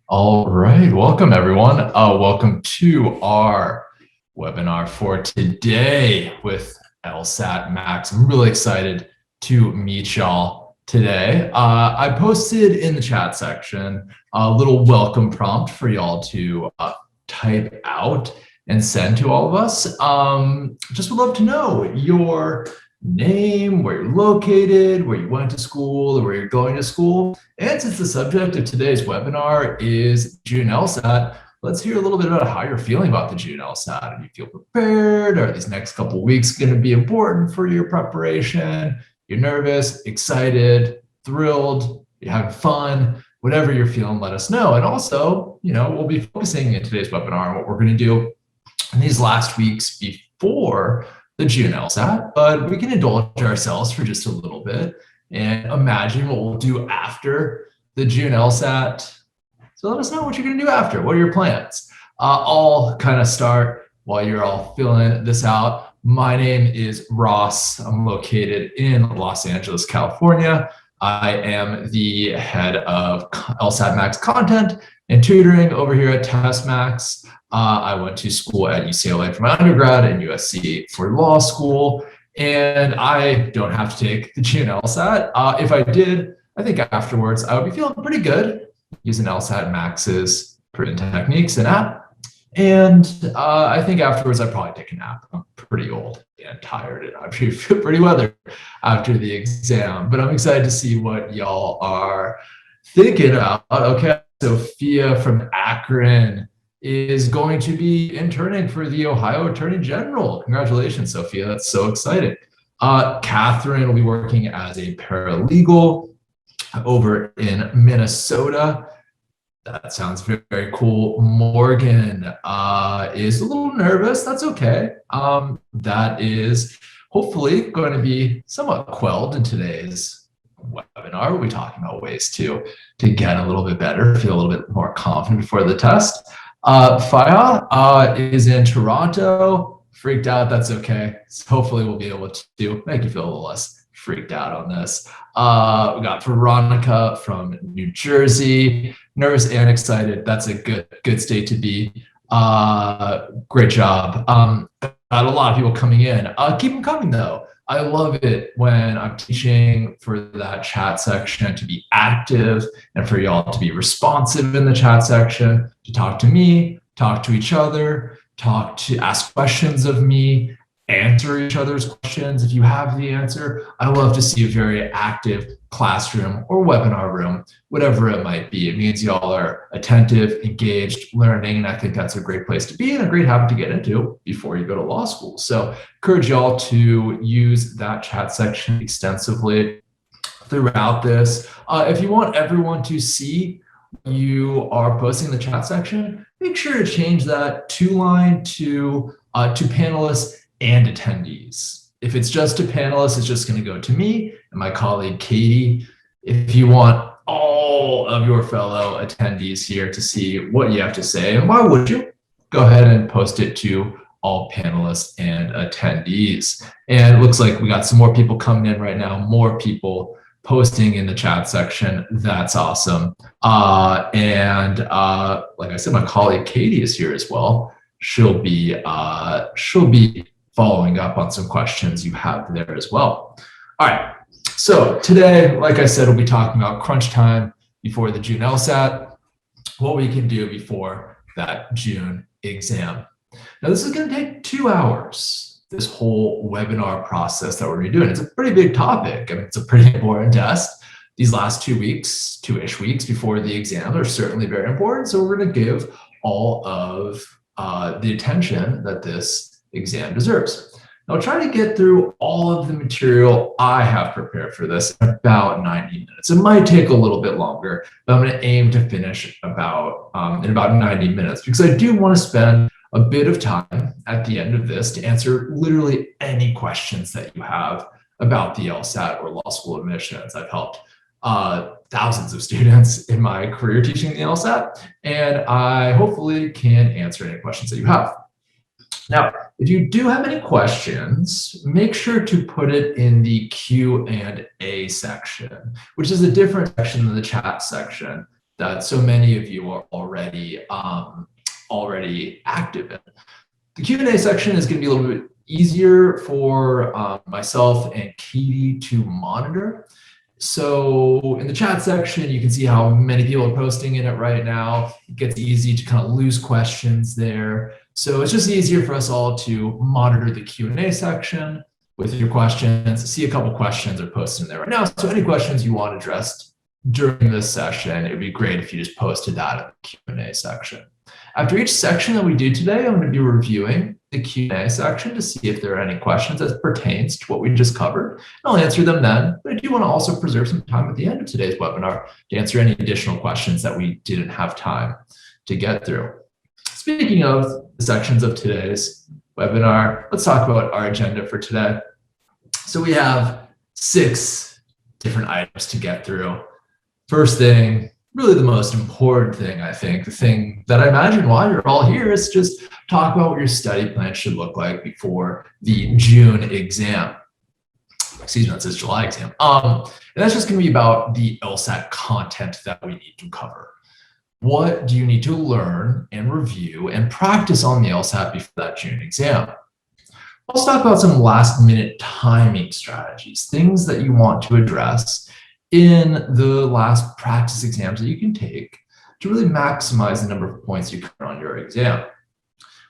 All right, welcome everyone. Welcome to our webinar for today with LSAT Max. I'm really excited to meet y'all today. I posted in the chat section a little welcome prompt for y'all to type out and send to all of us. Just would love to know your name, where you're located, where you went to school, or where you're going to school. And since the subject of today's webinar is June LSAT, let's hear a little bit about how you're feeling about the June LSAT. Do you feel prepared? Are these next couple of weeks going to be important for your preparation? You're nervous, excited, thrilled, you're having fun, whatever you're feeling, let us know. And also, we'll be focusing in today's webinar on what we're going to do in these last weeks before the June LSAT, but we can indulge ourselves for just a little bit and imagine what we'll do after the June LSAT. So let us know what you're going to do after. What are your plans? I'll kind of start while you're all filling this out. My name is Ross. I'm located in Los Angeles, California. I am the head of LSAT Max content and tutoring over here at LSATMax. I went to school at UCLA for my undergrad and USC for law school, and I don't have to take the June LSAT. If I did, I think afterwards I would be feeling pretty good using LSAT Max's proven techniques and app. And I think afterwards I'd probably take a nap. I'm pretty old and tired, and I feel pretty weathered after the exam. But I'm excited to see what y'all are thinking about. Okay, Sophia from Akron is going to be interning for the Ohio Attorney General. Congratulations, Sophia. That's so exciting. Catherine will be working as a paralegal over in Minnesota. That sounds very, very cool. Morgan is a little nervous. That's okay. That is hopefully going to be somewhat quelled in today's webinar. We'll be talking about ways to get a little bit better, feel a little bit more confident before the test. Faya is in Toronto. Freaked out, that's okay. So hopefully we'll be able to make you feel a little less freaked out on this. We got Veronica from New Jersey. Nervous and excited. That's a good state to be. Great job. Got a lot of people coming in. Keep them coming though. I love it when I'm teaching for that chat section to be active and for y'all to be responsive in the chat section, to talk to me, talk to each other, ask questions of me, answer each other's questions if you have the answer. I love to see a very active classroom or webinar room, whatever it might be. It means y'all are attentive, engaged, learning, and I think that's a great place to be and a great habit to get into before you go to law school. So encourage y'all to use that chat section extensively throughout this. If you want everyone to see you are posting in the chat section, make sure to change that to line to panelists and attendees. If it's just to panelists, it's just going to go to me and my colleague Katie. If you want all of your fellow attendees here to see what you have to say, and why would you? Go ahead and post it to all panelists and attendees. And it looks like we got some more people coming in right now, more people posting in the chat section. That's awesome. Like I said, my colleague Katie is here as well. She'll be following up on some questions you have there as well. All right, so today, like I said, we'll be talking about crunch time before the June LSAT, what we can do before that June exam. Now, this is going to take 2 hours, this whole webinar process that we're going to be doing. It's a pretty big topic. I mean, it's a pretty important test. These last 2 weeks, 2-ish weeks before the exam are certainly very important. So we're going to give all of the attention that this exam deserves. Now, I'll try to get through all of the material I have prepared for this in about 90 minutes. It might take a little bit longer, but I'm going to aim to finish in about 90 minutes because I do want to spend a bit of time at the end of this to answer literally any questions that you have about the LSAT or law school admissions. I've helped thousands of students in my career teaching the LSAT, and I hopefully can answer any questions that you have. Now, if you do have any questions, make sure to put it in the Q&A section, which is a different section than the chat section. that so many of you are already active in. The Q&A section is going to be a little bit easier for myself and Katie to monitor. So in the chat section, you can see how many people are posting in it right now. It gets easy to kind of lose questions there. So it's just easier for us all to monitor the Q&A section with your questions. See a couple questions are posted in there right now. So any questions you want addressed during this session, it'd be great if you just posted that in the Q&A section. After each section that we do today, I'm going to be reviewing the Q&A section to see if there are any questions as pertains to what we just covered. And I'll answer them then, but I do want to also preserve some time at the end of today's webinar to answer any additional questions that we didn't have time to get through. Speaking of the sections of today's webinar, let's talk about our agenda for today. So we have 6 different items to get through. First thing, really the most important thing, I think, the thing that I imagine why you're all here is just talk about what your study plan should look like before the June exam. Excuse me, that says July exam. And that's just going to be about the LSAT content that we need to cover. What do you need to learn and review and practice on the LSAT before that June exam? Let's talk about some last minute timing strategies, things that you want to address in the last practice exams that you can take to really maximize the number of points you earn on your exam.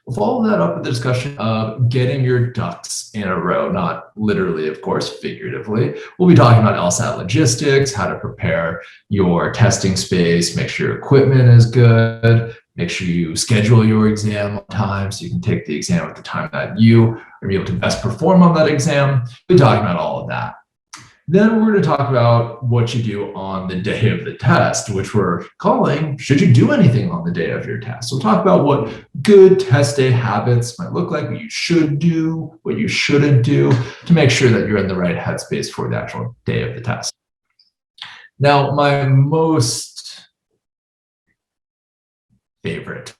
We'll follow that up with the discussion of getting your ducks in a row, not literally, of course, figuratively. We'll be talking about LSAT logistics, how to prepare your testing space, make sure your equipment is good, make sure you schedule your exam on time so you can take the exam at the time that you are able to best perform on that exam. We'll be talking about all of that. Then we're going to talk about what you do on the day of the test, which we're calling, should you do anything on the day of your test? So we'll talk about what good test day habits might look like, what you should do, what you shouldn't do to make sure that you're in the right headspace for the actual day of the test. Now, my most favorite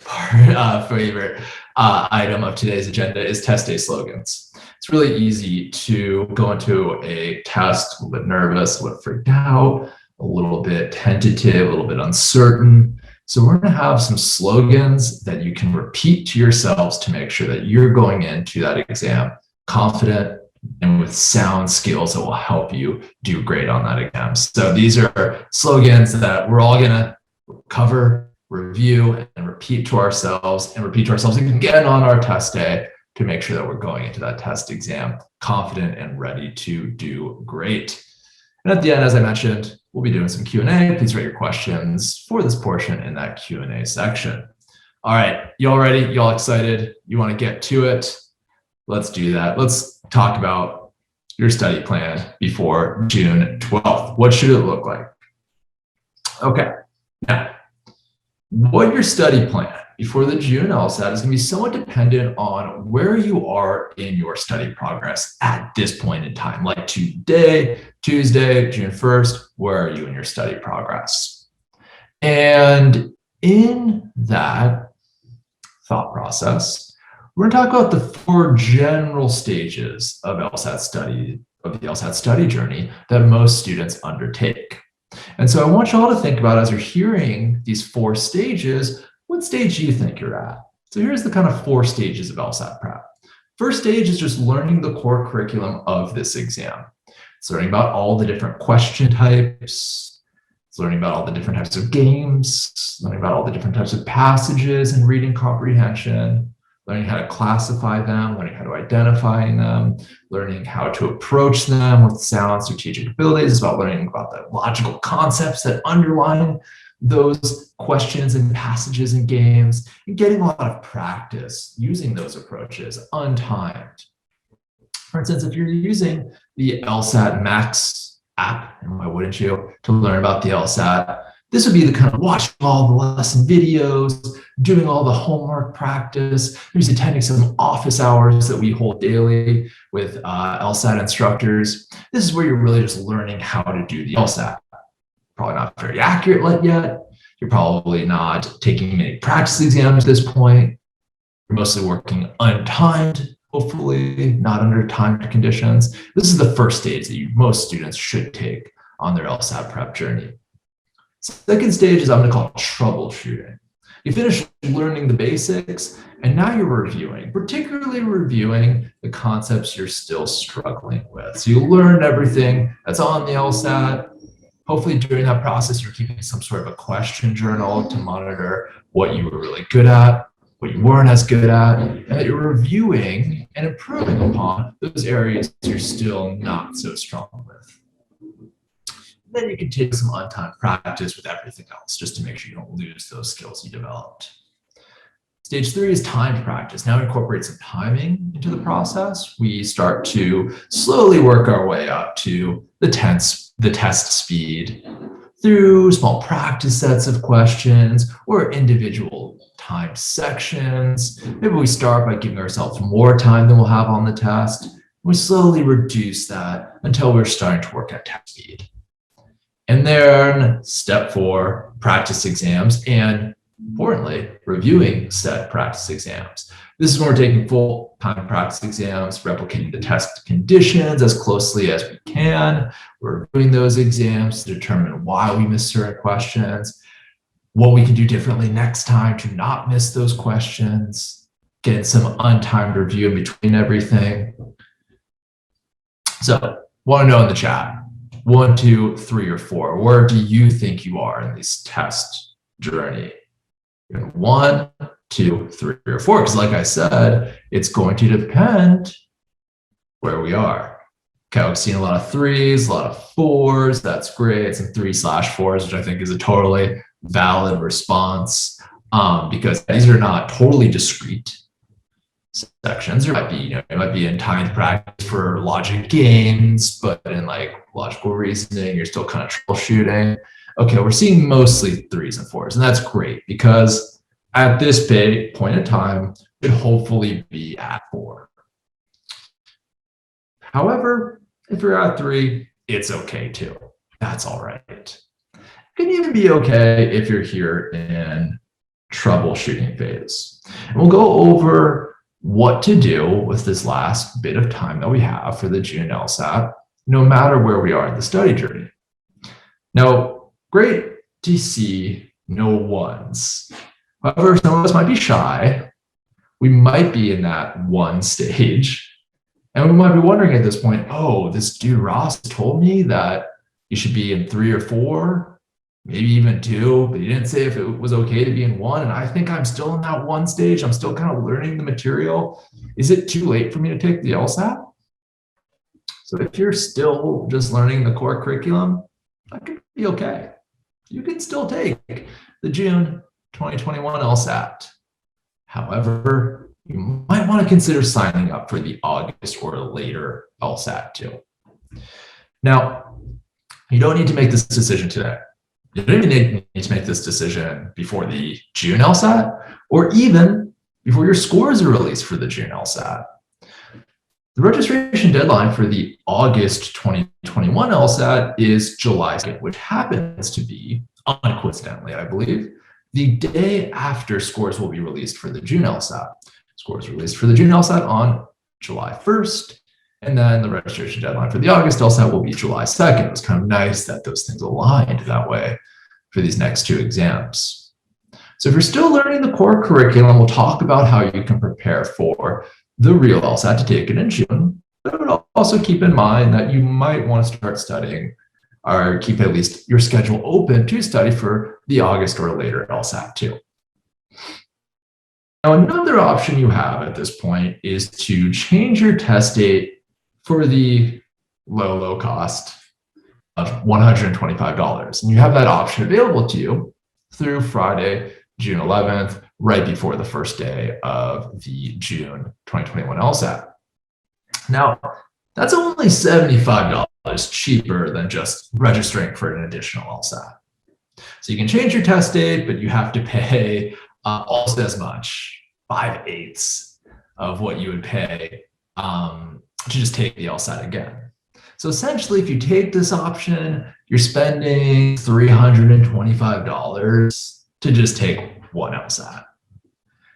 item of today's agenda is test day slogans. It's really easy to go into a test a little bit nervous, a little freaked out, a little bit tentative, a little bit uncertain. So we're going to have some slogans that you can repeat to yourselves to make sure that you're going into that exam confident and with sound skills that will help you do great on that exam. So these are slogans that we're all going to cover, review, and repeat to ourselves again on our test day to make sure that we're going into that test exam confident and ready to do great. And at the end, as I mentioned, we'll be doing some Q&A. Please write your questions for this portion in that Q&A section. All right, y'all ready? Y'all excited? You want to get to it? Let's do that. Let's talk about your study plan before June 12th. What should it look like? Okay, now, what your study plan before the June LSAT is going to be somewhat dependent on where you are in your study progress at this point in time. Like today, Tuesday, June 1st, where are you in your study progress? And in that thought process, we're going to talk about the 4 general stages of the LSAT study journey that most students undertake. And so I want you all to think about, as you're hearing these 4 stages, what stage do you think you're at? So here's the kind of 4 stages of LSAT prep. First stage is just learning the core curriculum of this exam. It's learning about all the different question types. It's learning about all the different types of games, learning about all the different types of passages and reading comprehension, learning how to classify them, learning how to identify them, learning how to approach them with sound strategic abilities. It's about learning about the logical concepts that underline those questions and passages and games, and getting a lot of practice using those approaches untimed. For instance, if you're using the LSAT Max app, and why wouldn't you, to learn about the LSAT, this would be the kind of watching all the lesson videos, doing all the homework practice, maybe attending some office hours that we hold daily with LSAT instructors. This is where you're really just learning how to do the LSAT. Probably not very accurate yet. You're probably not taking many practice exams at this point. You're mostly working untimed, hopefully not under timed conditions. This is the first stage that most students should take on their LSAT prep journey. Second stage is I'm going to call troubleshooting. You finish learning the basics, and now you're reviewing, particularly reviewing the concepts you're still struggling with. So you learned everything that's on the LSAT. Hopefully during that process, you're keeping some sort of a question journal to monitor what you were really good at, what you weren't as good at, and that you're reviewing and improving upon those areas you're still not so strong with. Then you can take some on-time practice with everything else just to make sure you don't lose those skills you developed. Stage 3 is timed practice. Now incorporate some timing into the process. We start to slowly work our way up to the test speed through small practice sets of questions or individual timed sections. Maybe we start by giving ourselves more time than we'll have on the test. We slowly reduce that until we're starting to work at test speed. And then step 4, practice exams, and importantly, reviewing said practice exams. This is when we're taking full time practice exams, replicating the test conditions as closely as we can. We're reviewing those exams to determine why we missed certain questions, what we can do differently next time to not miss those questions, get some untimed review in between everything. So, want to know in the chat, 1, 2, 3, or 4, where do you think you are in this test journey? 1, 2, 3, or 4, because like I said, it's going to depend where we are. Okay, I've seen a lot of 3s, a lot of 4s. That's great. Some 3/4s, which I think is a totally valid response, because these are not totally discrete sections. There might be, it might be in timed practice for logic games, but in like logical reasoning, you're still kind of troubleshooting. Okay, we're seeing mostly 3s and 4s, and that's great because at this point in time, it hopefully be at 4. However, if you're at 3, it's okay too. That's all right. It can even be okay if you're here in troubleshooting phase. And we'll go over what to do with this last bit of time that we have for the June LSAT, no matter where we are in the study journey. Now, great to see no 1s. However, some of us might be shy. We might be in that 1 stage. And we might be wondering at this point, oh, this dude Ross told me that you should be in 3 or 4, maybe even 2, but he didn't say if it was okay to be in 1. And I think I'm still in that 1 stage. I'm still kind of learning the material. Is it too late for me to take the LSAT? So if you're still just learning the core curriculum, that could be okay. You can still take the June 2021 LSAT. However, you might want to consider signing up for the August or later LSAT too. Now, you don't need to make this decision today. You don't even need to make this decision before the June LSAT or even before your scores are released for the June LSAT. The registration deadline for the August 2021 LSAT is July 2nd, which happens to be, uncoincidentally, I believe, the day after scores will be released for the June LSAT. Scores released for the June LSAT on July 1st, and then the registration deadline for the August LSAT will be July 2nd. It was kind of nice that those things aligned that way for these next 2 exams. So if you're still learning the core curriculum, we'll talk about how you can prepare for the real LSAT to take it in June, but also keep in mind that you might want to start studying or keep at least your schedule open to study for the August or later LSAT too. Now, another option you have at this point is to change your test date for the low cost of $125. And you have that option available to you through Friday, June 11th, right before the first day of the June 2021 LSAT. Now, that's only $75 cheaper than just registering for an additional LSAT. So you can change your test date, but you have to pay also as much, 5/8 of what you would pay to just take the LSAT again. So essentially, if you take this option, you're spending $325 to just take 1 LSAT.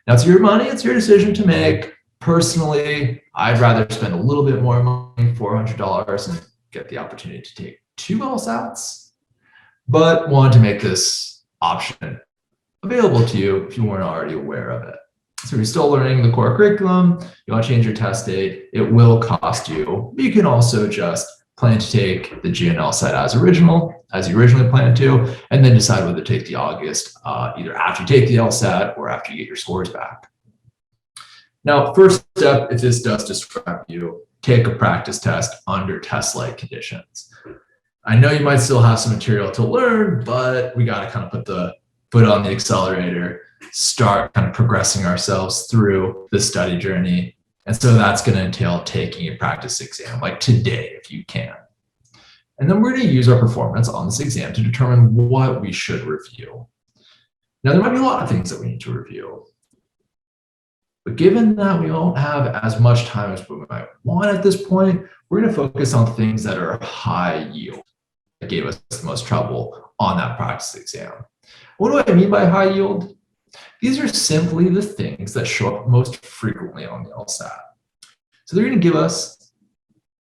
Now, it's your money, it's your decision to make. Personally, I'd rather spend a little bit more money, $400, and get the opportunity to take 2 LSATs. but wanted to make this option available to you if you weren't already aware of it. So if you're still learning the core curriculum, you want to change your test date, it will cost you. You can also just plan to take the June LSAT as you originally planned to, and then decide whether to take the August, either after you take the LSAT or after you get your scores back. Now, first step, if this does describe you, take a practice test under test-like conditions. I know you might still have some material to learn, but we got to kind of put the foot on the accelerator, start kind of progressing ourselves through the study journey. And so that's going to entail taking a practice exam, like today, if you can. And then we're going to use our performance on this exam to determine what we should review. Now, there might be a lot of things that we need to review. But given that we don't have as much time as we might want at this point, we're going to focus on things that are high yield, that gave us the most trouble on that practice exam. What do I mean by high yield? These are simply the things that show up most frequently on the LSAT. So they're going to give us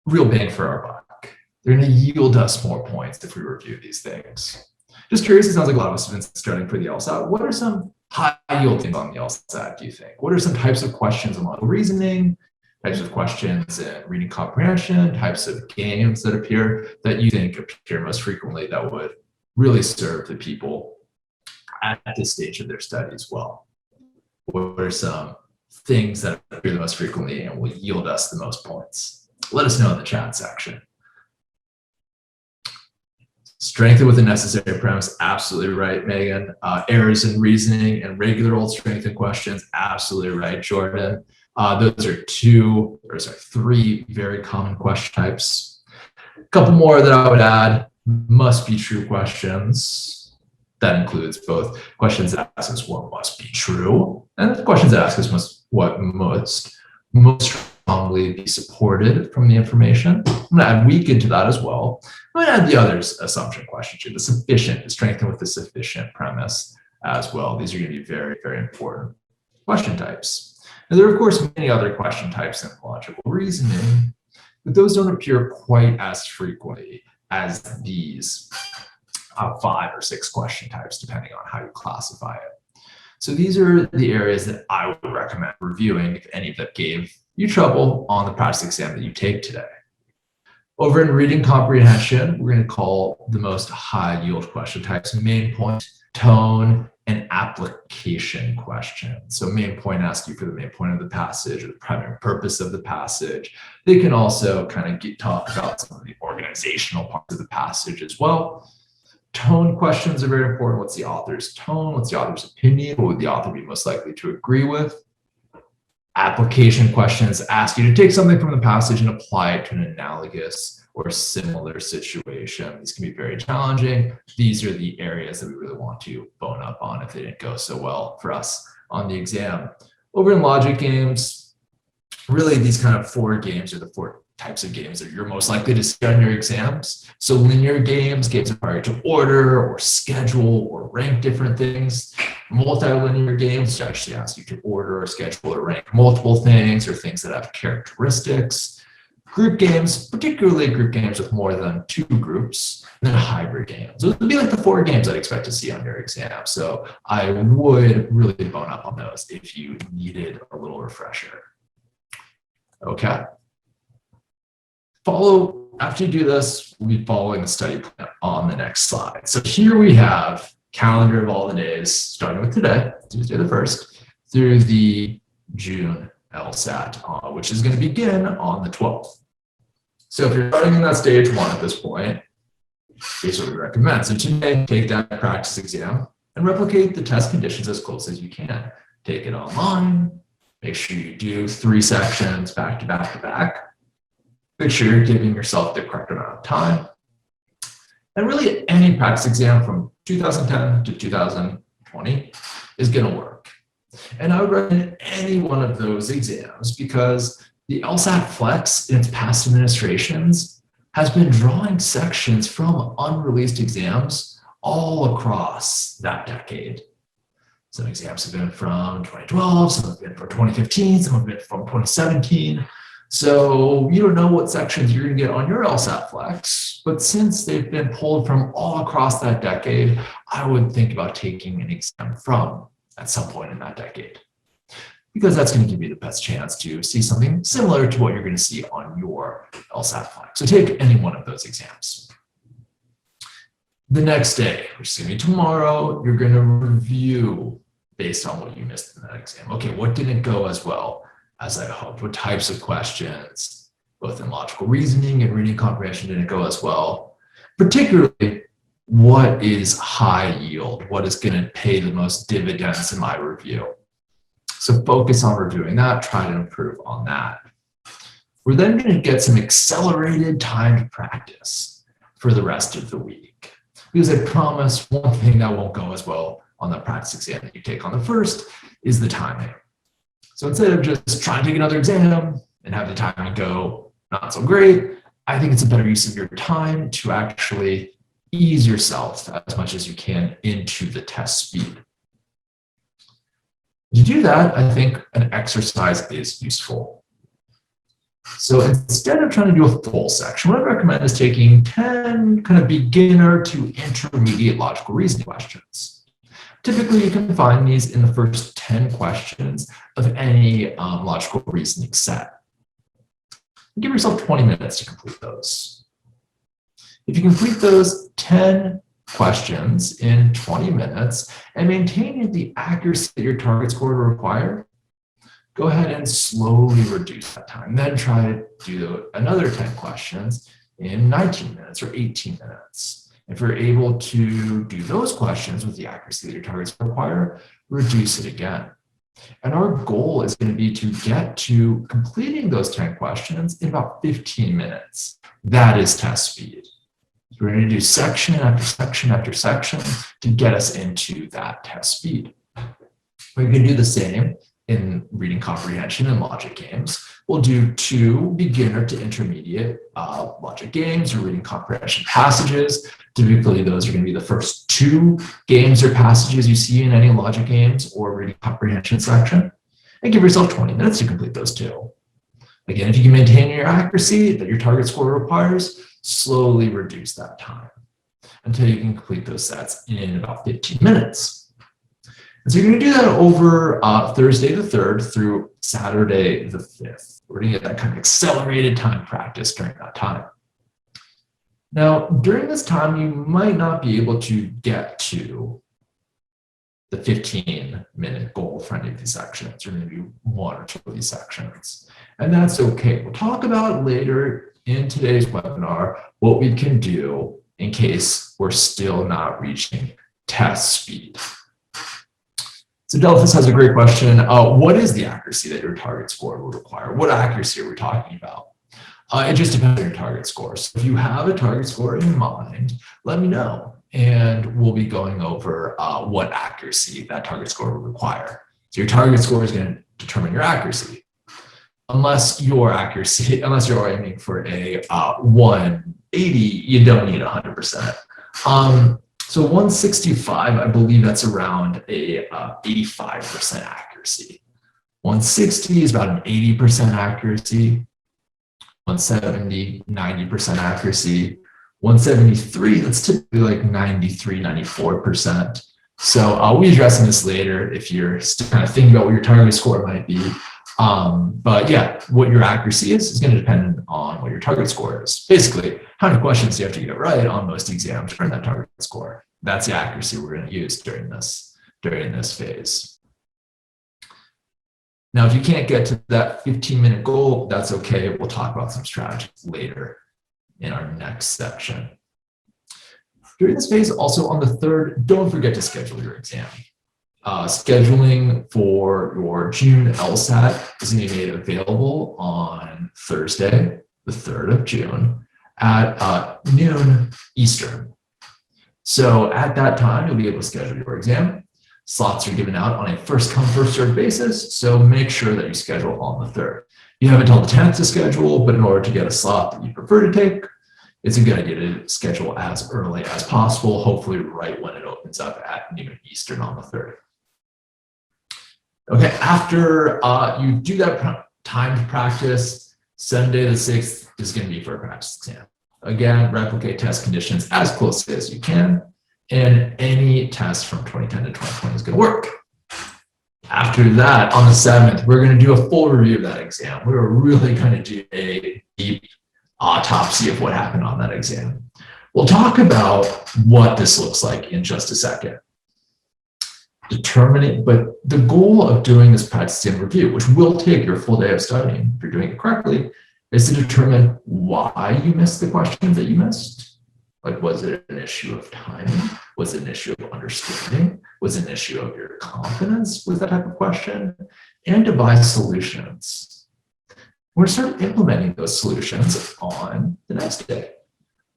real bang for our buck. They're going to yield us more points if we review these things. Just curious, it sounds like a lot of us have been studying for the LSAT. What are some high yield things on the LSAT, do you think? What are some types of questions in logical reasoning, types of questions in reading comprehension, types of games that appear that you think appear most frequently that would really serve the people at this stage of their studies well? What are some things that appear the most frequently and will yield us the most points? Let us know in the chat section. Strengthen with the necessary premise, absolutely right, Megan. Errors in reasoning and regular old strengthen questions, absolutely right, Jordan. Those are three very common question types. A couple more that I would add: must be true questions. That includes both questions that ask us what must be true and questions that ask us what most strongly be supported from the information. I'm going to add weak into that as well. I'm going to add the others assumption question too, the sufficient, strengthen with the sufficient premise as well. These are going to be very, very important question types. And there are, of course, many other question types in logical reasoning, but those don't appear quite as frequently as these 5 or 6 question types, depending on how you classify it. So these are the areas that I would recommend reviewing if any of them gave you trouble on the practice exam that you take today. Over in reading comprehension, we're going to call the most high yield question types main point, tone, and application questions. So main point asks you for the main point of the passage or the primary purpose of the passage. They can also kind of talk about some of the organizational parts of the passage as well. Tone questions are very important. What's the author's tone? What's the author's opinion? What would the author be most likely to agree with? Application questions ask you to take something from the passage and apply it to an analogous or similar situation. These can be very challenging. These are the areas that we really want to bone up on if they didn't go so well for us on the exam. Over in logic games, really these kind of 4 games are the 4 types of games that you're most likely to see on your exams. So linear games that require you to order or schedule or rank different things. Multilinear games actually ask you to order or schedule or rank multiple things or things that have characteristics. Group games, particularly group games with more than 2 groups, and then hybrid games. Those would be like the 4 games I'd expect to see on your exam. So I would really bone up on those if you needed a little refresher. Okay. After you do this, we'll be following the study plan on the next slide. So here we have calendar of all the days, starting with today, Tuesday the 1st, through the June LSAT, which is going to begin on the 12th. So if you're starting in that stage 1 at this point, here's what we recommend. So today, take that practice exam and replicate the test conditions as close as you can. Take it online. Make sure you do 3 sections back to back to back. Make sure you're giving yourself the correct amount of time. And really, any practice exam from 2010 to 2020 is going to work. And I would recommend any one of those exams because the LSAT-flex in its past administrations has been drawing sections from unreleased exams all across that decade. Some exams have been from 2012, some have been from 2015, some have been from 2017. So you don't know what sections you're going to get on your LSAT-Flex, but since they've been pulled from all across that decade, I would think about taking an exam from at some point in that decade, because that's going to give you the best chance to see something similar to what you're going to see on your LSAT-Flex. So take any one of those exams. The next day, which is going to be tomorrow, you're going to review based on what you missed in that exam. Okay, what didn't go as well as I hoped? What types of questions, both in logical reasoning and reading comprehension, didn't go as well? Particularly, what is high yield? What is going to pay the most dividends in my review? So focus on reviewing that, try to improve on that. We're then going to get some accelerated timed practice for the rest of the week. Because I promise one thing that won't go as well on the practice exam that you take on the first is the timing. So instead of just trying to take another exam and have the timing go not so great, I think it's a better use of your time to actually ease yourself as much as you can into the test speed. To do that, I think an exercise is useful. So instead of trying to do a full section, what I recommend is taking 10 kind of beginner to intermediate logical reasoning questions. Typically, you can find these in the first 10 questions of any logical reasoning set. Give yourself 20 minutes to complete those. If you complete those 10 questions in 20 minutes and maintain the accuracy that your target score will require, go ahead and slowly reduce that time. Then try to do another 10 questions in 19 minutes or 18 minutes. If you're able to do those questions with the accuracy that your targets require, reduce it again. And our goal is going to be to get to completing those 10 questions in about 15 minutes. That is test speed. So we're going to do section after section after section to get us into that test speed. We're going to do the same in reading comprehension and logic games. We'll do 2 beginner to intermediate logic games or reading comprehension passages. Typically, those are going to be the first 2 games or passages you see in any logic games or reading comprehension section. And give yourself 20 minutes to complete those 2. Again, if you can maintain your accuracy that your target score requires, slowly reduce that time until you can complete those sets in about 15 minutes. And so you're going to do that over Thursday the 3rd through Saturday the 5th. We're going to get that kind of accelerated time practice during that time. Now, during this time, you might not be able to get to the 15-minute goal for any of these sections, or maybe 1 or 2 of these sections. And that's okay. We'll talk about later in today's webinar what we can do in case we're still not reaching test speed. So Delphus has a great question. What is the accuracy that your target score would require? What accuracy are we talking about? It just depends on your target score. So if you have a target score in mind, let me know. And we'll be going over what accuracy that target score would require. So your target score is going to determine your accuracy. Unless you're aiming for a 180, you don't need 100%. So 165, I believe that's around a 85% accuracy. 160 is about an 80% accuracy. 170, 90% accuracy. 173, that's typically like 93, 94%. So we'll be addressing this later if you're still kind of thinking about what your target score might be. But yeah, what your accuracy is going to depend on what your target score is. Basically, how many questions do you have to get right on most exams to earn that target score? That's the accuracy we're going to use during this phase. Now, if you can't get to that 15-minute goal, that's okay. We'll talk about some strategies later in our next section. During this phase, also on the 3rd, don't forget to schedule your exam. Scheduling for your June LSAT is going to be made available on Thursday, the 3rd of June at noon Eastern. So at that time, you'll be able to schedule your exam. Slots are given out on a first-come, first-served basis, so make sure that you schedule on the 3rd. You have until the 10th to schedule, but in order to get a slot that you prefer to take, it's a good idea to schedule as early as possible, hopefully right when it opens up at noon Eastern on the 3rd. Okay, after you do that timed practice, Sunday the 6th is going to be for a practice exam. Again, replicate test conditions as closely as you can, and any test from 2010 to 2020 is going to work. After that, on the 7th, we're going to do a full review of that exam. We're really going to do a deep autopsy of what happened on that exam. We'll talk about what this looks like in just a second. Determine it, but the goal of doing this practice exam review, which will take your full day of studying if you're doing it correctly, is to determine why you missed the questions that you missed. Like, was it an issue of timing? Was it an issue of understanding? Was it an issue of your confidence with that type of question? And devise solutions. We're going to start implementing those solutions on the next day.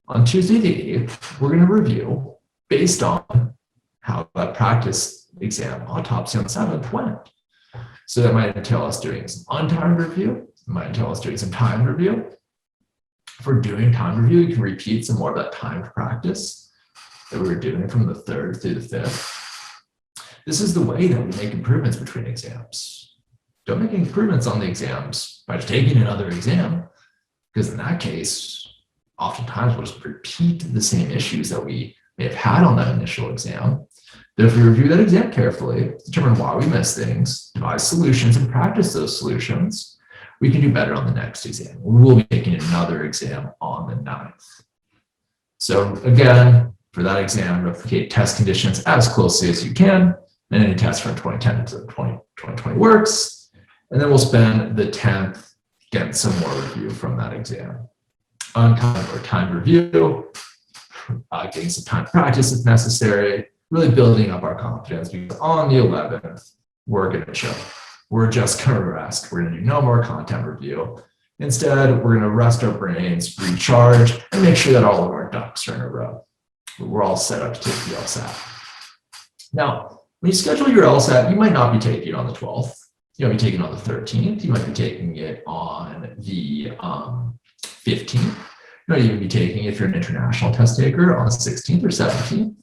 On Tuesday the 8th, we're going to review based on how that practice exam autopsy on the 7th went. So that might entail us doing some untimed review. It might entail us doing some timed review. For doing time review, you can repeat some more of that timed practice that we were doing from the 3rd through the 5th. This is the way that we make improvements between exams. Don't make improvements on the exams by taking another exam, because in that case, oftentimes we'll just repeat the same issues that we may have had on that initial exam. Then if we review that exam carefully, determine why we missed things, devise solutions, and practice those solutions, we can do better on the next exam. We will be taking another exam on the 9th. So again, for that exam, replicate test conditions as closely as you can, and any test from 2010 to 2020 works. And then we'll spend the 10th getting some more review from that exam. Untimed or timed review, getting some time practice if necessary, really building up our confidence, because on the 11th, we're going to chill. We're just going to rest. We're going to do no more content review. Instead, we're going to rest our brains, recharge, and make sure that all of our ducks are in a row. We're all set up to take the LSAT. Now, when you schedule your LSAT, you might not be taking it on the 12th. You might be taking it on the 13th. You might be taking it on the 15th. You might even be taking it if you're an international test taker on the 16th or 17th.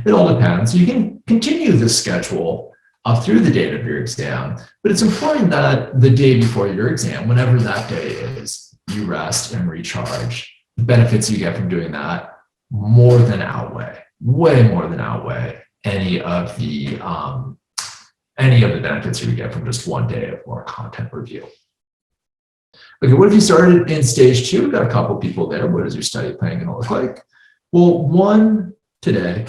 It all depends. You can continue the schedule up through the date of your exam, but it's important that the day before your exam, whenever that day is, you rest and recharge. The benefits you get from doing that more than outweigh, way more than outweigh any of the benefits you get from just one day of more content review. Okay, what if you started in stage 2? We've got a couple of people there. What is your study plan going to look like? Well, one today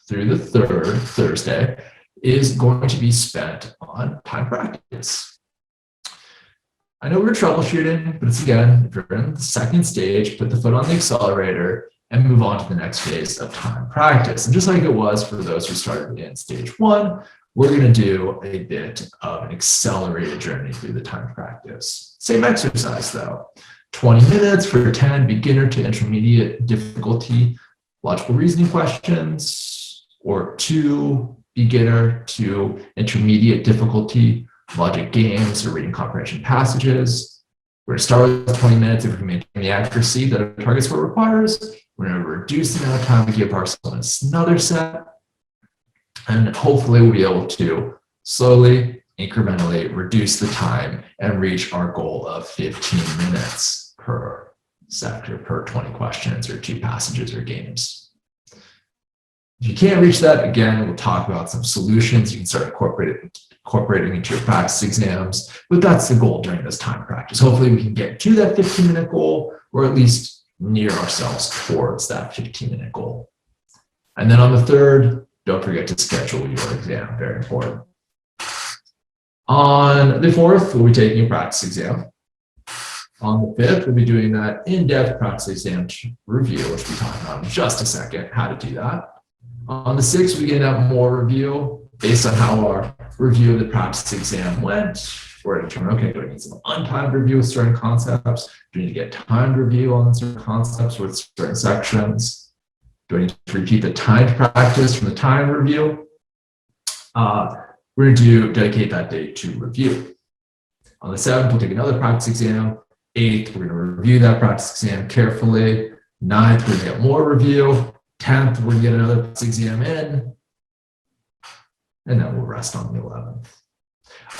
through the 3rd, Thursday, is going to be spent on time practice. I know we're troubleshooting, but it's again, if you're in the 2nd stage, put the foot on the accelerator and move on to the next phase of time practice. And just like it was for those who started in stage 1, we're going to do a bit of an accelerated journey through the time practice. Same exercise though, 20 minutes for 10 beginner to intermediate difficulty logical reasoning questions, or 2 beginner to intermediate difficulty logic games or reading comprehension passages. We're going to start with 20 minutes. If we can maintain the accuracy that our target score requires, we're going to reduce the amount of time we give ourselves another set. And hopefully we'll be able to slowly, incrementally reduce the time and reach our goal of 15 minutes per sector, per 20 questions or 2 passages or games. If you can't reach that, again, we'll talk about some solutions you can start incorporating into your practice exams, but that's the goal during this time practice. Hopefully we can get to that 15-minute goal, or at least near ourselves towards that 15-minute goal. And then on the 3rd, don't forget to schedule your exam, very important. On the 4th, we'll be taking a practice exam. On the 5th, we'll be doing that in-depth practice exam review, which we'll talk about in just a second, how to do that. On the 6th, we get to have more review based on how our review of the practice exam went. We're going to determine, okay, do I need some untimed review with certain concepts? Do I need to get timed review on certain concepts with certain sections? Do I need to repeat the timed practice from the timed review? We're going to dedicate that day to review. On the 7th, we'll take another practice exam. 8th, we're going to review that practice exam carefully. 9th, we're going to get more review. 10th, we're going to get another practice exam in. And then we'll rest on the 11th.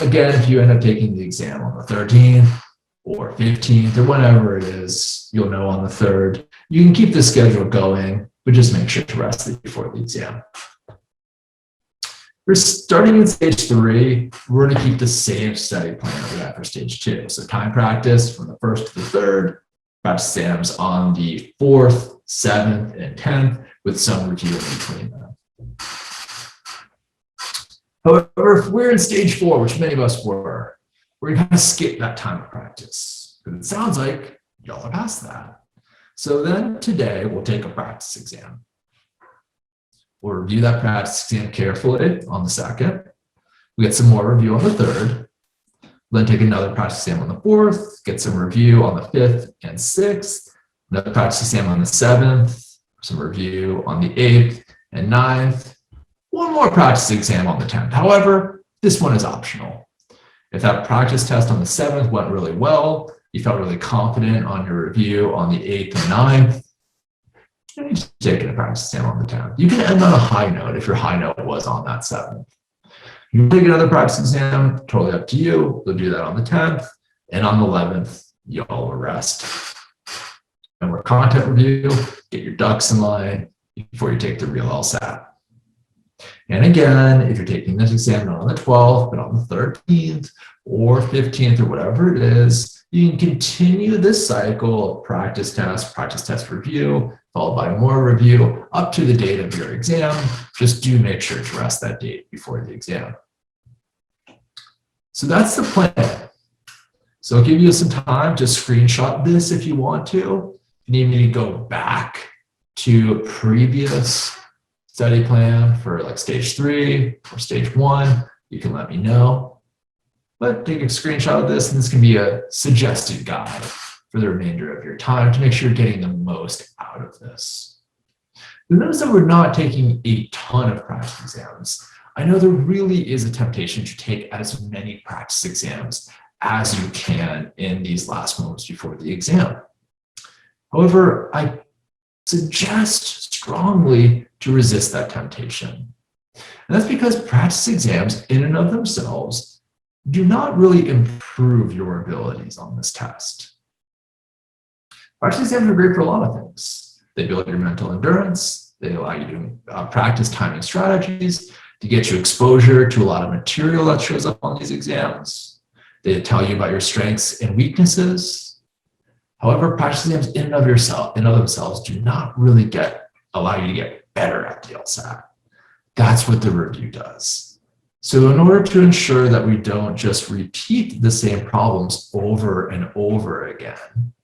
Again, if you end up taking the exam on the 13th or 15th, or whatever it is, you'll know on the 3rd. You can keep the schedule going, but just make sure to rest it before the exam. We're starting in stage 3. We're going to keep the same study plan that we had for stage 2. So time practice from the 1st to the 3rd, practice exams on the 4th, 7th, and 10th, with some review in between them. However, if we're in stage 4, which many of us were, we're going to skip that time of practice, because it sounds like y'all are past that. So then today we'll take a practice exam. We'll review that practice exam carefully on the 2nd. We get some more review on the 3rd. Then take another practice exam on the 4th, get some review on the 5th and 6th, another practice exam on the 7th, some review on the 8th and 9th, one more practice exam on the 10th. However, this one is optional. If that practice test on the 7th went really well, you felt really confident on your review on the 8th and 9th, you just take a practice exam on the 10th. You can end on a high note if your high note was on that 7th. You can take another practice exam, totally up to you. You'll do that on the 10th, and on the 11th, y'all will rest. And we're content review, get your ducks in line before you take the real LSAT. And again, if you're taking this exam not on the 12th, but on the 13th or 15th or whatever it is, you can continue this cycle of practice test review, followed by more review up to the date of your exam. Just do make sure to rest that date before the exam. So that's the plan. So I'll give you some time to screenshot this if you want to. If you need me to go back to previous study plan for like stage 3 or stage 1, you can let me know. But take a screenshot of this, and this can be a suggested guide for the remainder of your time to make sure you're getting the most out of this. You'll notice that we're not taking a ton of practice exams. I know there really is a temptation to take as many practice exams as you can in these last moments before the exam. However, I suggest strongly to resist that temptation. And that's because practice exams in and of themselves do not really improve your abilities on this test. Practice exams are great for a lot of things. They build your mental endurance. They allow you to practice timing strategies, to get you exposure to a lot of material that shows up on these exams. They tell you about your strengths and weaknesses. However, practice exams in and of themselves do not really allow you to get better at the LSAT. That's what the review does. So in order to ensure that we don't just repeat the same problems over and over again,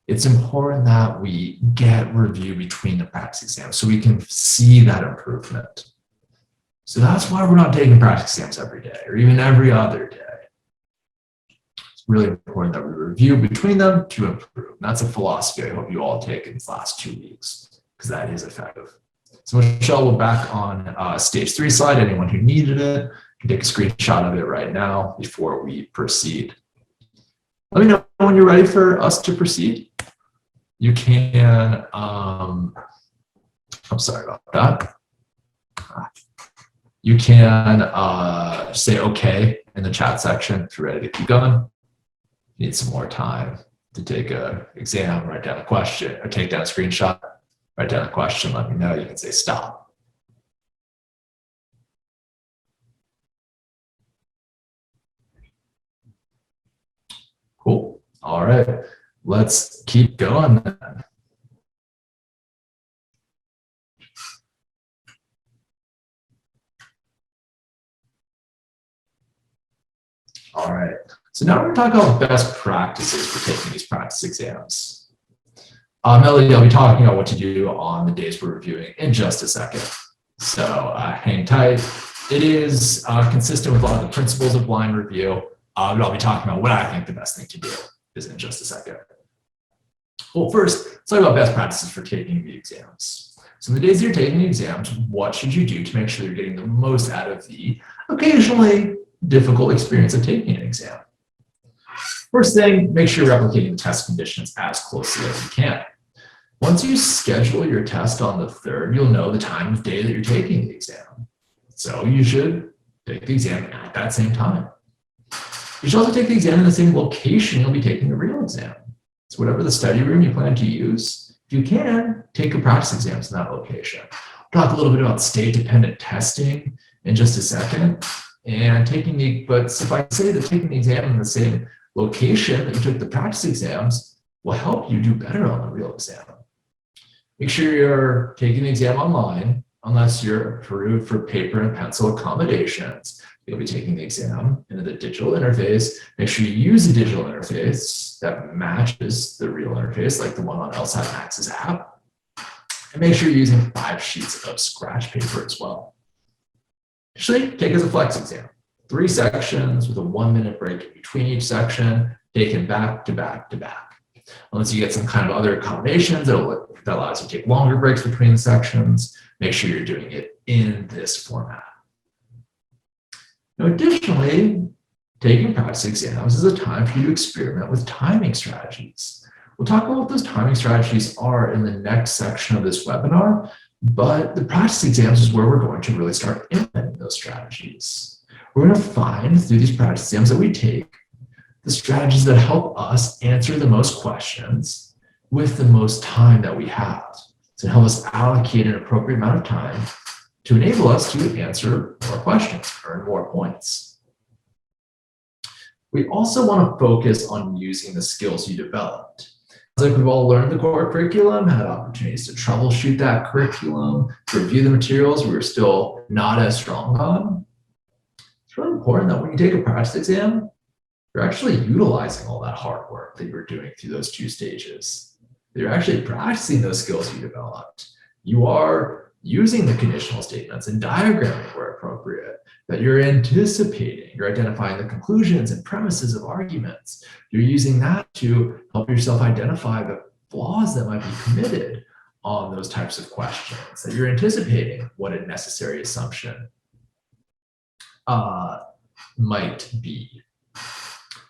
it's important that we get review between the practice exams so we can see that improvement. So that's why we're not taking practice exams every day or even every other day. It's really important that we review between them to improve. And that's a philosophy I hope you all take in these last 2 weeks, because that is effective. So Michelle will back on stage 3 slide. Anyone who needed it can take a screenshot of it right now before we proceed. Let me know when you're ready for us to proceed. You can, I'm sorry about that. You can say okay in the chat section if you're ready to keep going. Need some more time to take an exam, write down a question, or take down a screenshot, write down a question, let me know. You can say stop. Cool. All right. Let's keep going then. All right. So now we're going to talk about best practices for taking these practice exams. Melody, I'll be talking about what to do on the days we're reviewing in just a second. So hang tight. It is consistent with a lot of the principles of blind review, but I'll be talking about what I think the best thing to do is in just a second. Well, first, let's talk about best practices for taking the exams. So in the days you're taking the exams, what should you do to make sure you're getting the most out of the occasionally difficult experience of taking an exam? First thing, make sure you're replicating the test conditions as closely as you can. Once you schedule your test on the 3rd, you'll know the time of day that you're taking the exam. So you should take the exam at that same time. You should also take the exam in the same location you'll be taking the real exam. So whatever the study room you plan to use, if you can, take your practice exams in that location. We'll talk a little bit about state-dependent testing in just a second. And but suffice to say that taking the exam in the same location that you took the practice exams will help you do better on the real exam. Make sure you're taking the exam online, unless you're approved for paper and pencil accommodations. You'll be taking the exam into the digital interface. Make sure you use a digital interface that matches the real interface, like the one on LSAT Max's app. And make sure you're using 5 sheets of scratch paper as well. Actually, take as a flex exam. 3 sections with a 1-minute break in between each section, taken back to back to back. Unless you get some kind of other accommodations that allows you to take longer breaks between sections, make sure you're doing it in this format. Now, additionally, taking practice exams is a time for you to experiment with timing strategies. We'll talk about what those timing strategies are in the next section of this webinar, but the practice exams is where we're going to really start implementing those strategies. We're going to find through these practice exams that we take the strategies that help us answer the most questions with the most time that we have. To help us allocate an appropriate amount of time to enable us to answer more questions, earn more points. We also want to focus on using the skills you developed. Like we've all learned the core curriculum, had opportunities to troubleshoot that curriculum, to review the materials we were still not as strong on. It's really important that when you take a practice exam, you're actually utilizing all that hard work that you were doing through those 2 stages. You're actually practicing those skills you developed. You are using the conditional statements and diagramming where appropriate, that you're anticipating, you're identifying the conclusions and premises of arguments. You're using that to help yourself identify the flaws that might be committed on those types of questions, that you're anticipating what a necessary assumption might be.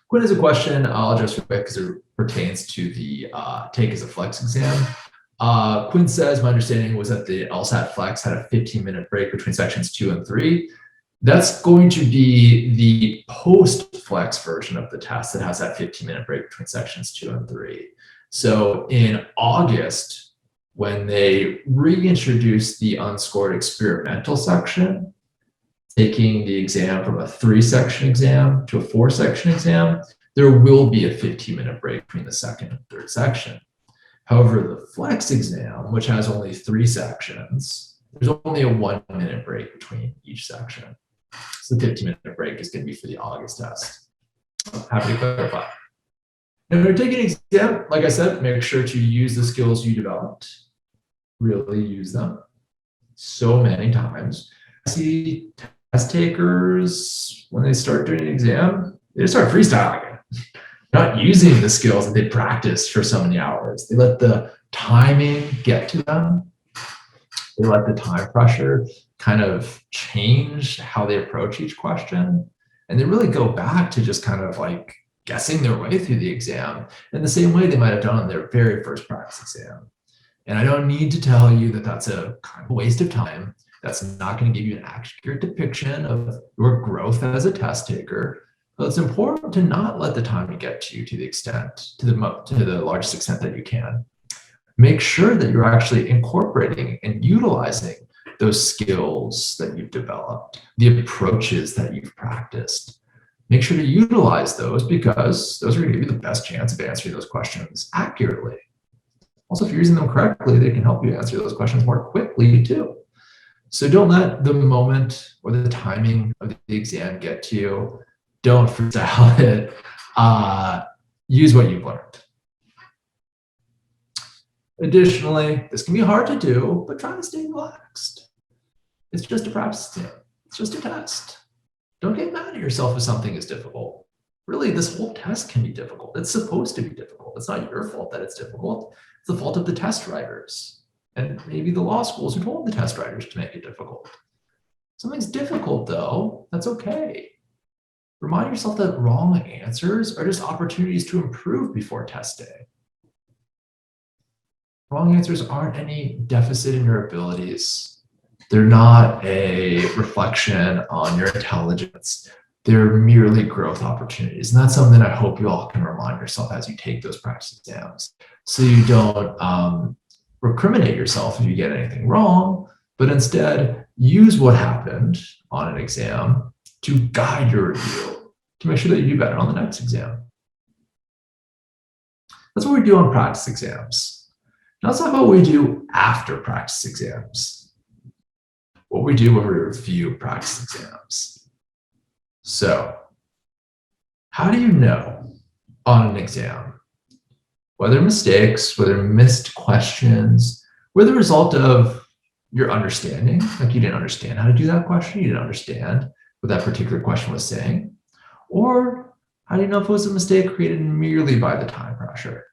Quinn has a question I'll address real quick because it pertains to the take as a flex exam. Quinn says, my understanding was that the lsat-flex had a 15-minute break between sections 2 and 3. That's going to be the post-flex version of the test that has that 15-minute break between sections 2 and 3. So in August, when they reintroduced the unscored experimental section, taking the exam from a 3-section exam to a 4-section exam, there will be a 15-minute break between the second and third section. However, the flex exam, which has only 3 sections, there's only a 1-minute break between each section. So the 15-minute break is going to be for the August test. I'm happy to clarify. Now, when you're taking an exam, like I said, make sure to use the skills you developed. Really use them so many times. I see test takers, when they start doing an exam, they just start freestyling. Not using the skills that they practiced for so many hours. They let the timing get to them. They let the time pressure kind of change how they approach each question. And they really go back to just kind of like guessing their way through the exam in the same way they might have done on their very first practice exam. And I don't need to tell you that that's a kind of waste of time. That's not going to give you an accurate depiction of your growth as a test taker. But it's important to not let the time get to you to the largest extent that you can. Make sure that you're actually incorporating and utilizing those skills that you've developed, the approaches that you've practiced. Make sure to utilize those because those are going to give you the best chance of answering those questions accurately. Also, if you're using them correctly, they can help you answer those questions more quickly too. So don't let the moment or the timing of the exam get to you. Don't freestyle it. Use what you've learned. Additionally, this can be hard to do, but try to stay relaxed. It's just a practice exam. It's just a test. Don't get mad at yourself if something is difficult. Really, this whole test can be difficult. It's supposed to be difficult. It's not your fault that it's difficult. It's the fault of the test writers and maybe the law schools who told the test writers to make it difficult. Something's difficult though, that's okay. Remind yourself that wrong answers are just opportunities to improve before test day. Wrong answers aren't any deficit in your abilities. They're not a reflection on your intelligence. they're merely growth opportunities. And that's something I hope you all can remind yourself as you take those practice exams, so you don't recriminate yourself if you get anything wrong, but instead use what happened on an exam to guide your review to make sure that you do better on the next exam. That's what we do on practice exams. Now let's talk about what we do after practice exams. What we do when we review practice exams. So, how do you know on an exam whether mistakes, whether missed questions were the result of your understanding, like you didn't understand how to do that question, you didn't understand what that particular question was saying, or how do you know if it was a mistake created merely by the time pressure?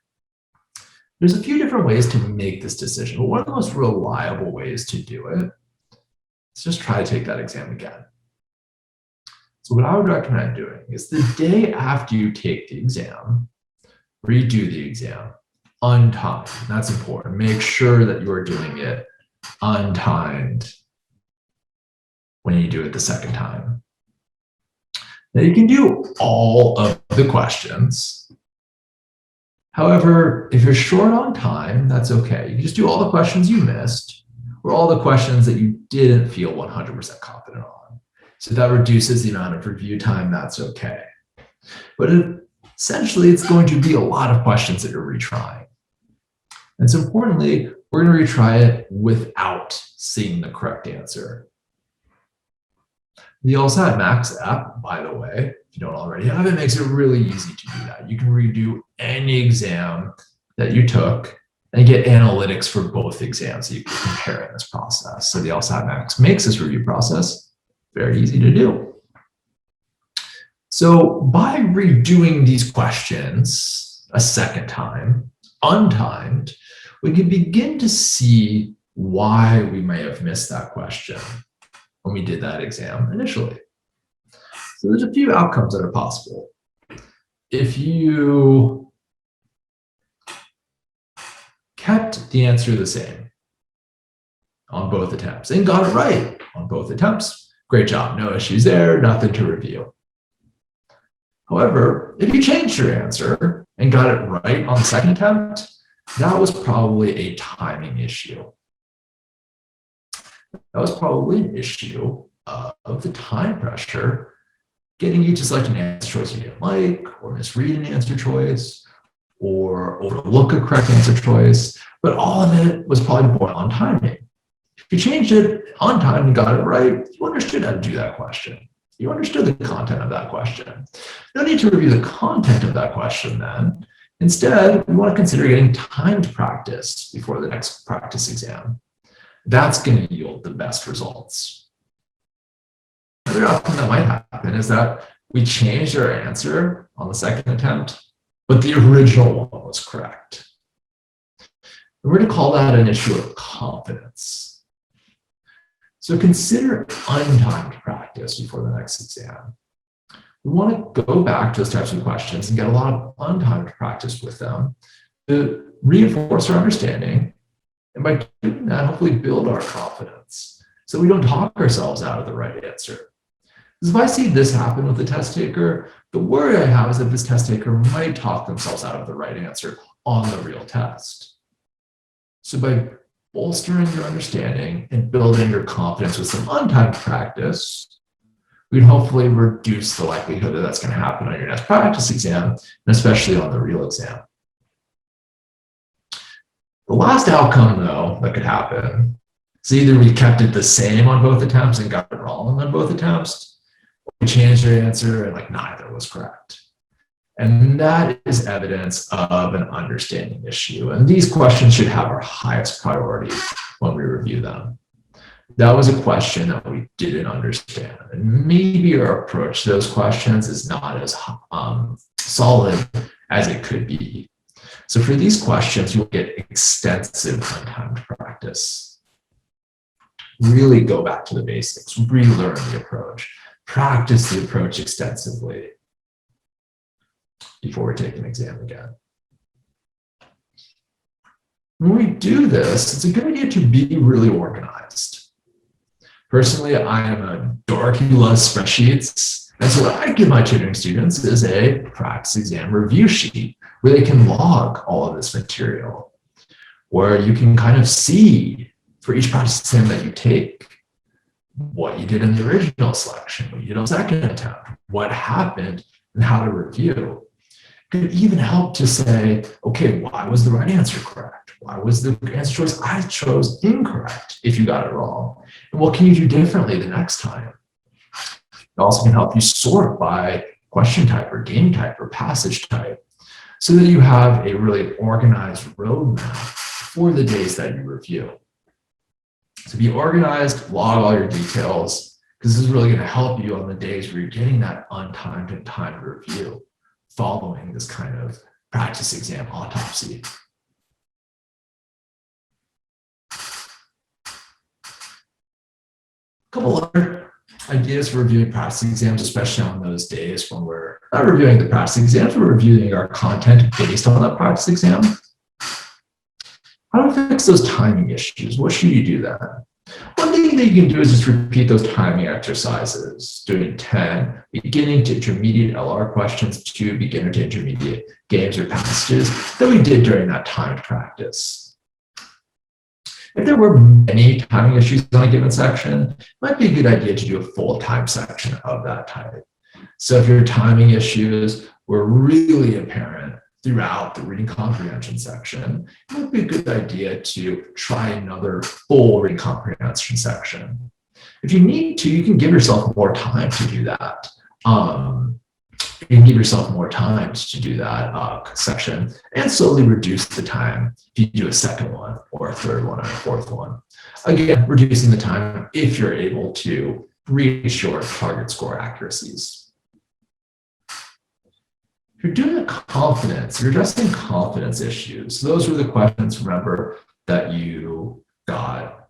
There's a few different ways to make this decision, but one of the most reliable ways to do it is just try to take that exam again. So what I would recommend doing is the day after you take the exam, redo the exam untimed. That's important. Make sure that you are doing it untimed when you do it the second time. Now you can do all of the questions. However, if you're short on time, that's okay. You can just do all the questions you missed or all the questions that you didn't feel 100% confident on. So that reduces the amount of review time, that's okay. But essentially, it's going to be a lot of questions that you're retrying. And so importantly, we're going to retry it without seeing the correct answer. The LSAT Max app, by the way, if you don't already have it, makes it really easy to do that. You can redo any exam that you took and get analytics for both exams so you can compare in this process. So the LSAT Max makes this review process very easy to do. So by redoing these questions a second time, untimed, we can begin to see why we may have missed that question when we did that exam initially. So there's a few outcomes that are possible. If you kept the answer the same on both attempts and got it right on both attempts, great job, no issues there, nothing to review. However, if you changed your answer and got it right on the second attempt, that was probably a timing issue. That was probably an issue of the time pressure getting you to select an answer choice you didn't like, or misread an answer choice, or overlook a correct answer choice, but all of it was probably born on timing. If you changed it on time and got it right, you understood how to do that question. You understood the content of that question. No need to review the content of that question then. Instead, we want to consider getting timed practice before the next practice exam. That's going to yield the best results. Another outcome that might happen is that we changed our answer on the second attempt, but the original one was correct. And we're going to call that an issue of confidence. So consider untimed practice before the next exam. We want to go back to those types of questions and get a lot of untimed practice with them to reinforce our understanding. And by doing that, hopefully build our confidence so we don't talk ourselves out of the right answer. Because if I see this happen with the test taker, the worry I have is that this test taker might talk themselves out of the right answer on the real test. So by bolstering your understanding and building your confidence with some untimed practice, we'd hopefully reduce the likelihood that that's going to happen on your next practice exam, and especially on the real exam. The last outcome, though, that could happen is either we kept it the same on both attempts and got it wrong on both attempts, or we changed our answer and neither was correct. And that is evidence of an understanding issue. And these questions should have our highest priority when we review them. That was a question that we didn't understand. And maybe our approach to those questions is not as solid as it could be. So for these questions, you'll get extensive untimed practice. Really go back to the basics, relearn the approach, practice the approach extensively before we take an exam again. When we do this, it's a good idea to be really organized. Personally, I am a dork who loves spreadsheets. And so what I give my tutoring students is a practice exam review sheet where they can log all of this material, where you can kind of see for each practice exam that you take, what you did in the original selection, what you did on the second attempt, what happened, and how to review. It could even help to say, okay, why was the right answer correct? Why was the answer choice I chose incorrect if you got it wrong? And what can you do differently the next time? It also can help you sort by question type or game type or passage type so that you have a really organized roadmap for the days that you review. So be organized, log all your details, because this is really going to help you on the days where you're getting that untimed and timed review following this kind of practice exam autopsy. A couple other ideas for reviewing practice exams, especially on those days when we're not reviewing the practice exams, we're reviewing our content based on that practice exam. How to fix those timing issues? What should you do then? One thing that you can do is just repeat those timing exercises, doing 10 beginning to intermediate LR questions, 2 beginner to intermediate games or passages that we did during that timed practice. If there were many timing issues on a given section, it might be a good idea to do a full time section of that type. So if your timing issues were really apparent throughout the reading comprehension section, it might be a good idea to try another full reading comprehension section. If you need to, you can give yourself more time to do that. You can give yourself more time to do that section and slowly reduce the time if you do a second one or a third one or a fourth one. Again, reducing the time if you're able to reach your target score accuracies. If you're doing a confidence, you're addressing confidence issues. Those were the questions, remember, that you got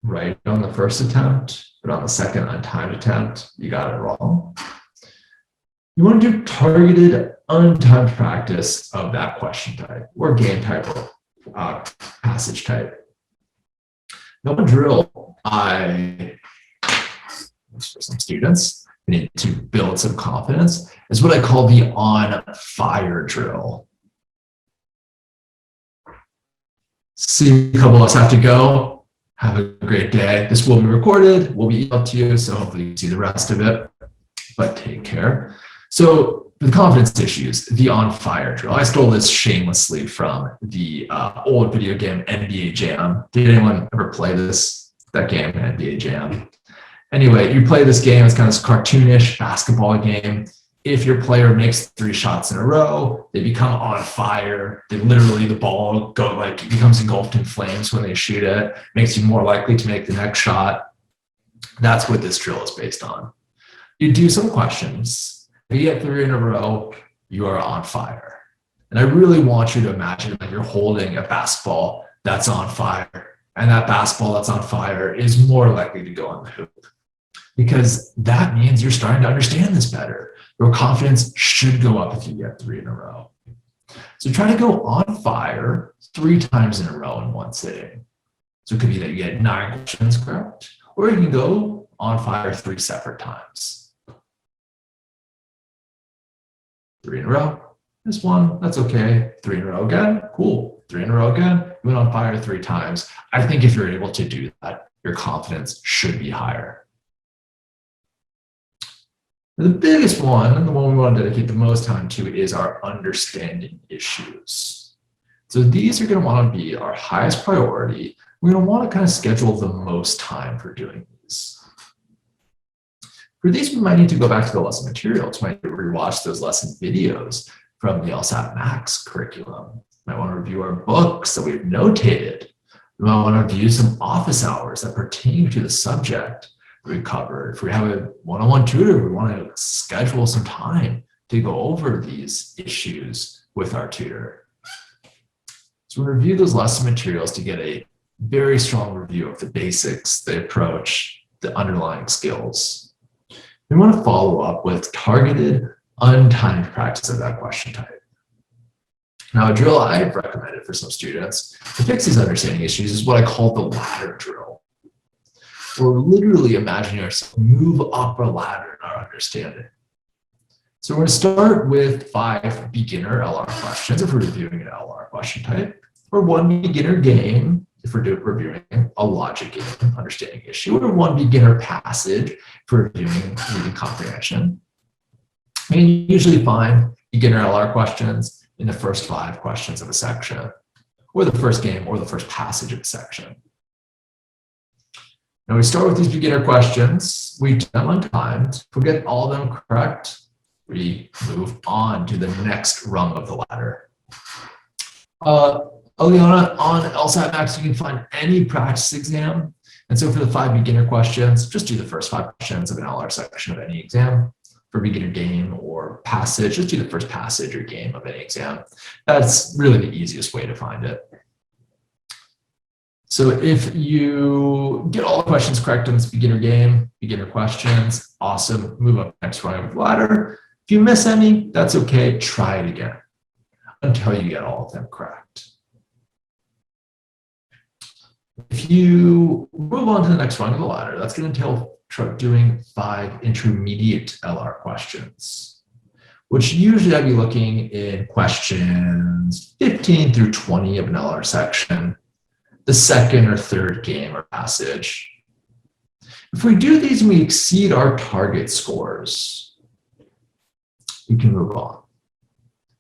right on the first attempt, but on the second untimed attempt, you got it wrong. You want to do targeted untimed practice of that question type or game type or passage type. Now, one drill for some students need to build some confidence is what I call the on fire drill. See, a couple of us have to go. Have a great day. This will be recorded, will be emailed to you, so hopefully you can see the rest of it, but take care. So the confidence issues, the on fire drill. I stole this shamelessly from the old video game NBA Jam. Did anyone ever play that game, NBA Jam? Anyway, you play this game, it's kind of this cartoonish basketball game. If your player makes 3 shots in a row, they become on fire. They literally, the ball becomes engulfed in flames when they shoot it, makes you more likely to make the next shot. That's what this drill is based on. You do some questions. If you get 3 in a row, you are on fire. And I really want you to imagine that you're holding a basketball that's on fire, and that basketball that's on fire is more likely to go in the hoop, because that means you're starting to understand this better. Your confidence should go up if you get 3 in a row. So try to go on fire 3 times in a row in one sitting. So it could be that you get 9 questions correct, or you can go on fire 3 separate times. 3 in a row, this one, that's okay. 3 in a row again, cool. 3 in a row again, you went on fire 3 times. I think if you're able to do that, your confidence should be higher. The biggest one, and the one we want to dedicate the most time to, is our understanding issues. So these are going to want to be our highest priority. We're going to want to kind of schedule the most time for doing these. For these, we might need to go back to the lesson materials. We might rewatch those lesson videos from the LSAT Max curriculum. We might want to review our books that we've notated. We might want to review some office hours that pertain to the subject we covered. If we have a one-on-one tutor, we want to schedule some time to go over these issues with our tutor. So we review those lesson materials to get a very strong review of the basics, the approach, the underlying skills. We want to follow up with targeted, untimed practice of that question type. Now, a drill I've recommended for some students to fix these understanding issues is what I call the ladder drill. We're literally imagining ourselves move up a ladder in our understanding. So we're going to start with 5 beginner LR questions if we're reviewing an LR question type, or 1 beginner game if we're reviewing a logic game, understanding issue, or 1 beginner passage for reviewing reading comprehension. And you usually find beginner LR questions in the first 5 questions of a section, or the first game, or the first passage of a section. Now we start with these beginner questions. We do them untimed. If we get all of them correct, we move on to the next rung of the ladder. Eliana, on LSAT Max, you can find any practice exam. And so for the 5 beginner questions, just do the first 5 questions of an LR section of any exam. For beginner game or passage, just do the first passage or game of any exam. That's really the easiest way to find it. So if you get all the questions correct in this beginner game, beginner questions, awesome, move up next rung of the ladder. If you miss any, that's okay, try it again until you get all of them correct. If you move on to the next rung of the ladder, that's going to entail doing 5 intermediate LR questions, which usually I'd be looking in questions 15 through 20 of an LR section, the second or third game or passage. If we do these and we exceed our target scores, we can move on.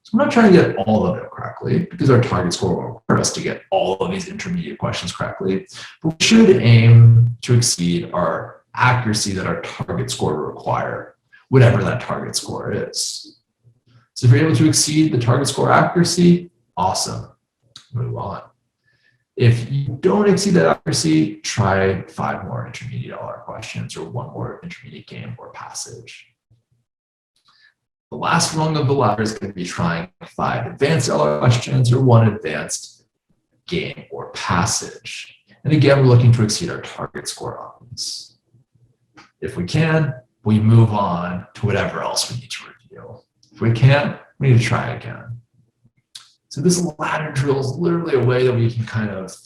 So I'm not trying to get all of them correctly because our target score will require us to get all of these intermediate questions correctly, but we should aim to exceed our accuracy that our target score will require, whatever that target score is. So if you're able to exceed the target score accuracy, awesome, move on. If you don't exceed that accuracy, try 5 more intermediate LR questions or 1 more intermediate game or passage. The last rung of the ladder is going to be trying 5 advanced LR questions or 1 advanced game or passage. And again, we're looking to exceed our target score on this. If we can, we move on to whatever else we need to review. If we can't, we need to try again. So this ladder drill is literally a way that we can kind of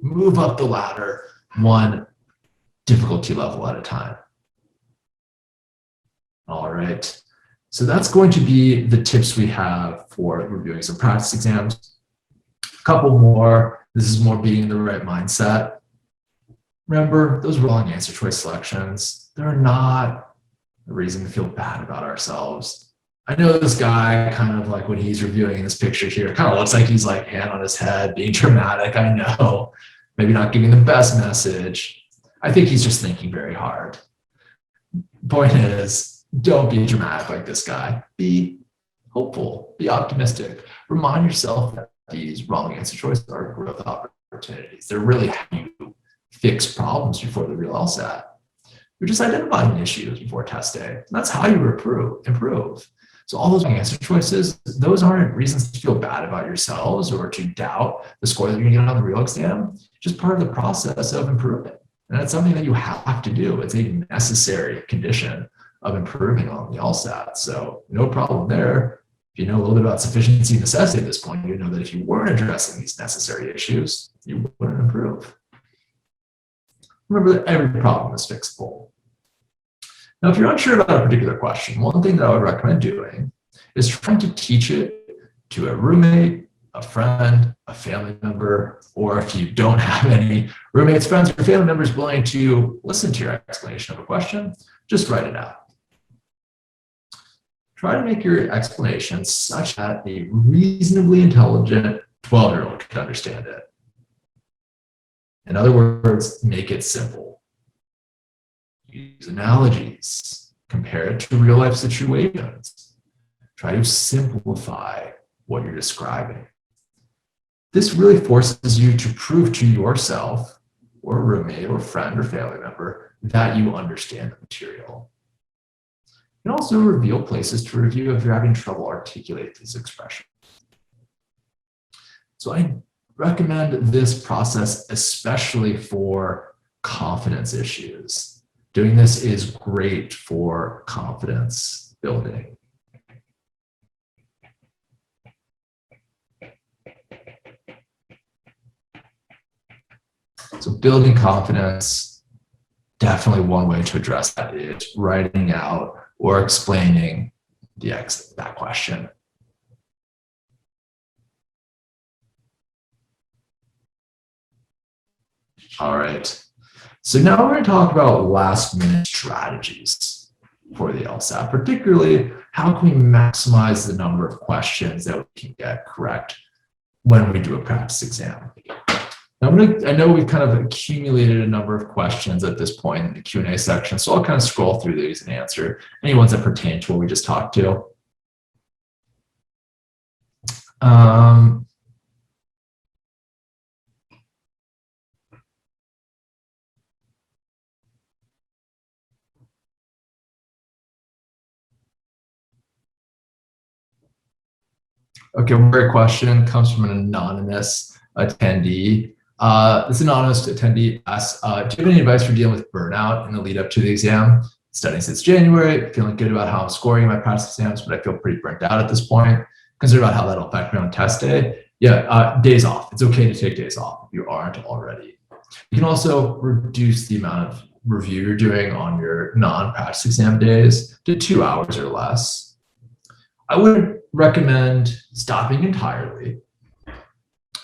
move up the ladder 1 difficulty level at a time. All right. So that's going to be the tips we have for reviewing some practice exams. A couple more. This is more being in the right mindset. Remember, those wrong answer choice selections, they're not a reason to feel bad about ourselves. I know this guy kind of like when he's reviewing this picture here, it kind of looks like he's like hand on his head, being dramatic. I know, maybe not giving the best message. I think he's just thinking very hard. Point is, don't be dramatic like this guy. Be hopeful, be optimistic. Remind yourself that these wrong answer choices are growth opportunities. They're really how you fix problems before the real LSAT. You're just identifying issues before test day. That's how you improve. So all those answer choices, those aren't reasons to feel bad about yourselves or to doubt the score that you're gonna get on the real exam. Just part of the process of improving. And it's something that you have to do. It's a necessary condition of improving on the LSAT. So no problem there. If you know a little bit about sufficiency and necessity at this point, you know that if you weren't addressing these necessary issues, you wouldn't improve. Remember that every problem is fixable. Now, if you're unsure about a particular question, one thing that I would recommend doing is trying to teach it to a roommate, a friend, a family member, or if you don't have any roommates, friends, or family members willing to listen to your explanation of a question, just write it out. Try to make your explanation such that a reasonably intelligent 12-year-old could understand it. In other words, make it simple. Use analogies, compare it to real life situations. Try to simplify what you're describing. This really forces you to prove to yourself or a roommate or friend or family member that you understand the material. You can also reveal places to review if you're having trouble articulating these expressions. So I recommend this process, especially for confidence issues. Doing this is great for confidence building. So building confidence, definitely one way to address that is writing out or explaining that question. All right. So now we're going to talk about last minute strategies for the LSAT, particularly how can we maximize the number of questions that we can get correct when we do a practice exam. Now I know we've kind of accumulated a number of questions at this point in the Q&A section, so I'll kind of scroll through these and answer any ones that pertain to what we just talked to. Okay, one great question comes from an anonymous attendee. This anonymous attendee asks, do you have any advice for dealing with burnout in the lead up to the exam? Studying since January, feeling good about how I'm scoring in my practice exams, but I feel pretty burnt out at this point. Consider about how that'll affect me on test day. Yeah, days off. It's okay to take days off if you aren't already. You can also reduce the amount of review you're doing on your non-practice exam days to 2 hours or less. I wouldn't recommend stopping entirely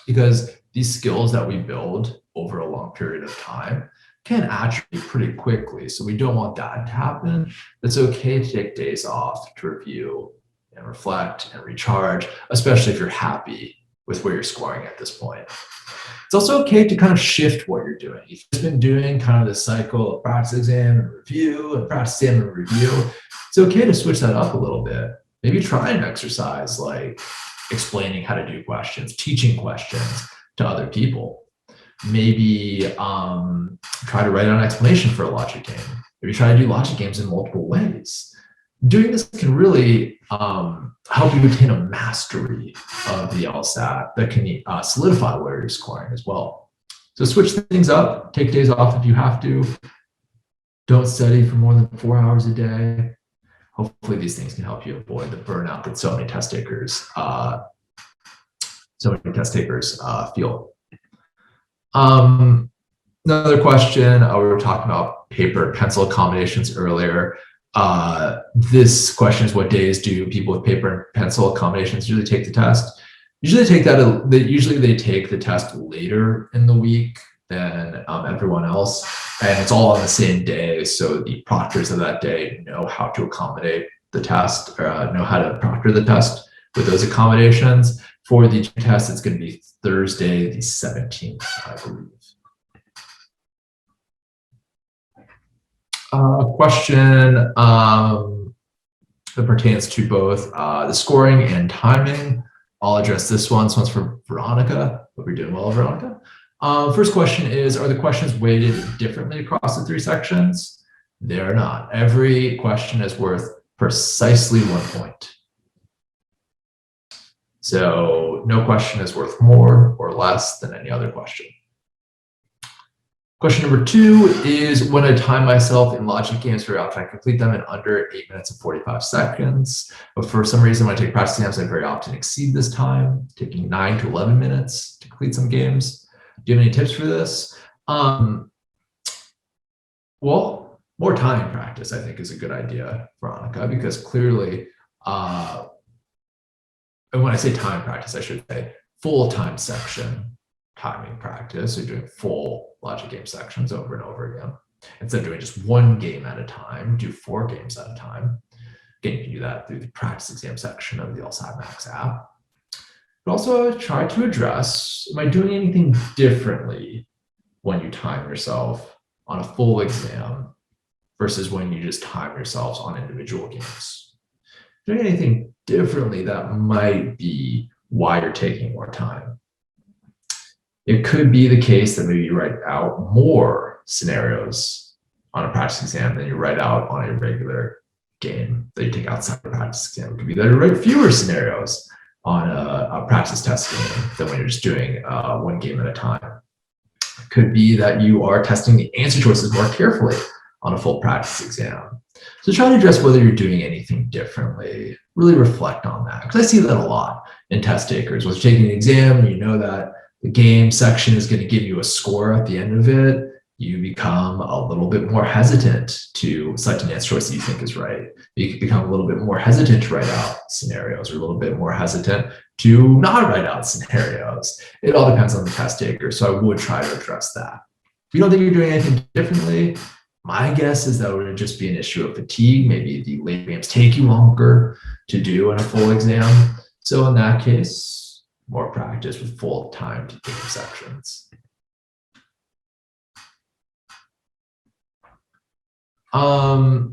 because these skills that we build over a long period of time can atrophy pretty quickly. So we don't want that to happen. It's okay to take days off to review and reflect and recharge, especially if you're happy with where you're scoring at this point. It's also okay to kind of shift what you're doing. You've just been doing kind of this cycle of practice exam and review and practice exam and review. It's okay to switch that up a little bit. Maybe try an exercise like explaining how to do questions, teaching questions to other people. Maybe try to write out an explanation for a logic game. Maybe try to do logic games in multiple ways. Doing this can really help you attain a mastery of the LSAT that can solidify where you're scoring as well. So switch things up, take days off if you have to. Don't study for more than 4 hours a day. Hopefully these things can help you avoid the burnout that so many test takers feel. Another question, we were talking about paper and pencil accommodations earlier. This question is, what days do people with paper and pencil accommodations usually take the test? Usually they take the test later in the week than everyone else, and it's all on the same day, so the proctors of that day know how to accommodate the test, or know how to proctor the test with those accommodations. For the test, it's going to be Thursday the 17th, I believe. Question that pertains to both the scoring and timing. I'll address this one. This one's from Veronica. Hope you're doing well, Veronica. First question is, are the questions weighted differently across the 3 sections? They're not. Every question is worth precisely 1 point. So no question is worth more or less than any other question. Question number 2 is, when I time myself in logic games very often, I complete them in under 8 minutes and 45 seconds. But for some reason, when I take practice exams, I very often exceed this time, taking 9 to 11 minutes to complete some games. Do you have any tips for this? Well, more time practice, I think, is a good idea, Veronica, because clearly, and when I say time practice, I should say full-time section timing practice. So you're doing full logic game sections over and over again. Instead of doing just 1 game at a time, do 4 games at a time. Again, you can do that through the practice exam section of the LSAT Max app. But also try to address, am I doing anything differently when you time yourself on a full exam versus when you just time yourselves on individual games? Doing anything differently that might be why you're taking more time. It could be the case that maybe you write out more scenarios on a practice exam than you write out on a regular game that you take outside the practice exam. It could be that you write fewer scenarios on a practice test game than when you're just doing 1 game at a time. It could be that you are testing the answer choices more carefully on a full practice exam. So try to address whether you're doing anything differently. Really reflect on that, because I see that a lot in test takers. When you're taking an exam, you know that the game section is going to give you a score at the end of it, you become a little bit more hesitant to select an answer choice that you think is right. You can become a little bit more hesitant to write out scenarios, or a little bit more hesitant to not write out scenarios. It all depends on the test taker. So I would try to address that. If you don't think you're doing anything differently, my guess is that it would just be an issue of fatigue. Maybe the late exams take you longer to do in a full exam. So in that case, more practice with full timed game sections. Got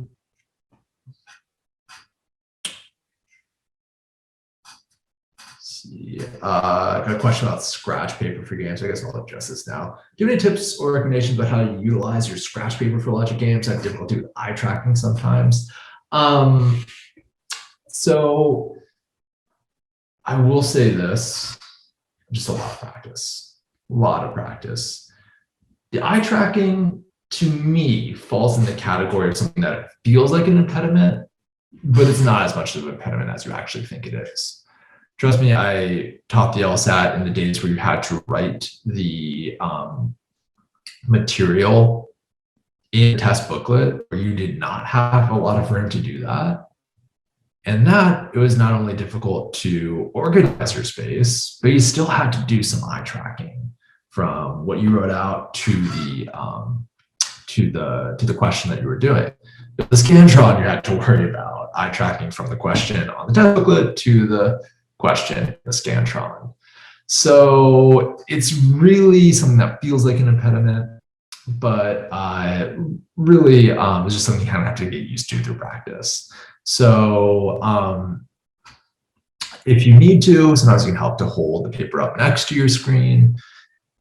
a question about scratch paper for games. I guess I'll address this now. Do you have any tips or recommendations about how to utilize your scratch paper for logic games? I have difficulty with eye tracking sometimes. So I will say this, just a lot of practice, The eye tracking, to me, falls in the category of something that feels like an impediment, but it's not as much of an impediment as you actually think it is. Trust me, I taught the LSAT in the days where you had to write the material in a test booklet, where you did not have a lot of room to do that. And that, it was not only difficult to organize your space, but you still had to do some eye tracking from what you wrote out to the question that you were doing. But the Scantron, you had to worry about eye tracking from the question on the test booklet to the question, the Scantron. So it's really something that feels like an impediment, but really it's just something you kind of have to get used to through practice. So if you need to, sometimes you can help to hold the paper up next to your screen.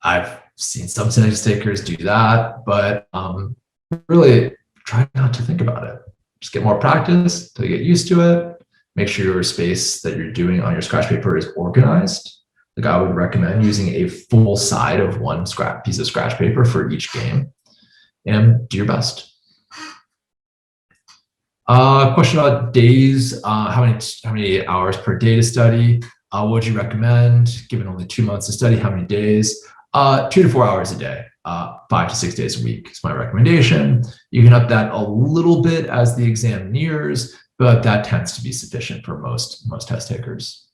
I've seen some test takers do that, but really try not to think about it. Just get more practice to get used to it. Make sure your space that you're doing on your scratch paper is organized. Like, I would recommend using a full side of one piece of scratch paper for each game, and do your best. Question about days. How many hours per day to study? What would you recommend? Given only 2 months to study, how many days? 2 to 4 hours a day, 5 to 6 days a week is my recommendation. You can up that a little bit as the exam nears, but that tends to be sufficient for most test takers.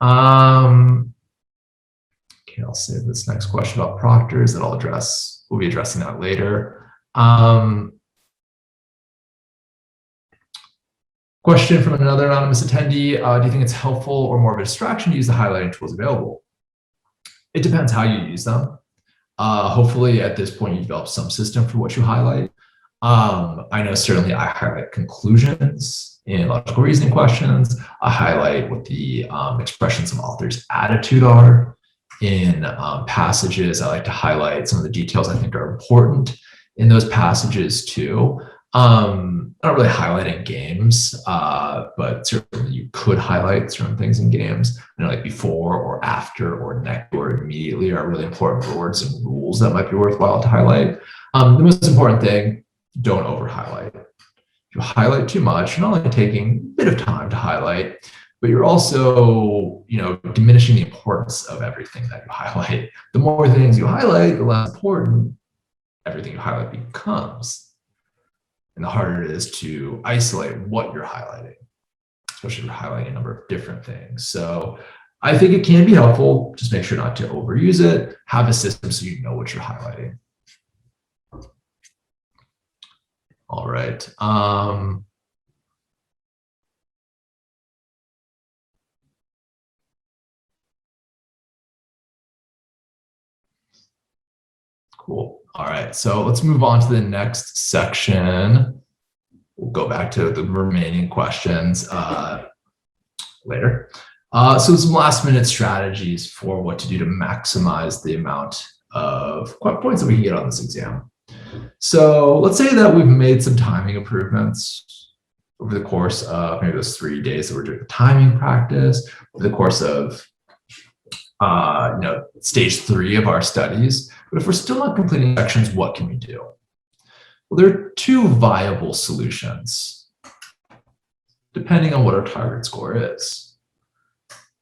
Okay, I'll save this next question about proctors that I'll address. We'll be addressing that later. Question from another anonymous attendee. Do you think it's helpful or more of a distraction to use the highlighting tools available? It depends how you use them. Hopefully at this point you develop some system for what you highlight. I know certainly I highlight conclusions in logical reasoning questions. I highlight what the expressions of author's attitude are in passages. I like to highlight some of the details I think are important in those passages too. Not really highlighting games, but certainly you could highlight certain things in games. Like before or after or next or immediately are really important words and rules that might be worthwhile to highlight. The most important thing, don't over highlight. If you highlight too much, you're not only taking a bit of time to highlight, but you're also, diminishing the importance of everything that you highlight. The more things you highlight, the less important everything you highlight becomes. And the harder it is to isolate what you're highlighting, especially if you're highlighting a number of different things. So I think it can be helpful. Just make sure not to overuse it. Have a system so you know what you're highlighting. All right. Cool. All right. So let's move on to the next section. We'll go back to the remaining questions later. So some last minute strategies for what to do to maximize the amount of points that we can get on this exam. So let's say that we've made some timing improvements over the course of maybe those 3 days that we're doing the timing practice, over the course of stage 3 of our studies. But if we're still not completing sections, what can we do? Well, there are 2 viable solutions, depending on what our target score is.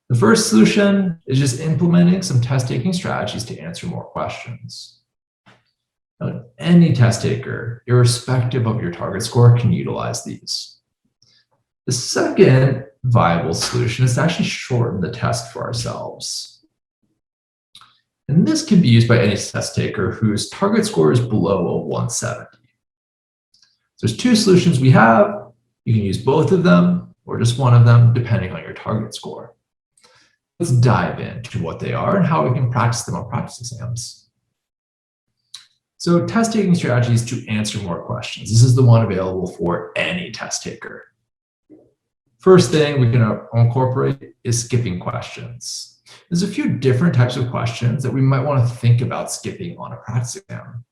The first solution is just implementing some test-taking strategies to answer more questions. Now, any test taker, irrespective of your target score, can utilize these. The second viable solution is to actually shorten the test for ourselves. And this can be used by any test taker whose target score is below a 170. So there's two solutions we have. You can use both of them or just one of them, depending on your target score. Let's dive into what they are and how we can practice them on practice exams. So test-taking strategies to answer more questions. This is the one available for any test taker. First thing we can incorporate is skipping questions. There's a few different types of questions that we might want to think about skipping on a practice exam.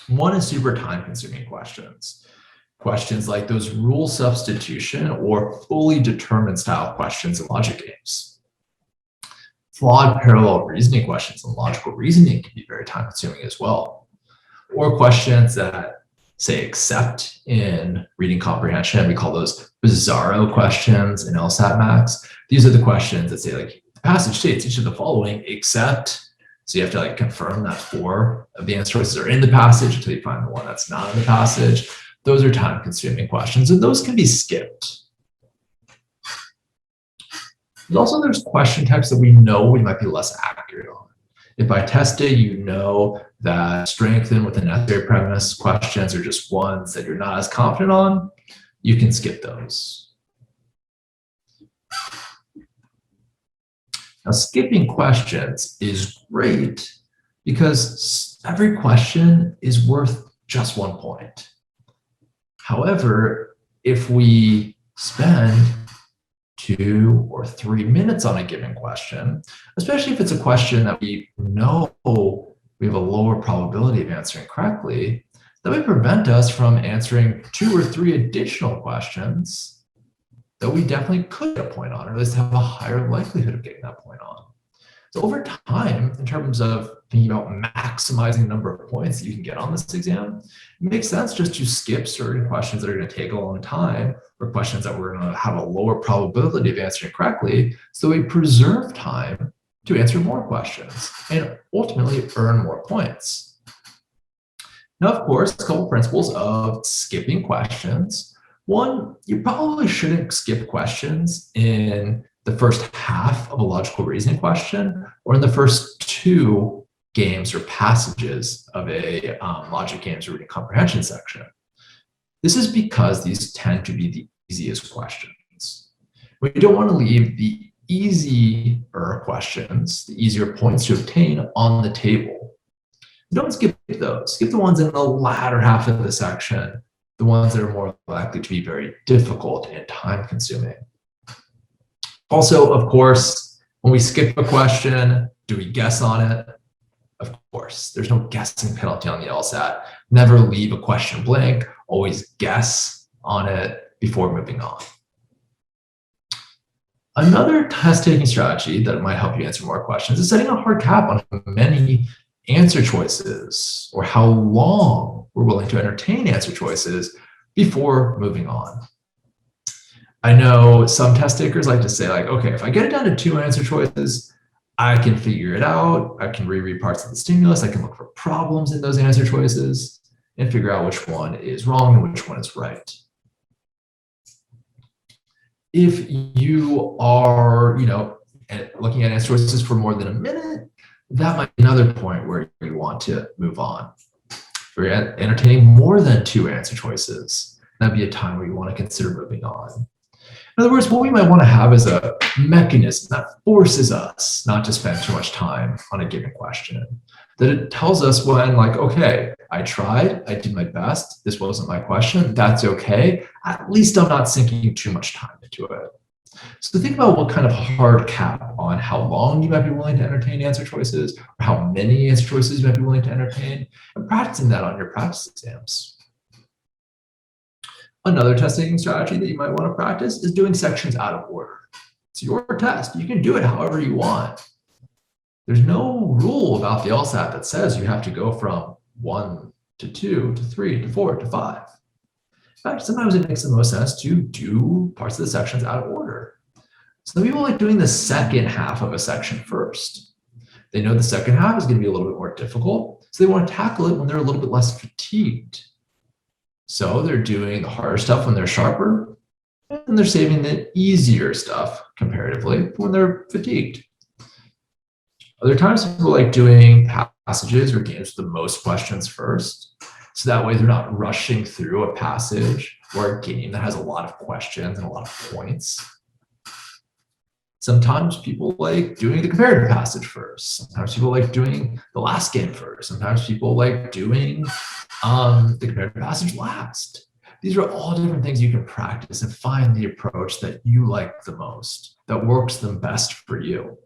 One is super time-consuming questions. Questions like those rule substitution or fully determined style questions in logic games. Flawed parallel reasoning questions and logical reasoning can be very time-consuming as well. Or questions that say except in reading comprehension. We call those bizarro questions in LSAT Max. These are the questions that say like the passage states each of the following except, so you have to like confirm that 4 of the answer choices are in the passage until you find the one that's not in the passage. Those are time-consuming questions and those can be skipped. There's question types that we know we might be less accurate on. If by test day you know that strengthen with the necessary premise questions are just ones that you're not as confident on, you can skip those. Now, skipping questions is great because every question is worth just 1 point. However, if we spend 2 or 3 minutes on a given question, especially if it's a question that we know we have a lower probability of answering correctly, that would prevent us from answering 2 or 3 additional questions that we definitely could get a point on, or at least have a higher likelihood of getting that point on. So over time, in terms of thinking about maximizing the number of points that you can get on this exam, it makes sense just to skip certain questions that are going to take a long time or questions that we're going to have a lower probability of answering correctly, so we preserve time to answer more questions and ultimately earn more points. Now, of course, a couple principles of skipping questions. One, you probably shouldn't skip questions in the first half of a logical reasoning question or in the first 2 games or passages of a logic games or reading comprehension section. This is because these tend to be the easiest questions. We don't want to leave the easier questions, the easier points to obtain on the table. Don't skip those. Skip the ones in the latter half of the section, the ones that are more likely to be very difficult and time-consuming. Also, of course, when we skip a question, do we guess on it? Of course, there's no guessing penalty on the LSAT. Never leave a question blank. Always guess on it before moving on. Another test-taking strategy that might help you answer more questions is setting a hard cap on how many answer choices or how long we're willing to entertain answer choices before moving on. I know some test takers like to say like, okay, if I get it down to 2 answer choices, I can figure it out. I can reread parts of the stimulus. I can look for problems in those answer choices and figure out which one is wrong and which one is right. If you are, looking at answer choices for more than a minute, that might be another point where you want to move on. If you're entertaining more than 2 answer choices, that'd be a time where you want to consider moving on. In other words, what we might want to have is a mechanism that forces us not to spend too much time on a given question. That it tells us when, like, okay, I tried, I did my best, this wasn't my question, that's okay. At least I'm not sinking too much time into it. So think about what kind of hard cap on how long you might be willing to entertain answer choices, or how many answer choices you might be willing to entertain, and practicing that on your practice exams. Another test-taking strategy that you might want to practice is doing sections out of order. It's your test. You can do it however you want. There's no rule about the LSAT that says you have to go from 1 to 2 to 3 to 4 to 5. In fact, sometimes it makes the most sense to do parts of the sections out of order. Some people like doing the second half of a section first. They know the second half is going to be a little bit more difficult, so they want to tackle it when they're a little bit less fatigued. So they're doing the harder stuff when they're sharper, and they're saving the easier stuff comparatively when they're fatigued. Other times, people like doing passages or games with the most questions first. So that way they're not rushing through a passage or a game that has a lot of questions and a lot of points. Sometimes people like doing the comparative passage first. Sometimes people like doing the last game first. Sometimes people like doing the comparative passage last. These are all different things you can practice and find the approach that you like the most, that works the best for you.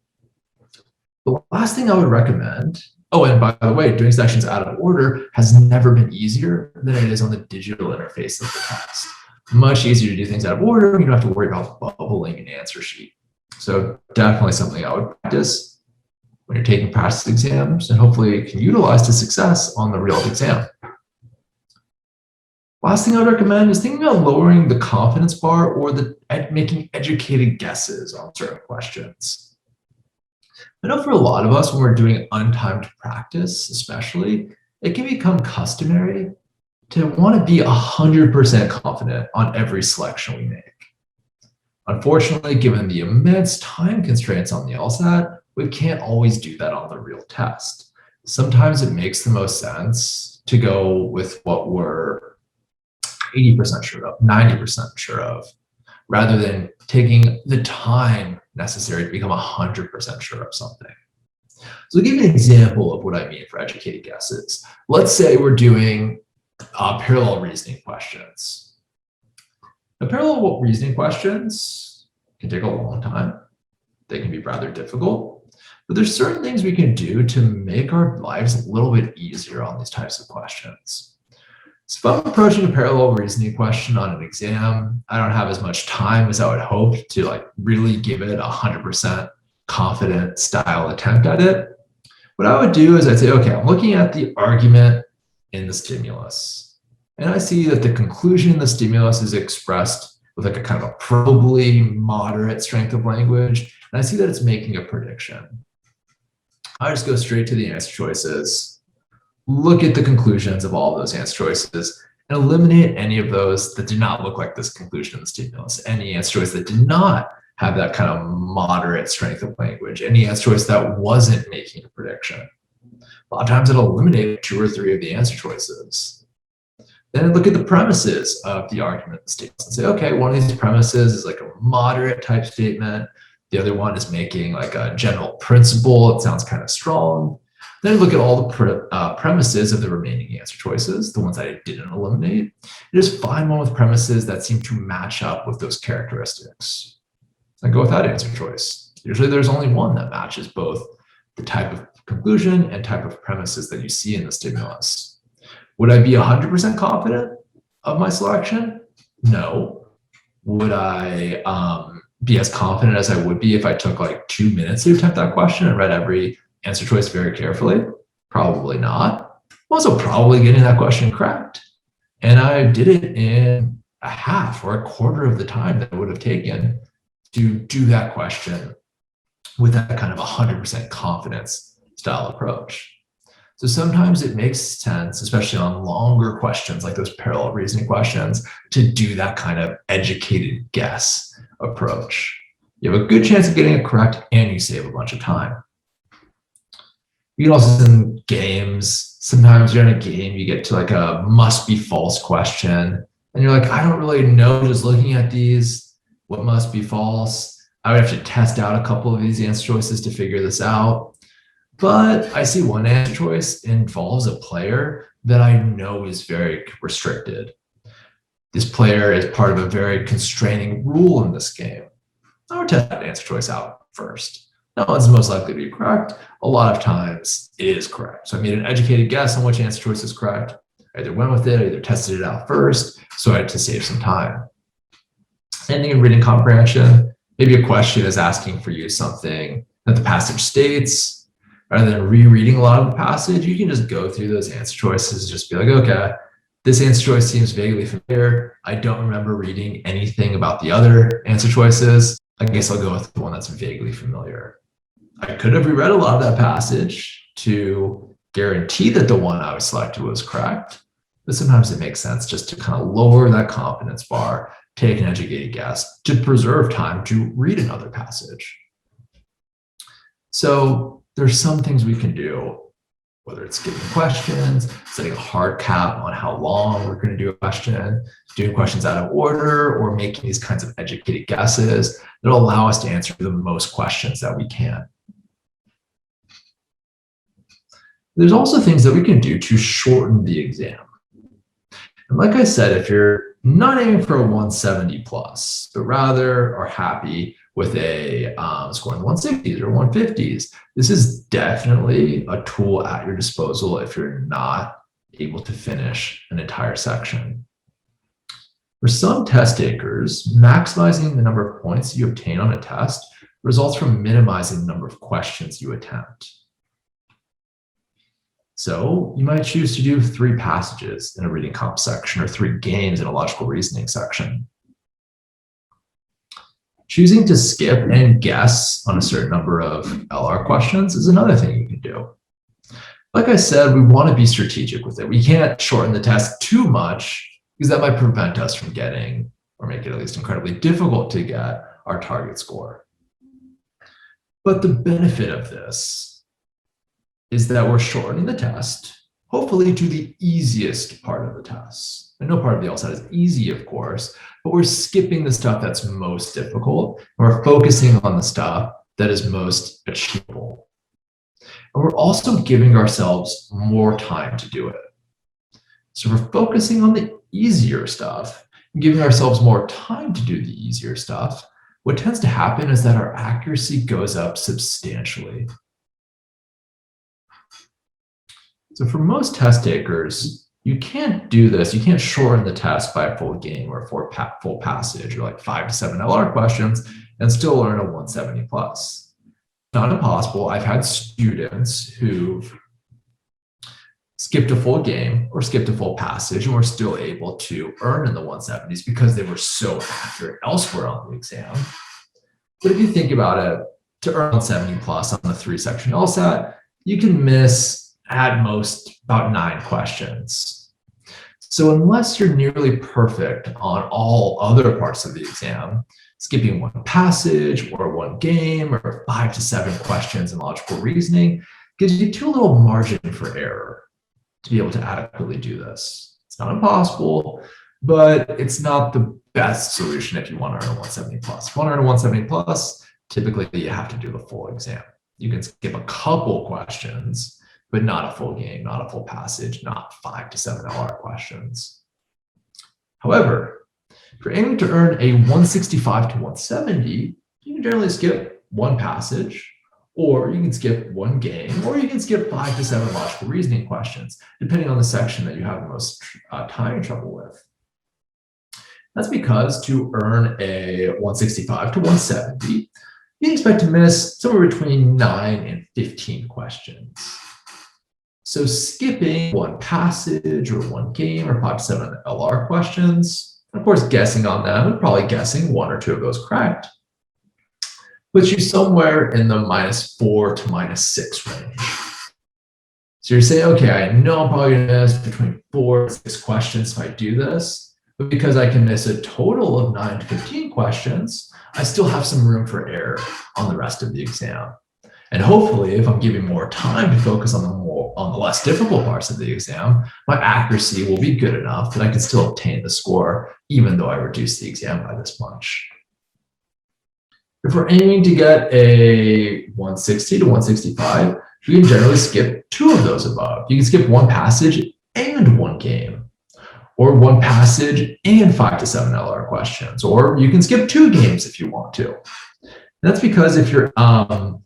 The last thing I would recommend, oh, and by the way, doing sections out of order has never been easier than it is on the digital interface of the test. Much easier to do things out of order. You don't have to worry about bubbling an answer sheet. So definitely something I would practice when you're taking practice exams and hopefully can utilize to success on the real exam. Last thing I would recommend is thinking about lowering the confidence bar or making educated guesses on certain questions. I know for a lot of us, when we're doing untimed practice, especially, it can become customary to want to be 100% confident on every selection we make. Unfortunately, given the immense time constraints on the LSAT, we can't always do that on the real test. Sometimes it makes the most sense to go with what we're 80% sure of, 90% sure of, rather than taking the time necessary to become 100% sure of something. So I'll give you an example of what I mean for educated guesses. Let's say we're doing parallel reasoning questions. Now, parallel reasoning questions can take a long time. They can be rather difficult, but there's certain things we can do to make our lives a little bit easier on these types of questions. So if I'm approaching a parallel reasoning question on an exam, I don't have as much time as I would hope to really give it 100% confident style attempt at it. What I would do is I'd say, okay, I'm looking at the argument in the stimulus. And I see that the conclusion in the stimulus is expressed with a kind of a probably moderate strength of language. And I see that it's making a prediction. I just go straight to the answer choices, look at the conclusions of all of those answer choices, and eliminate any of those that did not look like this conclusion in the stimulus, any answer choice that did not have that kind of moderate strength of language, any answer choice that wasn't making a prediction. A lot of times it'll eliminate 2 or 3 of the answer choices. Then look at the premises of the argument statements and say, okay, one of these premises is like a moderate type statement. The other one is making like a general principle. It sounds kind of strong. Then look at all the premises of the remaining answer choices, the ones that I didn't eliminate. And just find one with premises that seem to match up with those characteristics. And go with that answer choice. Usually there's only one that matches both the type of conclusion and type of premises that you see in the stimulus. Would I be 100% confident of my selection? No. Would I be as confident as I would be if I took like 2 minutes to attempt that question and read every answer choice very carefully? Probably not. I'm also probably getting that question correct. And I did it in a half or a quarter of the time that it would have taken to do that question with that kind of 100% confidence style approach. So sometimes it makes sense, especially on longer questions like those parallel reasoning questions, to do that kind of educated guess approach. You have a good chance of getting it correct and you save a bunch of time. You can also in games, sometimes you're in a game, you get to like a must be false question and you're like, I don't really know just looking at these, what must be false. I would have to test out a couple of these answer choices to figure this out. But I see one answer choice involves a player that I know is very restricted. This player is part of a very constraining rule in this game. I would test that answer choice out first. No one's most likely to be correct. A lot of times it is correct. So I made an educated guess on which answer choice is correct. I either went with it, I either tested it out first, so I had to save some time. Same thing in reading comprehension. Maybe a question is asking for you something that the passage states. Rather than rereading a lot of the passage, you can just go through those answer choices, just be like, okay, this answer choice seems vaguely familiar. I don't remember reading anything about the other answer choices. I guess I'll go with the one that's vaguely familiar. I could have reread a lot of that passage to guarantee that the one I was selected was correct, but sometimes it makes sense just to kind of lower that confidence bar, take an educated guess to preserve time to read another passage. So there's some things we can do, whether it's skipping questions, setting a hard cap on how long we're going to do a question, doing questions out of order, or making these kinds of educated guesses that'll allow us to answer the most questions that we can. There's also things that we can do to shorten the exam. And like I said, if you're not aiming for a 170 plus, but rather are happy with a score in the 160s or 150s, this is definitely a tool at your disposal if you're not able to finish an entire section. For some test takers, maximizing the number of points you obtain on a test results from minimizing the number of questions you attempt. So you might choose to do 3 passages in a reading comp section or 3 games in a logical reasoning section. Choosing to skip and guess on a certain number of LR questions is another thing you can do. Like I said, we want to be strategic with it. We can't shorten the test too much because that might prevent us from getting, or make it at least incredibly difficult to get, our target score. But the benefit of this is that we're shortening the test, hopefully to the easiest part of the test. And no part of the LSAT is easy, of course, but we're skipping the stuff that's most difficult, and we're focusing on the stuff that is most achievable. And we're also giving ourselves more time to do it. So we're focusing on the easier stuff and giving ourselves more time to do the easier stuff. What tends to happen is that our accuracy goes up substantially. So for most test takers, you can't do this. You can't shorten the test by a full game or a full passage or like 5 to 7 LR questions and still learn a 170 plus. Not impossible. I've had students who've skipped a full game or skipped a full passage and were still able to earn in the 170s because they were so accurate elsewhere on the exam. But if you think about it, to earn 170 plus on the 3-section LSAT, you can miss at most about 9 questions. So unless you're nearly perfect on all other parts of the exam, skipping 1 passage or 1 game or 5 to 7 questions in logical reasoning gives you too little margin for error to be able to adequately do this. It's not impossible, but it's not the best solution if you want to earn a 170 plus. If you want to earn a 170 plus, typically you have to do the full exam. You can skip a couple questions, but not a full game, not a full passage, not 5 to 7 LR questions. However, if you're aiming to earn a 165 to 170, you can generally skip 1 passage, or you can skip 1 game, or you can skip 5 to 7 logical reasoning questions, depending on the section that you have the most time trouble with. That's because to earn a 165 to 170, you expect to miss somewhere between 9 and 15 questions. So skipping 1 passage or 1 game or 5 to 7 LR questions, of course, guessing on them and probably guessing 1 or 2 of those correct, puts you somewhere in the -4 to -6 range. So you're saying, okay, I know I'm probably going to miss between 4 and 6 questions if I do this, but because I can miss a total of 9 to 15 questions, I still have some room for error on the rest of the exam. And hopefully, if I'm giving more time to focus on the less difficult parts of the exam, my accuracy will be good enough that I can still obtain the score, even though I reduce the exam by this much. If we're aiming to get a 160 to 165, you can generally skip 2 of those above. You can skip 1 passage and 1 game, or 1 passage and 5 to 7 LR questions, or you can skip 2 games if you want to. That's because if you're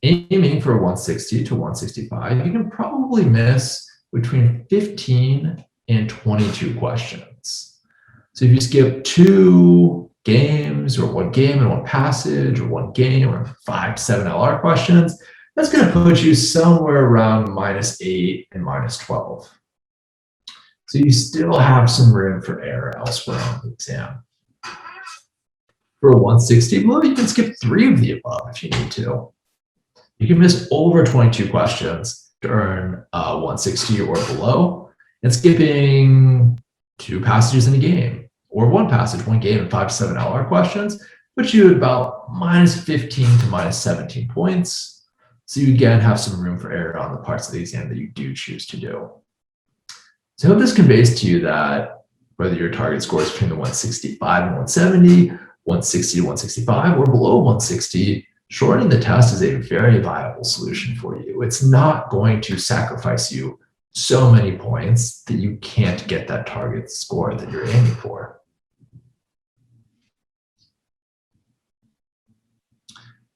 aiming for 160 to 165, you can probably miss between 15 and 22 questions. So if you skip 2 games or 1 game and 1 passage or 1 game or 5 to 7 LR questions, that's going to put you somewhere around -8 and -12. So you still have some room for error elsewhere on the exam. For a 160 below, you can skip 3 of the above if you need to. You can miss over 22 questions to earn 160 or below, and skipping 2 passages in a game, or 1 passage, 1 game, and 5 to 7 LR questions, puts you at about -15 to -17 points. So you again have some room for error on the parts of the exam that you do choose to do. So I hope this conveys to you that whether your target score is between the 165 and 170, 160 to 165, or below 160, shortening the test is a very viable solution for you. It's not going to sacrifice you so many points that you can't get that target score that you're aiming for.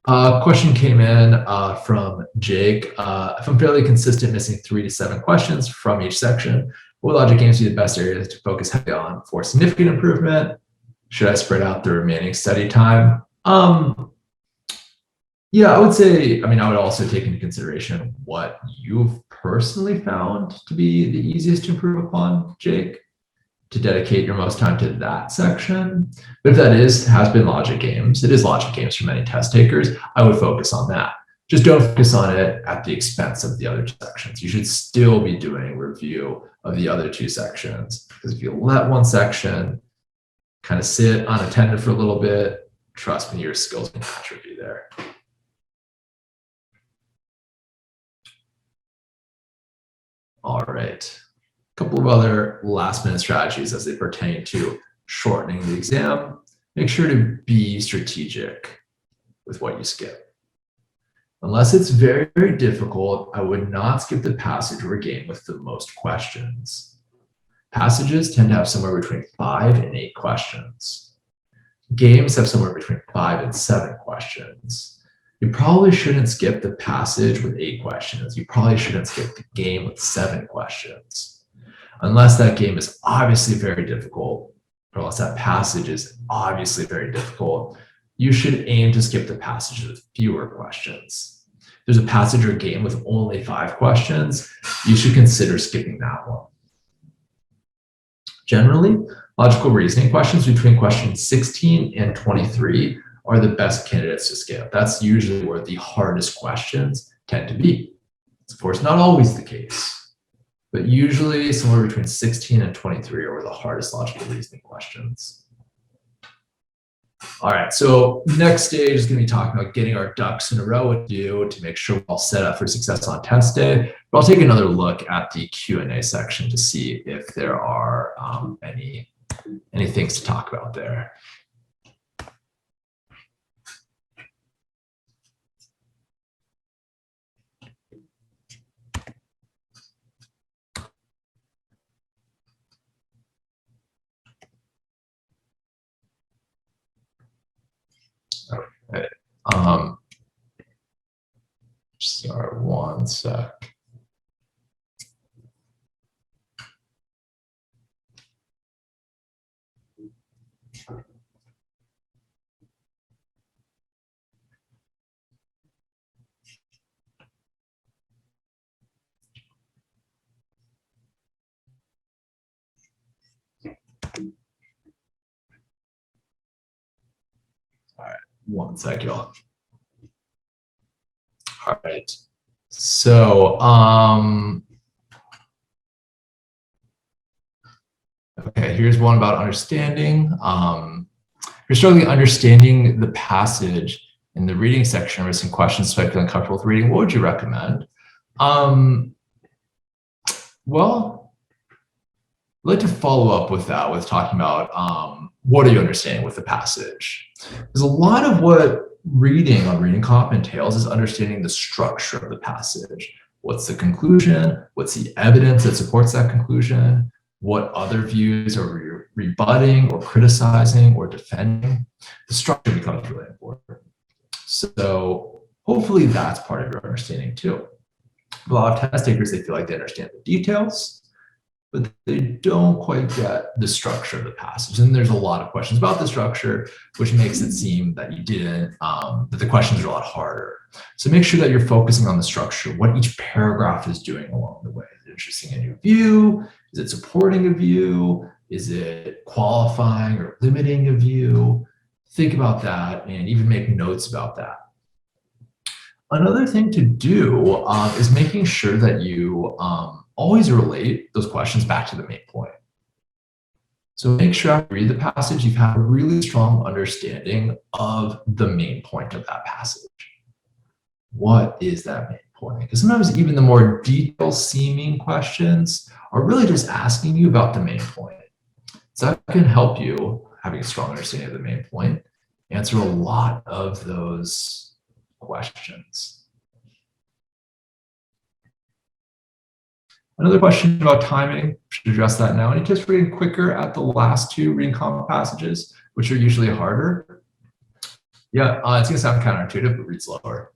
Question came in from Jake. If I'm fairly consistent, missing 3 to 7 questions from each section, what logic games would be the best areas to focus heavily on for significant improvement? Should I spread out the remaining study time? Yeah, I would say, I would also take into consideration what you've personally found to be the easiest to improve upon, Jake, to dedicate your most time to that section. But if that has been logic games, it is logic games for many test takers, I would focus on that. Just don't focus on it at the expense of the other 2 sections. You should still be doing review of the other 2 sections, because if you let one section kind of sit unattended for a little bit, trust me, your skills can atrophy there. All right, a couple of other last minute strategies as they pertain to shortening the exam. Make sure to be strategic with what you skip. Unless it's very, very difficult, I would not skip the passage or game with the most questions. Passages tend to have somewhere between 5 and 8 questions. Games have somewhere between 5 and 7 questions. You probably shouldn't skip the passage with 8 questions. You probably shouldn't skip the game with 7 questions. Unless that game is obviously very difficult, or unless that passage is obviously very difficult, you should aim to skip the passage with fewer questions. If there's a passage or game with only 5 questions, you should consider skipping that one. Generally, logical reasoning questions between questions 16 and 23 are the best candidates to skip. That's usually where the hardest questions tend to be. It's, of course, not always the case, but usually somewhere between 16 and 23 are the hardest logical reasoning questions. All right, so next stage is going to be talking about getting our ducks in a row with you to make sure we're all set up for success on test day. But I'll take another look at the Q&A section to see if there are any things to talk about there. Okay. Sorry, one sec. All right, one sec, y'all. All right, so okay, here's one about understanding. You're struggling understanding the passage in the reading section, missing questions, so I feel uncomfortable with reading. What would you recommend? Well, I'd like to follow up with that with talking about what are you understanding with the passage? There's a lot of what reading on reading comp entails is understanding the structure of the passage. What's the conclusion? What's the evidence that supports that conclusion? What other views are rebutting or criticizing or defending? The structure becomes really important. So hopefully that's part of your understanding too. A lot of test takers, they feel like they understand the details, but they don't quite get the structure of the passage. And there's a lot of questions about the structure, which makes it seem that you didn't, that the questions are a lot harder. So make sure that you're focusing on the structure, what each paragraph is doing along the way. Is it introducing a new view? Is it supporting a view? Is it qualifying or limiting a view? think about that and even make notes about that. Another thing to do is making sure that you always relate those questions back to the main point. So make sure after you read the passage, you've had a really strong understanding of the main point of that passage. What is that main point? Because sometimes even the more detailed seeming questions are really just asking you about the main point. So that can help you, having a strong understanding of the main point, answer a lot of those questions. Another question about timing, should address that now. Any tips for getting quicker at the last two reading comp passages, which are usually harder? Yeah, it's gonna sound counterintuitive, but read slower.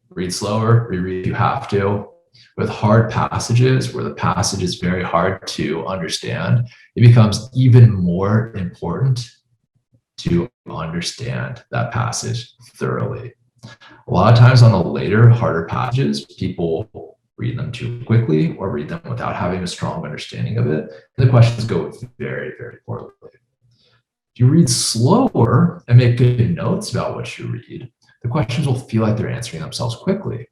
Read slower, reread if you have to. With hard passages, where the passage is very hard to understand, it becomes even more important to understand that passage thoroughly. A lot of times on the later, harder passages, people read them too quickly or read them without having a strong understanding of it, and the questions go very, very poorly. If you read slower and make good notes about what you read, the questions will feel like they're answering themselves quickly.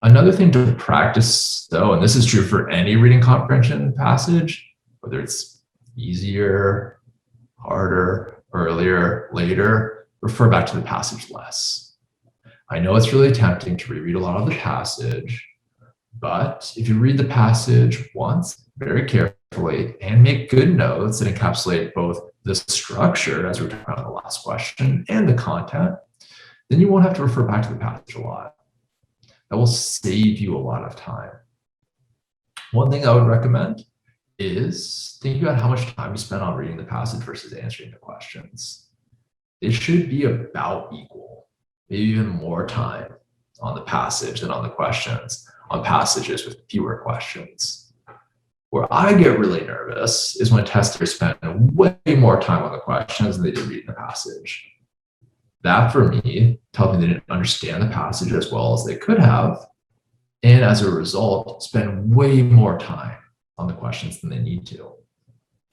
Another thing to practice, though, and this is true for any reading comprehension passage, whether it's easier, harder, earlier, later, refer back to the passage less. I know it's really tempting to reread a lot of the passage, but if you read the passage once very carefully and make good notes that encapsulate both the structure, as we were talking about in the last question, and the content, then you won't have to refer back to the passage a lot. That will save you a lot of time. One thing I would recommend is thinking about how much time you spend on reading the passage versus answering the questions. It should be about equal, maybe even more time on the passage than on the questions, on passages with fewer questions. Where I get really nervous is when testers spend way more time on the questions than they did reading the passage. That, for me, tells me they didn't understand the passage as well as they could have, and as a result, spend way more time on the questions than they need to.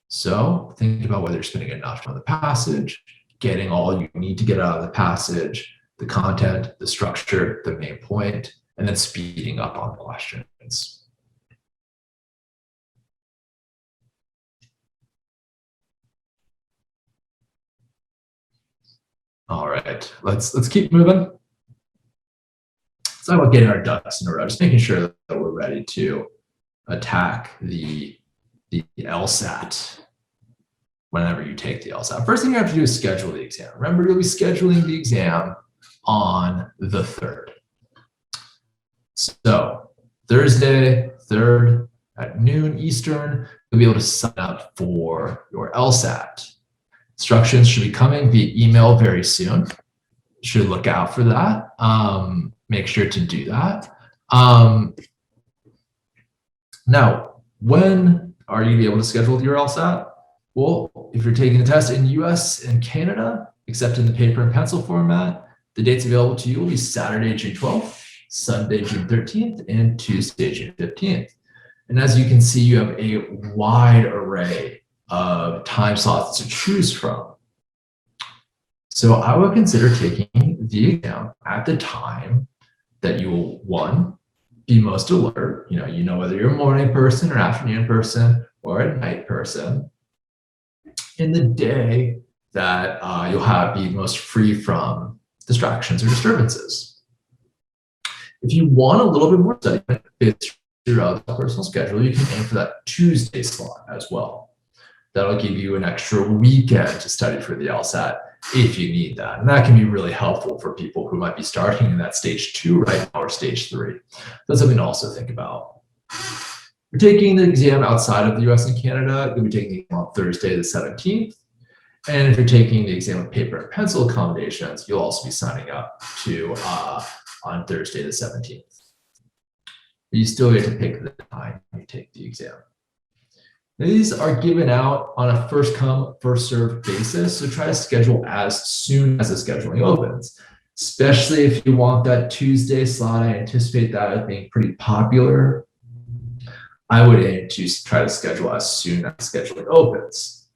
So think about whether you're spending enough time on the passage, getting all you need to get out of the passage, the content, the structure, the main point, and then speeding up on the questions. All right, let's keep moving. It's not about getting our ducks in a row, just making sure that we're ready to attack the LSAT whenever you take the LSAT. First thing you have to do is schedule the exam. Remember, you'll be scheduling the exam on the 3rd. So Thursday, 3rd at noon Eastern, you'll be able to sign up for your LSAT. Instructions should be coming via email very soon. Should look out for that. Make sure to do that. Now, when are you going to be able to schedule your LSAT? Well, if you're taking the test in US and Canada, except in the paper and pencil format, the dates available to you will be Saturday, June 12th, Sunday, June 13th, and Tuesday, June 15th. And as you can see, you have a wide array of time slots to choose from. So I would consider taking the exam at the time that you will, one, be most alert. You know whether you're a morning person or afternoon person or a night person. In the day that you'll be most free from distractions or disturbances. If you want a little bit more study throughout the personal schedule, you can aim for that Tuesday slot as well. That'll give you an extra weekend to study for the LSAT if you need that. And that can be really helpful for people who might be starting in that stage 2 right now or stage 3. That's something to also think about. If you're taking the exam outside of the US and Canada, you'll be taking the exam on Thursday the 17th. And if you're taking the exam with paper and pencil accommodations, you'll also be signing up to on Thursday the 17th. But you still get to pick the time you take the exam. These are given out on a first come, first served basis. So try to schedule as soon as the scheduling opens, especially if you want that Tuesday slot. I anticipate that as being pretty popular. I would aim to try to schedule as soon as scheduling opens.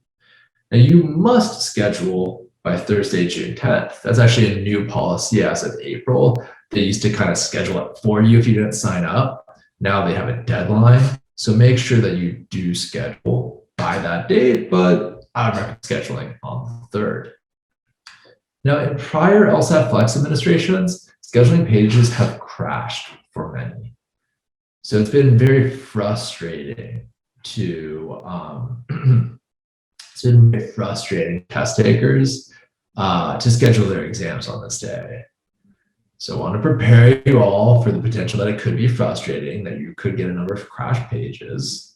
Now you must schedule by Thursday, June 10th. That's actually a new policy as of April. They used to kind of schedule it for you if you didn't sign up. Now they have a deadline. So make sure that you do schedule by that date, but I would recommend scheduling on the 3rd. Now, in prior LSAT-Flex administrations, scheduling pages have crashed for many. So it's been very frustrating to test takers to schedule their exams on this day. So I want to prepare you all for the potential that it could be frustrating, that you could get a number of crash pages,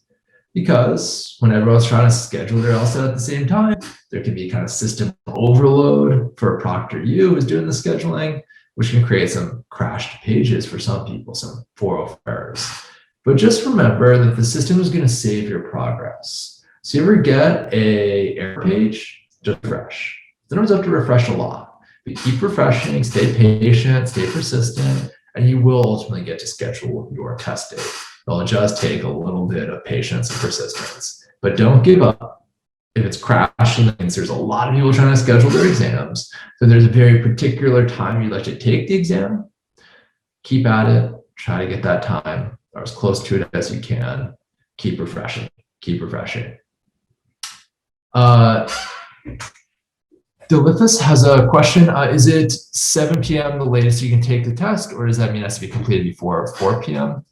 because when everyone's trying to schedule their LSAT at the same time, there can be kind of system overload for Proctor U who's doing the scheduling, which can create some crashed pages for some people, some 404 errors. But just remember that the system is going to save your progress. So you ever get a error page, just refresh. You don't have to refresh a lot, but keep refreshing, stay patient, stay persistent, and you will ultimately get to schedule your test date. It'll just take a little bit of patience and persistence, but don't give up. If it's crashing, that means there's a lot of people trying to schedule their exams. So there's a very particular time you'd like to take the exam. Keep at it, try to get that time or as close to it as you can. Keep refreshing, keep refreshing. Delithus has a question. Is it 7 p.m. the latest you can take the test, or does that mean it has to be completed before 4 p.m.?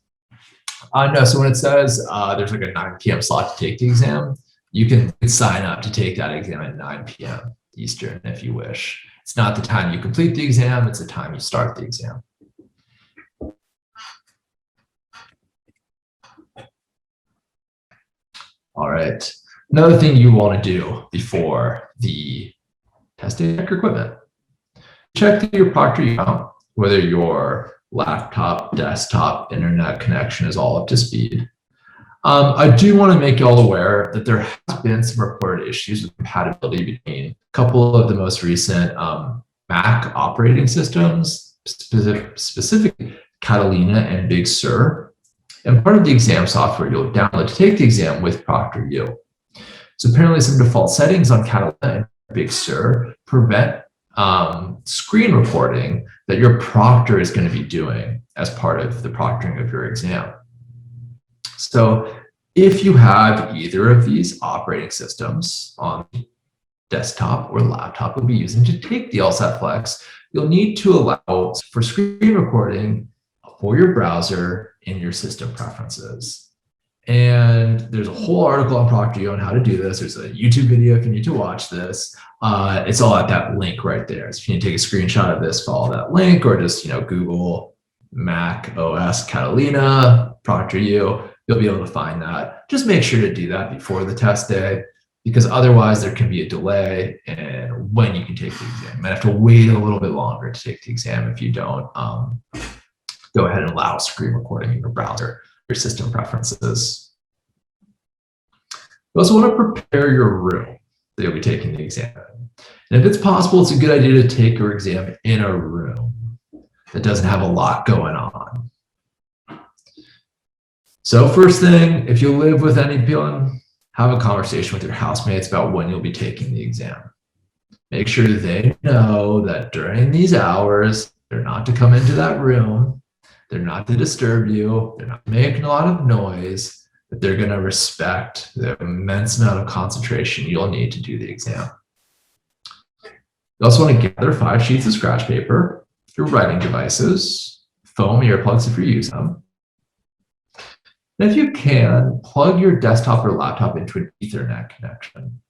No, so when it says there's like a 9 p.m. slot to take the exam, you can sign up to take that exam at 9 p.m. Eastern if you wish. It's not the time you complete the exam, it's the time you start the exam. All right, another thing you want to do before the testing, check your equipment. Check that your Proctor account, whether your laptop, desktop, internet connection is all up to speed. I do want to make you all aware that there has been some reported issues with compatibility between a couple of the most recent Mac operating systems, specifically Catalina and Big Sur. And part of the exam software you'll download to take the exam with Proctor U. So apparently some default settings on Catalina and Big Sur prevent screen recording that your proctor is going to be doing as part of the proctoring of your exam. So if you have either of these operating systems on desktop or laptop you'll be using to take the LSAT Flex, you'll need to allow for screen recording for your browser in your system preferences. And there's a whole article on Proctor U on how to do this. There's a YouTube video if you need to watch this. It's all at that link right there. So if you need to take a screenshot of this, follow that link, or just Google Mac OS Catalina Proctor U. You'll be able to find that. Just make sure to do that before the test day, because otherwise there can be a delay in when you can take the exam. You might have to wait a little bit longer to take the exam if you don't go ahead and allow screen recording in your browser, your system preferences. You also want to prepare your room that you'll be taking the exam in. And if it's possible, it's a good idea to take your exam in a room that doesn't have a lot going on. So first thing, if you live with anyone, have a conversation with your housemates about when you'll be taking the exam. Make sure they know that during these hours, they're not to come into that room, they're not to disturb you, they're not making a lot of noise, that they're going to respect the immense amount of concentration you'll need to do the exam. You also want to gather 5 sheets of scratch paper, your writing devices, foam earplugs if you're using them. And if you can, plug your desktop or laptop into an Ethernet connection.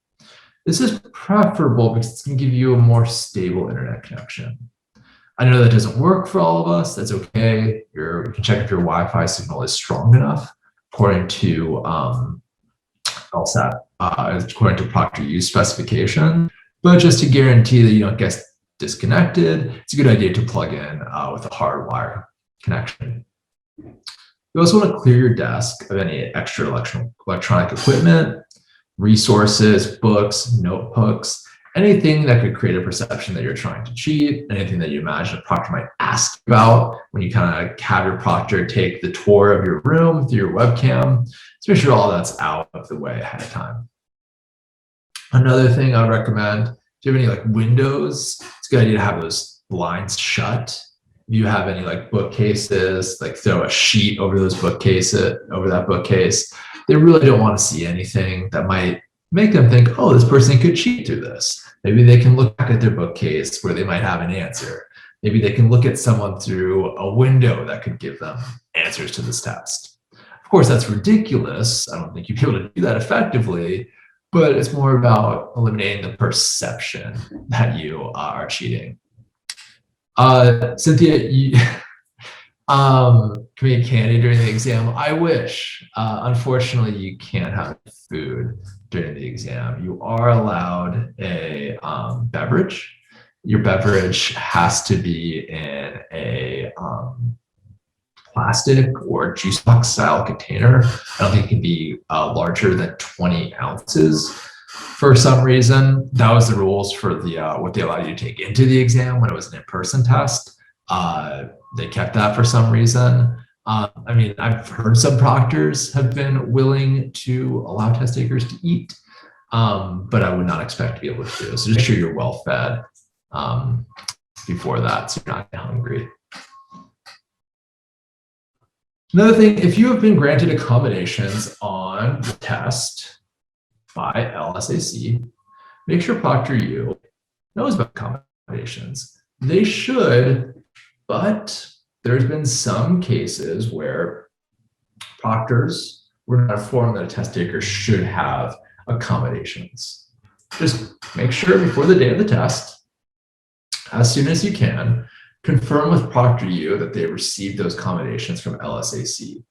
This is preferable because it's going to give you a more stable internet connection. I know that doesn't work for all of us. That's okay. You can check if your Wi-Fi signal is strong enough, according to LSAT, according to Proctor U specification. But just to guarantee that you don't get disconnected, it's a good idea to plug in with a hardwire connection. You also want to clear your desk of any extra electronic equipment, resources, books, notebooks, anything that could create a perception that you're trying to cheat, anything that you imagine a proctor might ask about when you kind of have your proctor take the tour of your room through your webcam. So make sure all that's out of the way ahead of time. Another thing I would recommend Do you have any like windows? It's a good idea to have those blinds shut. If you have any like bookcases, like throw a sheet over those bookcases, over that bookcase. They really don't want to see anything that might make them think, oh, this person could cheat through this. Maybe they can look back at their bookcase where they might have an answer. Maybe they can look at someone through a window that could give them answers to this test. Of course, that's ridiculous. I don't think you'd be able to do that effectively, but it's more about eliminating the perception that you are cheating. Cynthia, you can we eat candy during the exam? I wish. Unfortunately, you can't have food during the exam. You are allowed a beverage. Your beverage has to be in a plastic or juice box style container. I don't think it can be larger than 20 ounces. For some reason, that was the rules for the what they allowed you to take into the exam when it was an in-person test. They kept that for some reason. I mean, I've heard some proctors have been willing to allow test takers to eat, but I would not expect to be able to do. So just make sure you're well fed before that, so you're not hungry. Another thing, if you have been granted accommodations on the test by LSAC, make sure ProctorU knows about accommodations. They should, but there's been some cases where proctors were not informed that a test taker should have accommodations. Just make sure before the day of the test, as soon as you can, confirm with ProctorU that they received those accommodations from LSAC.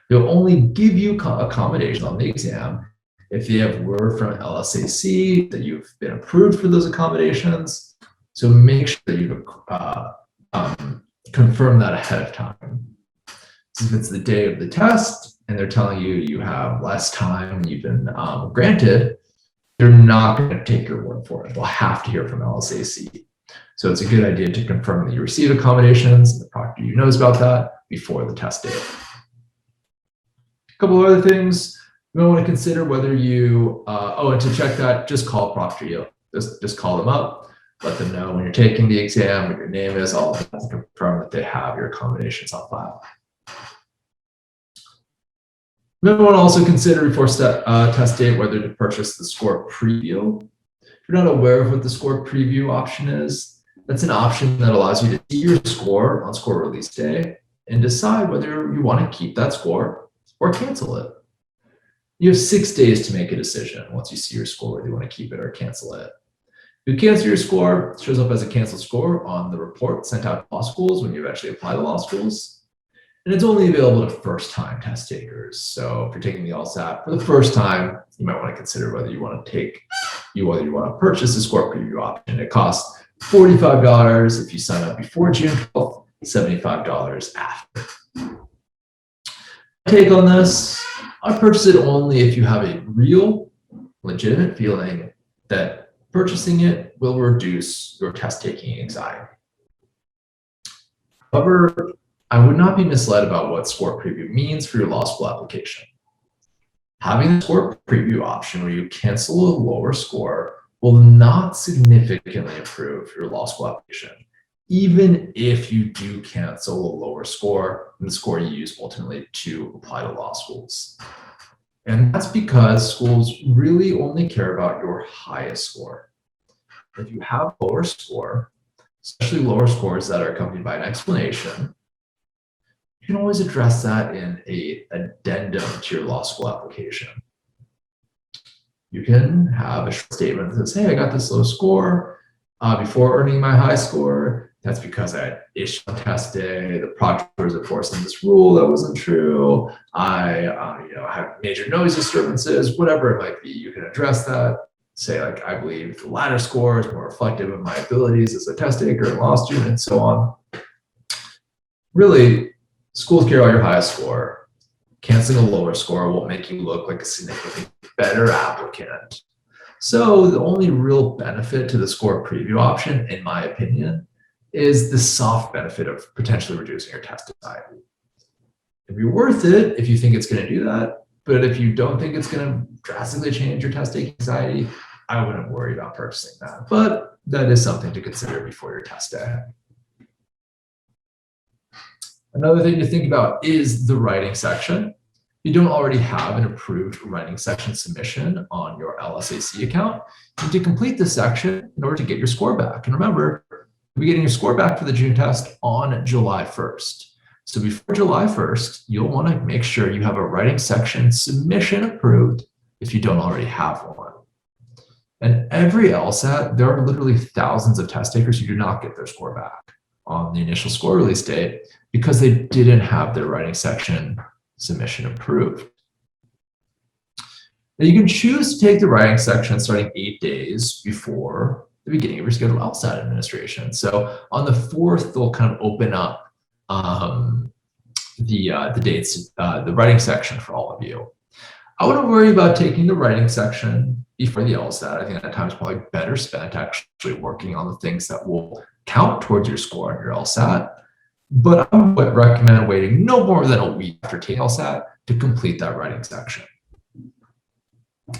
They'll only give you accommodations on the exam if they have word from LSAC that you've been approved for those accommodations. So make sure that you've confirmed that ahead of time. So if it's the day of the test and they're telling you you have less time than you've been granted, they're not going to take your word for it. They'll have to hear from LSAC. So it's a good idea to confirm that you received accommodations and the ProctorU knows about that before the test date. A couple of other things you might want to consider whether you, and to check that, just call ProctorU. Just call them up, let them know when you're taking the exam, what your name is, all of that, to confirm that they have your accommodations on file. You might want to also consider before test date whether to purchase the score preview. If you're not aware of what the score preview option is, that's an option that allows you to see your score on score release day and decide whether you want to keep that score or cancel it. You have 6 days to make a decision once you see your score, whether you want to keep it or cancel it. If you cancel your score, it shows up as a canceled score on the report sent out to law schools when you eventually apply to law schools. And it's only available to first-time test takers. So if you're taking the LSAT for the first time, you might want to consider whether you want to purchase the score preview option. It costs $45 if you sign up before June 12th, $75 after. Take on this, I'd purchase it only if you have a real, legitimate feeling that purchasing it will reduce your test-taking anxiety. However, I would not be misled about what score preview means for your law school application. Having the score preview option where you cancel a lower score will not significantly improve your law school application, even if you do cancel a lower score than the score you use ultimately to apply to law schools. And that's because schools really only care about your highest score. If you have a lower score, especially lower scores that are accompanied by an explanation, you can always address that in an addendum to your law school application. You can have a short statement that says, hey, I got this low score before earning my high score. That's because I had issues on test day. The proctor was enforcing this rule that wasn't true. I had major noise disturbances, whatever it might be. You can address that. Say, like, I believe the latter score is more reflective of my abilities as a test taker and law student, and so on. Really, schools care about your highest score. Canceling a lower score won't make you look like a significantly better applicant. So the only real benefit to the score preview option, in my opinion, is the soft benefit of potentially reducing your test anxiety. It'd be worth it if you think it's going to do that, but if you don't think it's going to drastically change your test taking anxiety, I wouldn't worry about purchasing that, but that is something to consider before your test day. Another thing to think about is the writing section. If you don't already have an approved writing section submission on your LSAC account, you need to complete this section in order to get your score back. And remember, you'll be getting your score back for the June test on July 1st. So before July 1st, you'll want to make sure you have a writing section submission approved if you don't already have one. And every LSAT, there are literally thousands of test takers who do not get their score back on the initial score release date because they didn't have their writing section submission approved. Now you can choose to take the writing section starting 8 days before the beginning of your scheduled LSAT administration. So on the 4th, they'll kind of open up the dates, the writing section for all of you. I wouldn't worry about taking the writing section before the LSAT. I think that time is probably better spent actually working on the things that will count towards your score on your LSAT. But I would recommend waiting no more than a week after taking LSAT to complete that writing section.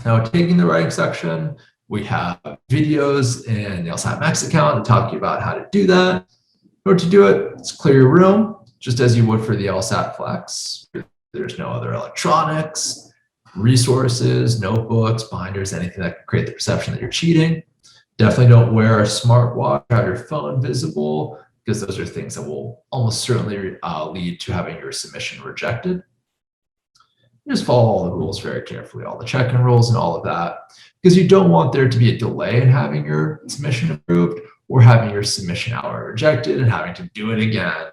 Now, taking the writing section, we have videos in the LSAT Max account to talk to you about how to do that. In order to do it, let's clear your room, just as you would for the lsat-flex. There's no other electronics, resources, notebooks, binders, anything that can create the perception that you're cheating. Definitely don't wear a smartwatch, have your phone visible, because those are things that will almost certainly lead to having your submission rejected. Just follow all the rules very carefully, all the check-in rules and all of that, because you don't want there to be a delay in having your submission approved or having your submission outright rejected and having to do it again,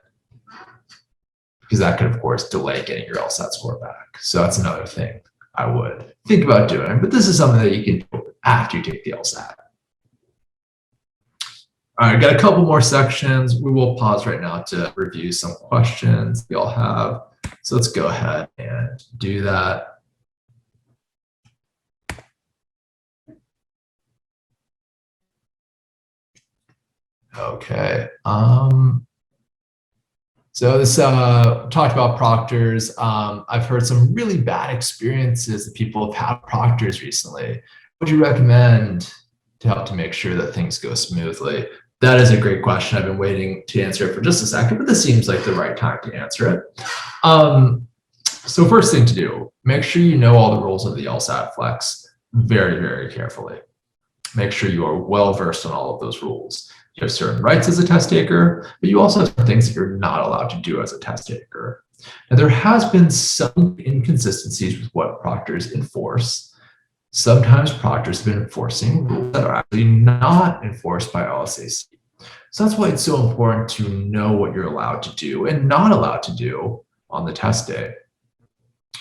because that could, of course, delay getting your LSAT score back. So that's another thing I would think about doing, but this is something that you can do after you take the LSAT. All right, got a couple more sections. We will pause right now to review some questions we all have. So let's go ahead and do that. Okay. So this talked about proctors. I've heard some really bad experiences that people have had proctors recently. What would you recommend to help to make sure that things go smoothly? That is a great question. I've been waiting to answer it for just a second, but this seems like the right time to answer it. So first thing to do, make sure you know all the rules of the LSAT-flex very, very carefully. Make sure you are well versed on all of those rules. You have certain rights as a test taker, but you also have some things that you're not allowed to do as a test taker. Now, there has been some inconsistencies with what proctors enforce. Sometimes proctors have been enforcing rules that are actually not enforced by LSAC. So that's why it's so important to know what you're allowed to do and not allowed to do on the test day.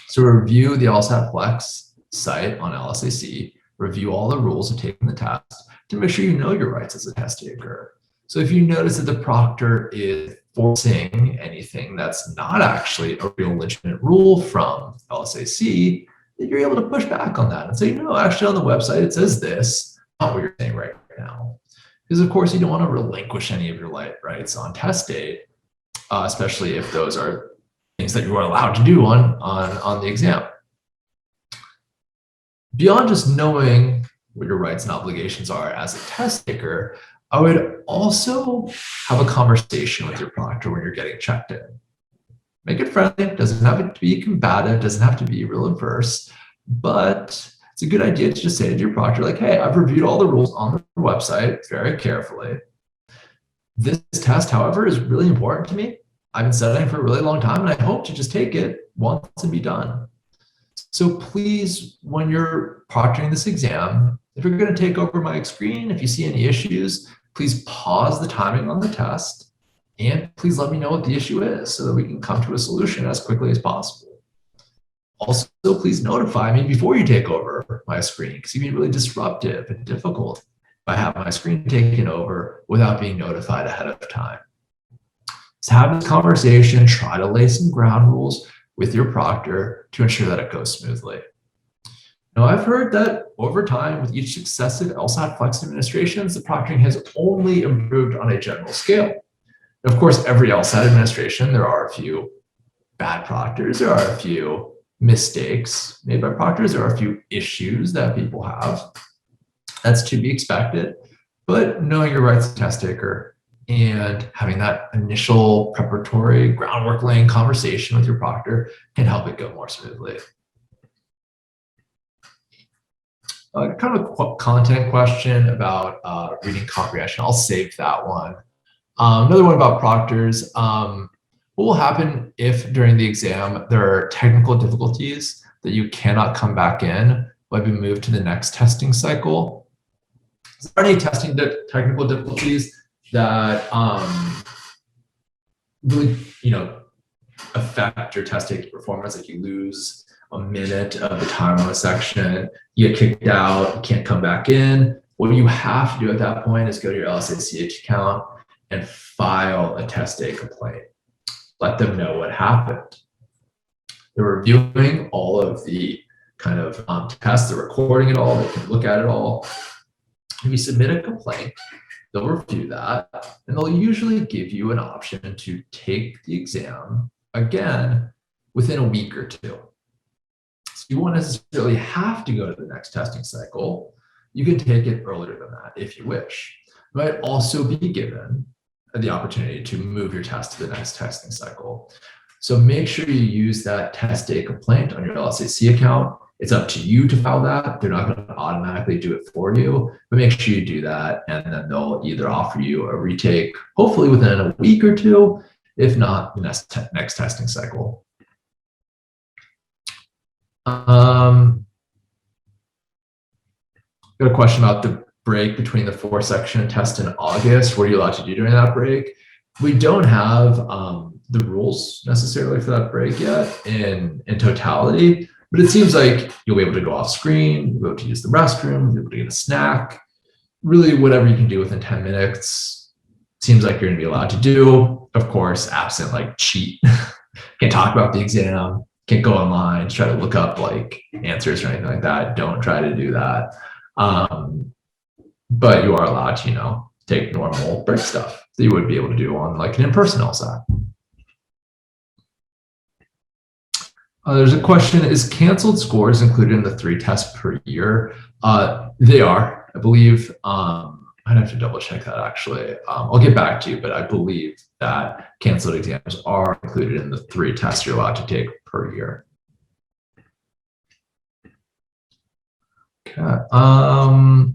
So review the LSAT-flex site on LSAC, review all the rules of taking the test to make sure you know your rights as a test taker. So if you notice that the proctor is forcing anything that's not actually a real legitimate rule from LSAC, then you're able to push back on that and say, no, actually on the website it says this, not what you're saying right now. Because of course you don't want to relinquish any of your rights on test day, especially if those are things that you are allowed to do on the exam. Beyond just knowing what your rights and obligations are as a test taker, I would also have a conversation with your proctor when you're getting checked in. Make it friendly, doesn't have to be combative, doesn't have to be real adverse, but it's a good idea to just say to your proctor, like, hey, I've reviewed all the rules on the website very carefully. This test, however, is really important to me. I've been studying for a really long time, and I hope to just take it once and be done. So please, when you're proctoring this exam, if you're going to take over my screen, if you see any issues, please pause the timing on the test, and please let me know what the issue is so that we can come to a solution as quickly as possible. Also, please notify me before you take over my screen, because it can be really disruptive and difficult if I have my screen taken over without being notified ahead of time. So have this conversation, try to lay some ground rules with your proctor to ensure that it goes smoothly. Now, I've heard that over time, with each successive LSAT-flex administrations, the proctoring has only improved on a general scale. Of course, every LSAT administration, there are a few bad proctors, there are a few mistakes made by proctors, there are a few issues that people have. That's to be expected, but knowing your rights as a test taker and having that initial preparatory groundwork laying conversation with your proctor can help it go more smoothly. Kind of a content question about reading comprehension. I'll save that one. Another one about proctors. What will happen if during the exam there are technical difficulties that you cannot come back in, but be moved to the next testing cycle? Is there any technical difficulties that really, affect your test taking performance? Like you lose a minute of the time on a section, you get kicked out, you can't come back in. What you have to do at that point is go to your LSAT account and file a test day complaint. Let them know what happened. They're reviewing all of the kind of tests, they're recording it all, they can look at it all. If you submit a complaint, they'll review that, and they'll usually give you an option to take the exam again within a week or two. So you won't necessarily have to go to the next testing cycle. You can take it earlier than that if you wish. You might also be given the opportunity to move your test to the next testing cycle. So make sure you use that test day complaint on your LSAT account. It's up to you to file that. They're not going to automatically do it for you, but make sure you do that, and then they'll either offer you a retake, hopefully within a week or two, if not the next testing cycle. Got a question about the break between the 4-section test in August. What are you allowed to do during that break? We don't have the rules necessarily for that break yet in totality, but it seems like you'll be able to go off screen, you'll be able to use the restroom, you'll be able to get a snack, really whatever you can do within 10 minutes. Seems like you're gonna be allowed to do, of course, absent like cheat. Can't talk about the exam, can't go online, try to look up like answers or anything like that. Don't try to do that. But you are allowed to, take normal break stuff that you would be able to do on like an in-person LSAT. There's a question, is canceled scores included in the 3 tests per year? They are, I believe. I'd have to double check that actually. I'll get back to you, but I believe that canceled exams are included in the 3 tests you're allowed to take per year. Okay. All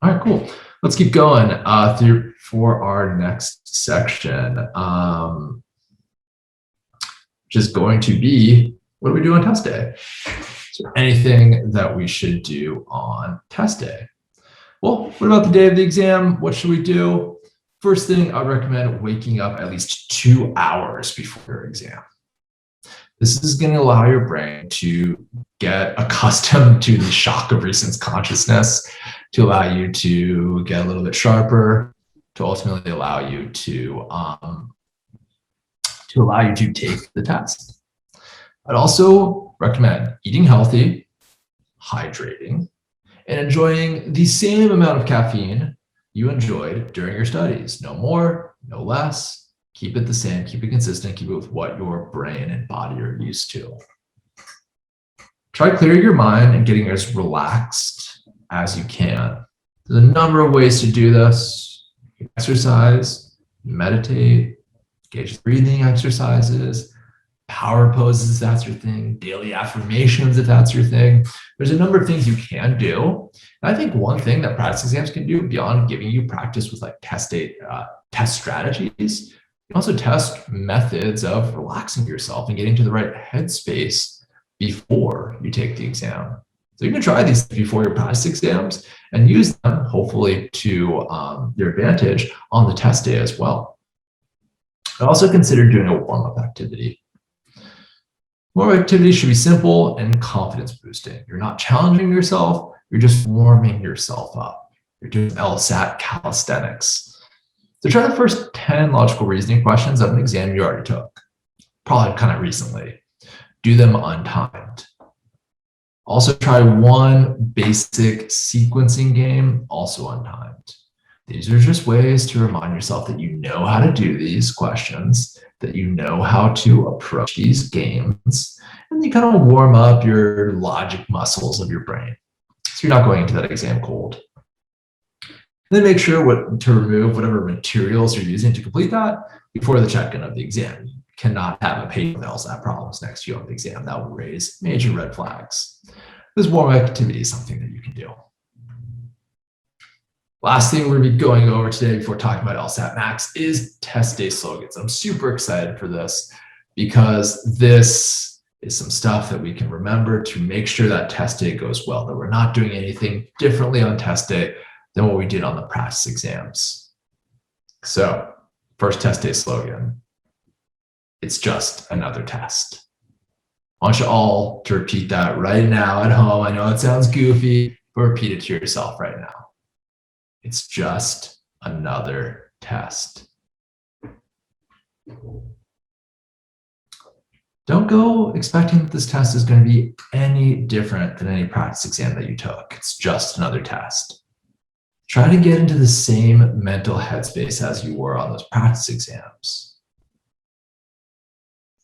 right, cool. Let's keep going through for our next section, which is going to be, what do we do on test day? So anything that we should do on test day. Well, what about the day of the exam? What should we do? First thing, I'd recommend waking up at least 2 hours before your exam. This is going to allow your brain to get accustomed to the shock of recent consciousness, to allow you to get a little bit sharper, to ultimately allow you to take the test. I'd also recommend eating healthy, hydrating, and enjoying the same amount of caffeine you enjoyed during your studies. No more, no less. Keep it the same, keep it consistent, keep it with what your brain and body are used to. Try clearing your mind and getting as relaxed as you can. There's a number of ways to do this. Exercise, meditate, engage breathing exercises, power poses if that's your thing, daily affirmations if that's your thing. There's a number of things you can do. And I think one thing that practice exams can do beyond giving you practice with like test strategies, you can also test methods of relaxing yourself and getting to the right headspace before you take the exam. So you can try these before your practice exams and use them hopefully to your advantage on the test day as well. I also consider doing a warm-up activity. Warm-up activity should be simple and confidence boosting. You're not challenging yourself, you're just warming yourself up. You're doing LSAT calisthenics. So try the first 10 logical reasoning questions of an exam you already took, probably kind of recently. Do them untimed. Also try one basic sequencing game, also untimed. These are just ways to remind yourself that you know how to do these questions, that you know how to approach these games, and you kind of warm up your logic muscles of your brain. So you're not going into that exam cold. Then make sure to remove whatever materials you're using to complete that before the check-in of the exam. You cannot have a page with LSAT problems next to you on the exam. That will raise major red flags. This warm-up activity is something that you can do. Last thing we're going to be going over today before talking about LSAT Max is test day slogans. I'm super excited for this because this is some stuff that we can remember to make sure that test day goes well, that we're not doing anything differently on test day than what we did on the practice exams. So, first test day slogan, it's just another test. I want you all to repeat that right now at home. I know it sounds goofy, but repeat it to yourself right now. It's just another test. Don't go expecting that this test is going to be any different than any practice exam that you took. It's just another test. Try to get into the same mental headspace as you were on those practice exams.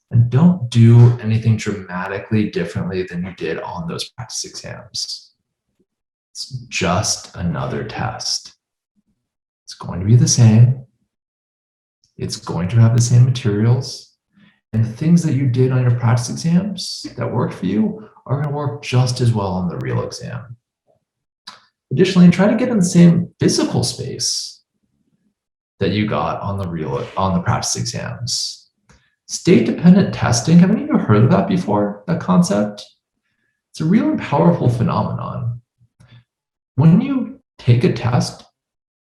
And don't do anything dramatically differently than you did on those practice exams. It's just another test. It's going to be the same. It's going to have the same materials. And the things that you did on your practice exams that worked for you are going to work just as well on the real exam. Additionally, try to get in the same physical space that you got on the practice exams. State-dependent testing, have any of you heard of that before, that concept? It's a real and powerful phenomenon. When you take a test,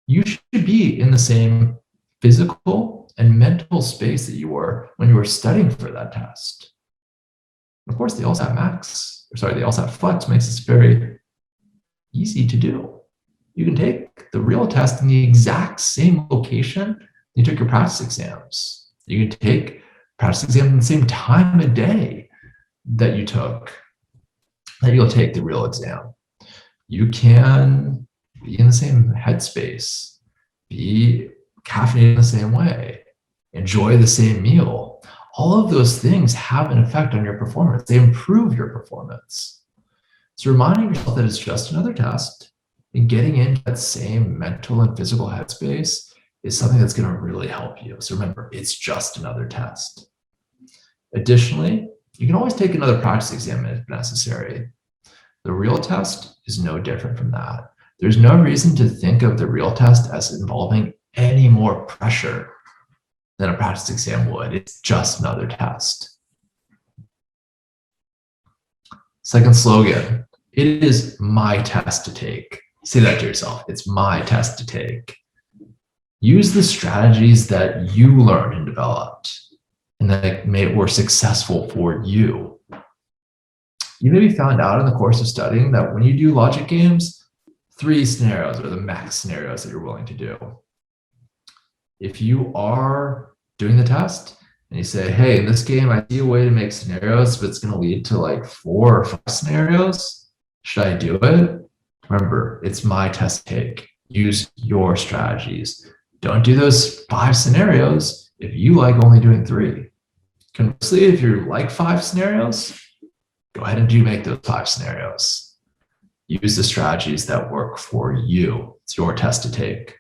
you should be in the same physical and mental space that you were when you were studying for that test. Of course, the LSAT Flex makes this very easy to do. You can take the real test in the exact same location you took your practice exams. You can take practice exams in the same time of day that you'll take the real exam. You can be in the same headspace, be caffeinated in the same way, enjoy the same meal. All of those things have an effect on your performance. They improve your performance. So reminding yourself that it's just another test and getting into that same mental and physical headspace is something that's going to really help you. So remember, it's just another test. Additionally, you can always take another practice exam if necessary. The real test is no different from that. There's no reason to think of the real test as involving any more pressure than a practice exam would. It's just another test. Second slogan, it is my test to take. Say that to yourself. It's my test to take. Use the strategies that you learned and developed and that were successful for you. You maybe found out in the course of studying that when you do logic games, 3 scenarios are the max scenarios that you're willing to do. If you are doing the test and you say, hey, in this game, I see a way to make scenarios, but it's going to lead to like 4 or 5 scenarios. Should I do it? Remember, it's my test take. Use your strategies. Don't do those 5 scenarios if you like only doing 3. Conversely, if you like 5 scenarios, go ahead and make those 5 scenarios. Use the strategies that work for you. It's your test to take.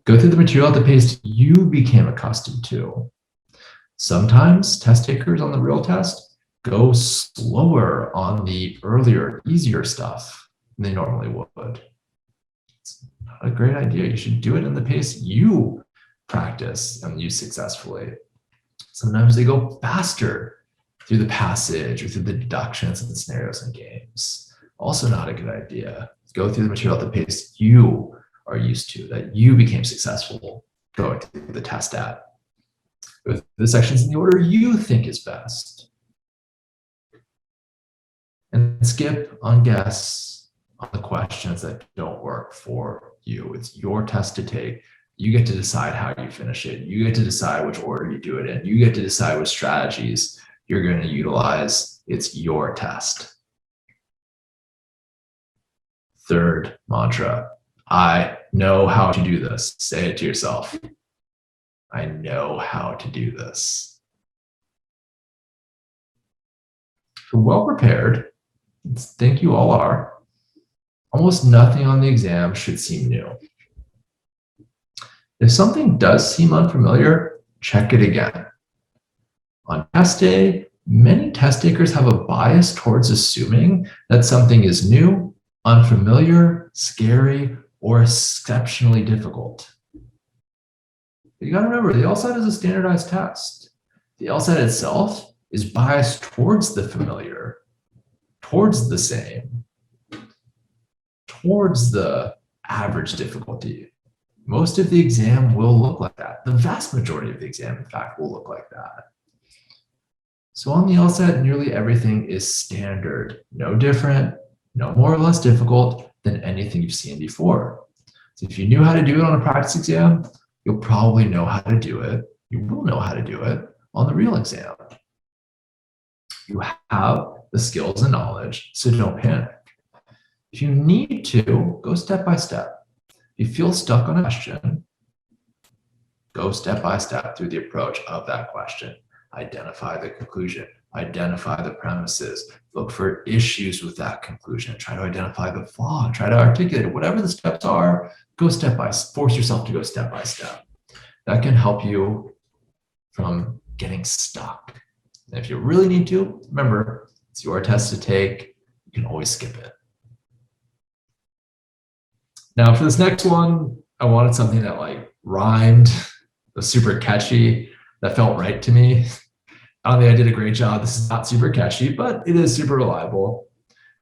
Go through the material at the pace you became accustomed to. Sometimes test takers on the real test go slower on the earlier, easier stuff than they normally would. It's not a great idea. You should do it in the pace you practice and use successfully. Sometimes they go faster through the passage or through the deductions and the scenarios and games. Also not a good idea. Go through the material at the pace you are used to, that you became successful going through the test at. With the sections in the order you think is best. And skip on guess on the questions that don't work for you. It's your test to take. You get to decide how you finish it. You get to decide which order you do it in. You get to decide what strategies you're going to utilize. It's your test. Third mantra, I know how to do this. Say it to yourself. I know how to do this. If you're well prepared, I think you all are, Almost nothing on the exam should seem new. If something does seem unfamiliar, check it again. On test day, many test takers have a bias towards assuming that something is new, unfamiliar, scary, or exceptionally difficult. But you got to remember, the LSAT is a standardized test. The LSAT itself is biased towards the familiar, towards the same, towards the average difficulty. Most of the exam will look like that. The vast majority of the exam, in fact, will look like that. So on the LSAT, nearly everything is standard, no different, no more or less difficult than anything you've seen before. So if you knew how to do it on a practice exam, you'll probably know how to do it. You will know how to do it on the real exam. You have the skills and knowledge, so don't panic. If you need to, go step by step. If you feel stuck on a question, go step by step through the approach of that question. Identify the conclusion, identify the premises, look for issues with that conclusion, try to identify the flaw, try to articulate it. Whatever the steps are, force yourself to go step by step. That can help you from getting stuck. And if you really need to, remember, it's your test to take. You can always skip it. Now for this next one, I wanted something that rhymed, was super catchy, that felt right to me. I don't think I did a great job. This is not super catchy, but it is super reliable.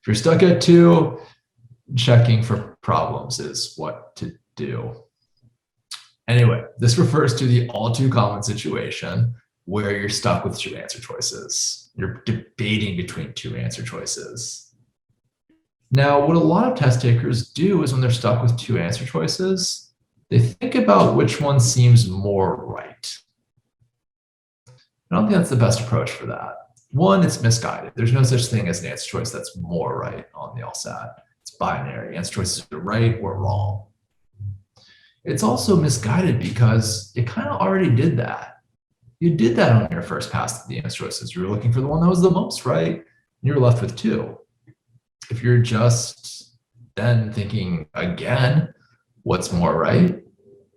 If you're stuck at 2, checking for problems is what to do. Anyway, this refers to the all too common situation where you're stuck with 2 answer choices. You're debating between 2 answer choices. Now, what a lot of test takers do is when they're stuck with 2 answer choices, they think about which one seems more right. I don't think that's the best approach for that. One, it's misguided. There's no such thing as an answer choice that's more right on the LSAT. It's binary. Answer choices are right or wrong. It's also misguided because you kind of already did that. You did that on your first pass of the answer choices. You were looking for the one that was the most right, and you were left with 2. If you're just then thinking again, what's more right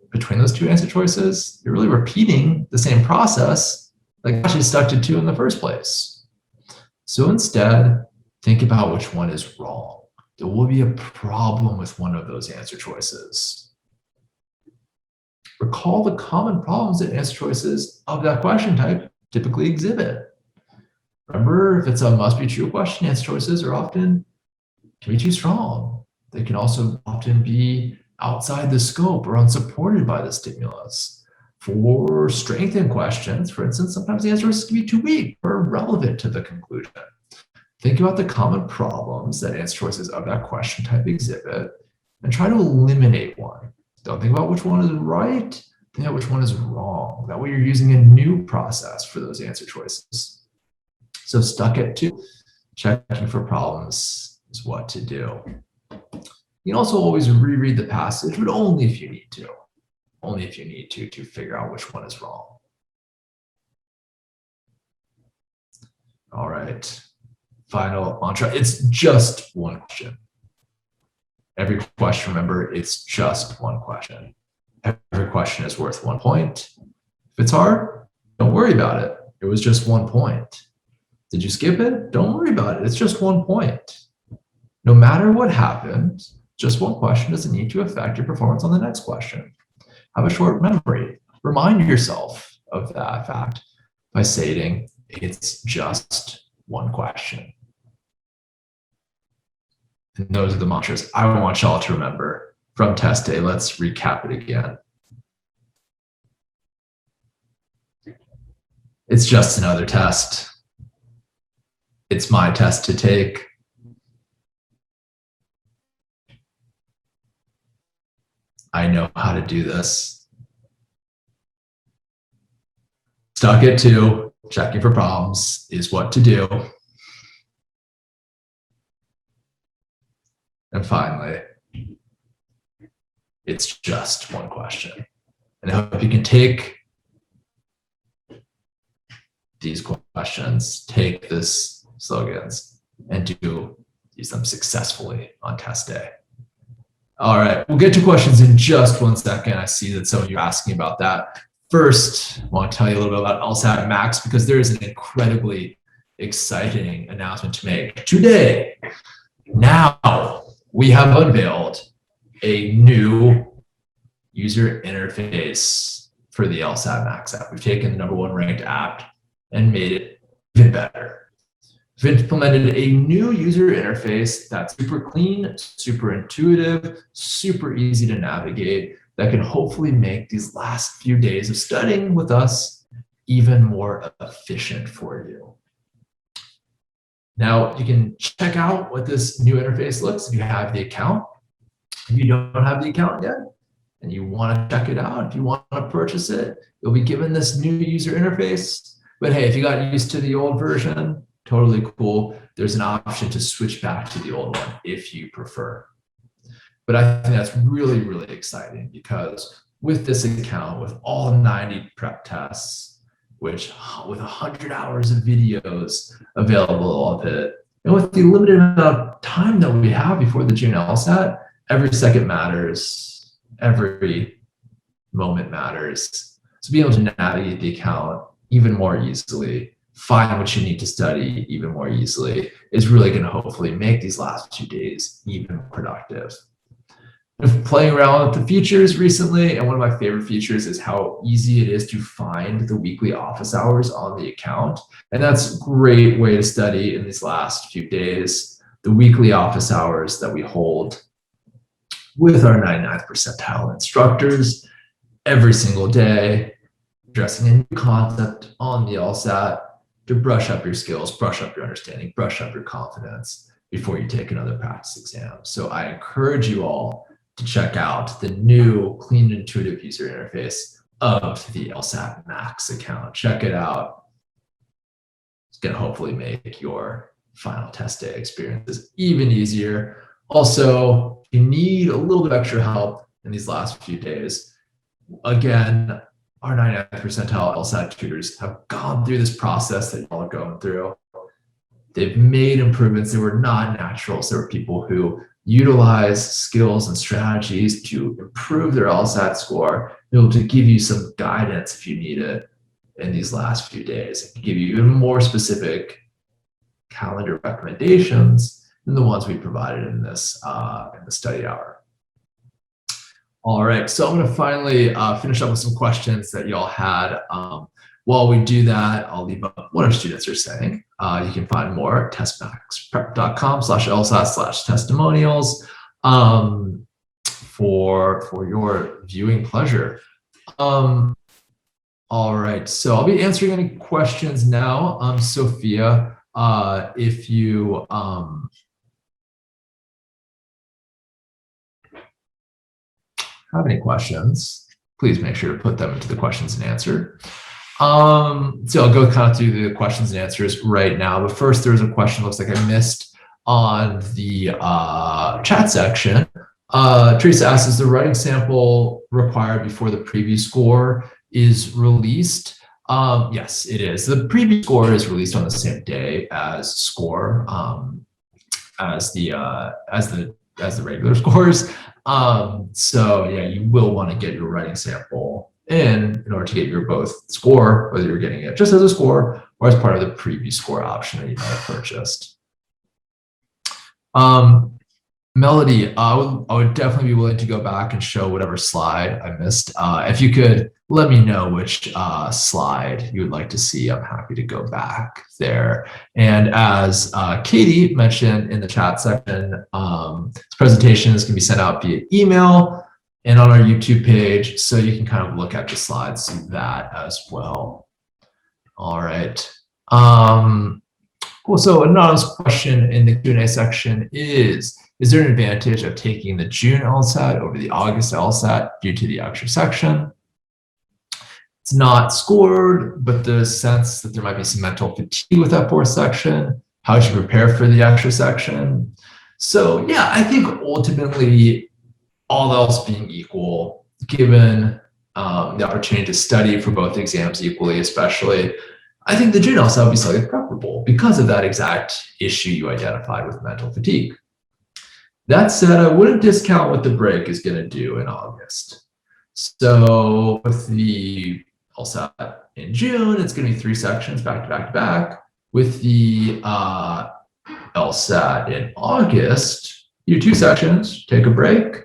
between those 2 answer choices, you're really repeating the same process that got you stuck to 2 in the first place. So instead, think about which one is wrong. There will be a problem with one of those answer choices. Recall the common problems that answer choices of that question type typically exhibit. Remember, if it's a must be true question, answer choices can be too strong. They can also often be outside the scope or unsupported by the stimulus. For strengthened questions, for instance, sometimes the answer can be too weak or irrelevant to the conclusion. Think about the common problems that answer choices of that question type exhibit and try to eliminate one. Don't think about which one is right, think about which one is wrong. That way you're using a new process for those answer choices. So stuck at 2, checking for problems is what to do. You can also always reread the passage, but only if you need to. Only if you need to figure out which one is wrong. All right, final mantra. It's just one question. Every question, remember, it's just one question. Every question is worth 1 point. If it's hard, don't worry about it. It was just 1 point. Did you skip it? Don't worry about it. It's just 1 point. No matter what happens, just one question doesn't need to affect your performance on the next question. Have a short memory. Remind yourself of that fact by stating it's just one question. And those are the mantras I want y'all to remember from test day. Let's recap it again. It's just another test. It's my test to take. I know how to do this. Stuck at 2, checking for problems is what to do. And finally, it's just one question. And I hope you can take these questions, take these slogans, and use them successfully on test day. All right, we'll get to questions in just 1 second. I see that some of you are asking about that. First, I want to tell you a little bit about LSAT Max because there is an incredibly exciting announcement to make today. Now, we have unveiled a new user interface for the LSAT Max app. We've taken the #1 ranked app and made it even better. We've implemented a new user interface that's super clean, super intuitive, super easy to navigate, that can hopefully make these last few days of studying with us even more efficient for you. Now, you can check out what this new interface looks if you have the account. If you don't have the account yet and you want to check it out, if you want to purchase it, you'll be given this new user interface. But hey, if you got used to the old version, totally cool. There's an option to switch back to the old one if you prefer. But I think that's really, really exciting because with this account, with all 90 prep tests, which with 100 hours of videos available of it, and with the limited amount of time that we have before the June LSAT, every second matters, every moment matters. So being able to navigate the account even more easily, find what you need to study even more easily is really going to hopefully make these last 2 days even more productive. I've playing around with the features recently, and one of my favorite features is how easy it is to find the weekly office hours on the account. And that's a great way to study in these last few days, the weekly office hours that we hold with our 99th percentile instructors every single day, addressing a new concept on the LSAT to brush up your skills, brush up your understanding, brush up your confidence before you take another practice exam. So I encourage you all to check out the new clean and intuitive user interface of the LSAT Max account. Check it out. It's going to hopefully make your final test day experiences even easier. Also, if you need a little bit of extra help in these last few days, again, our 99th percentile LSAT tutors have gone through this process that y'all are going through. They've made improvements. They were not naturals. There were people who utilize skills and strategies to improve their LSAT score, be able to give you some guidance if you need it in these last few days. It can give you even more specific calendar recommendations than the ones we provided in this in the study hour. All right, so I'm going to finally finish up with some questions that y'all had. While we do that, I'll leave up what our students are saying. You can find more at testmaxprep.com/LSAT/testimonials for your viewing pleasure. All right, so I'll be answering any questions now. Sophia, if you have any questions, please make sure to put them into the questions and answer. So I'll go kind of through the questions and answers right now. But first, there's a question looks like I missed on the chat section. Teresa asks, is the writing sample required before the preview score is released? Yes, it is. The preview score is released on the same day as score, as the regular scores. So yeah, you will want to get your writing sample in order to get your both score, whether you're getting it just as a score or as part of the preview score option that you might have purchased. Melody, I would definitely be willing to go back and show whatever slide I missed. If you could let me know which slide you would like to see, I'm happy to go back there. And as Katie mentioned in the chat section, this presentation is going to be sent out via email and on our YouTube page, so you can kind of look at the slides through that as well. All right. Cool. So anonymous question in the Q&A section is there an advantage of taking the June LSAT over the August LSAT due to the extra section? It's not scored, but the sense that there might be some mental fatigue with that fourth section. How would you prepare for the extra section? So yeah, I think ultimately, all else being equal, given the opportunity to study for both exams equally, especially, I think the June LSAT would be slightly preferable because of that exact issue you identified with mental fatigue. That said, I wouldn't discount what the break is going to do in August. So with the LSAT in June, it's going to be 3 sections back to back to back. With the LSAT in August, you do 2 sections, take a break,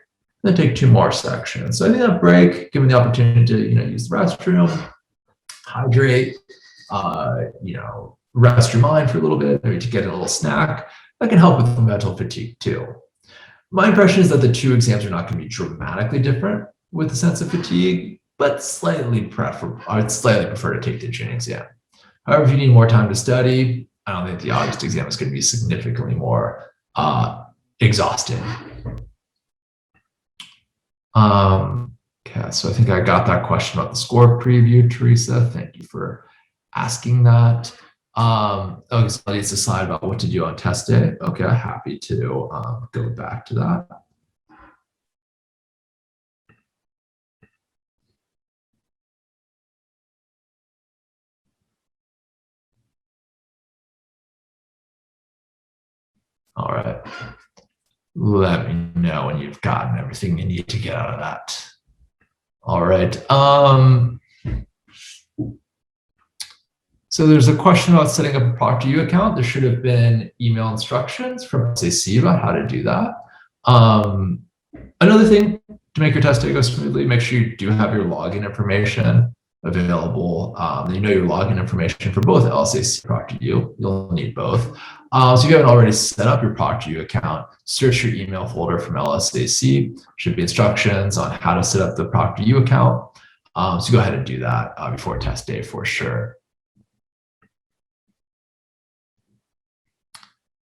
then take 2 more sections. So I think that break, given the opportunity to use the restroom, hydrate, rest your mind for a little bit, maybe to get a little snack, that can help with mental fatigue too. My impression is that the 2 exams are not going to be dramatically different with the sense of fatigue, but I would slightly prefer to take the June exam. However, if you need more time to study, I don't think the August exam is going to be significantly more exhausting. Okay, so I think I got that question about the score preview, Teresa. Thank you for asking that. Okay, so let's decide about what to do on test day. Okay, happy to go back to that. All right. Let me know when you've gotten everything you need to get out of that. All right. So there's a question about setting up a ProctorU account. There should have been email instructions from LSAT about how to do that. Another thing to make your test day go smoothly, make sure you do have your login information available. You know your login information for both LSAT and ProctorU. You'll need both. So if you haven't already set up your ProctorU account, search your email folder from LSAT. Should be instructions on how to set up the ProctorU account. So go ahead and do that before test day for sure.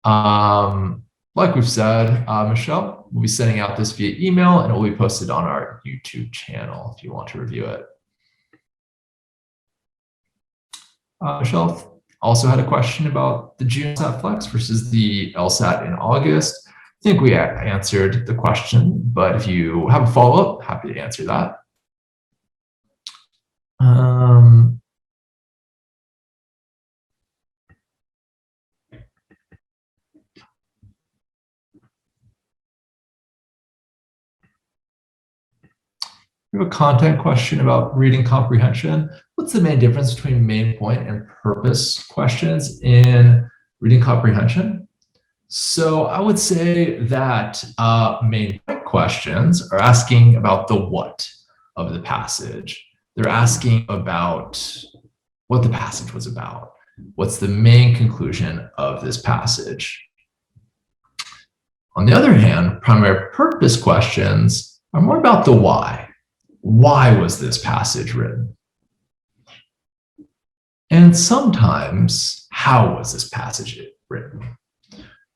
Like we've said, Michelle, we'll be sending out this via email and it will be posted on our YouTube channel if you want to review it. Michelle also had a question about the June lsat-flex versus the LSAT in August. I think we answered the question, but if you have a follow-up, happy to answer that. We have a content question about reading comprehension. What's the main difference between main point and purpose questions in reading comprehension? So I would say that main point questions are asking about the what of the passage. They're asking about what the passage was about. What's the main conclusion of this passage? On the other hand, primary purpose questions are more about the why. Why was this passage written? And sometimes, how was this passage written?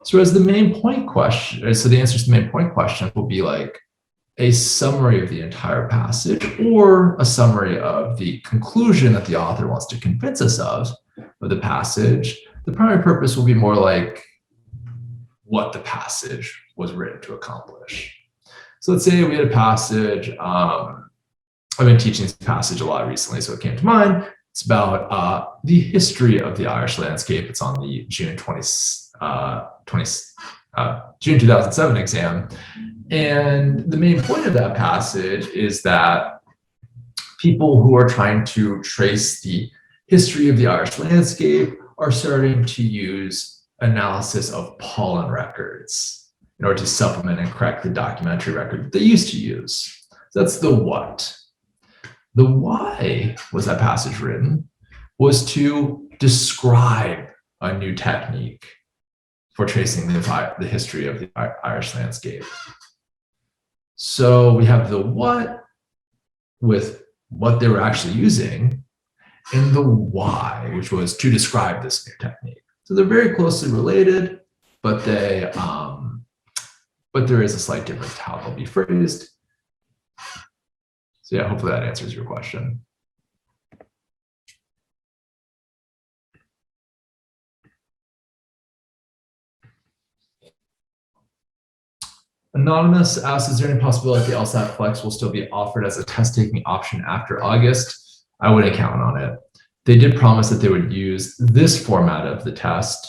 So as the main point question, so the answers to the main point question will be like a summary of the entire passage or a summary of the conclusion that the author wants to convince us of the passage. The primary purpose will be more like what the passage was written to accomplish. So let's say we had a passage, I've been teaching this passage a lot recently, so it came to mind. It's about the history of the Irish landscape. It's on the June 2007 exam. And the main point of that passage is that people who are trying to trace the history of the Irish landscape are starting to use analysis of pollen records in order to supplement and correct the documentary record that they used to use. So that's the what. The why was that passage written was to describe a new technique for tracing the history of the Irish landscape. So we have the what with what they were actually using and the why, which was to describe this new technique. So they're very closely related, but there is a slight difference to how they'll be phrased. So yeah, hopefully that answers your question. Anonymous asks, is there any possibility the lsat-flex will still be offered as a test-taking option after August? I wouldn't count on it. They did promise that they would use this format of the test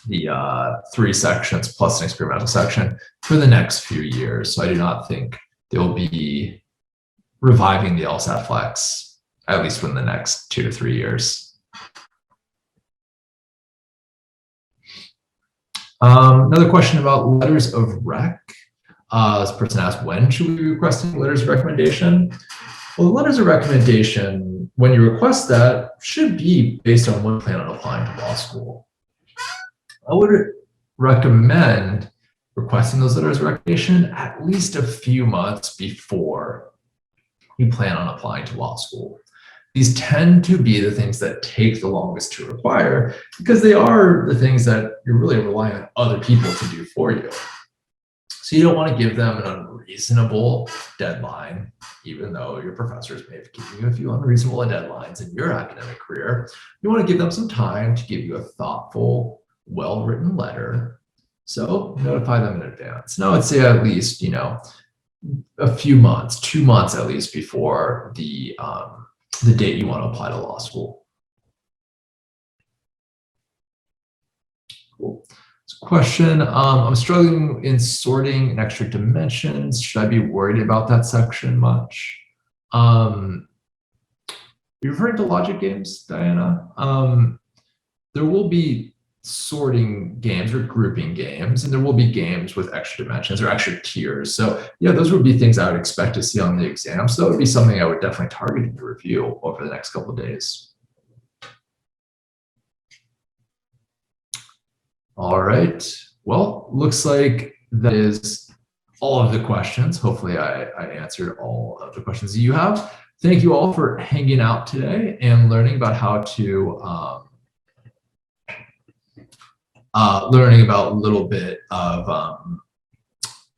3 sections plus an experimental section for the next few years. So I do not think they'll be reviving the lsat-flex, at least within the next 2 to 3 years. Another question about letters of rec. This person asked, when should we be requesting letters of recommendation? Well, the letters of recommendation, when you request that, should be based on when you plan on applying to law school. I would recommend requesting those letters of recommendation at least a few months before you plan on applying to law school. These tend to be the things that take the longest to require because they are the things that you're really relying on other people to do for you. So you don't want to give them an unreasonable deadline, even though your professors may have given you a few unreasonable deadlines in your academic career. You want to give them some time to give you a thoughtful, well-written letter. So notify them in advance. Now I'd say at least, a few months, 2 months at least before the date you want to apply to law school. Cool. Question, I'm struggling in sorting in extra dimensions. Should I be worried about that section much? You're referring to logic games, Diana? There will be sorting games or grouping games, and there will be games with extra dimensions or extra tiers. So yeah, those would be things I would expect to see on the exam. So that would be something I would definitely target in the review over the next couple of days. All right, well, looks like that is all of the questions. Hopefully I answered all of the questions you have. Thank you all for hanging out today and learning about how to learning about a little bit of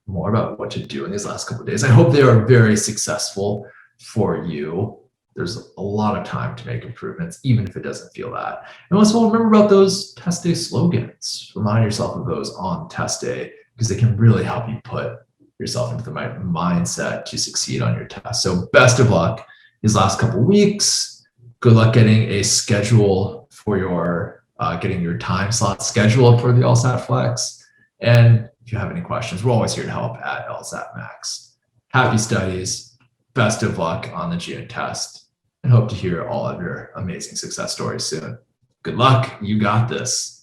more about what to do in these last couple of days. I hope they are very successful for you. There's a lot of time to make improvements, even if it doesn't feel that. And also remember about those test day slogans. Remind yourself of those on test day because they can really help you put yourself into the mindset to succeed on your test. So best of luck these last couple of weeks. Good luck getting a schedule for your getting your time slot scheduled for the LSAT Flex. And if you have any questions, we're always here to help at LSAT Max. Happy studies. Best of luck on the June test, and hope to hear all of your amazing success stories soon. Good luck. You got this.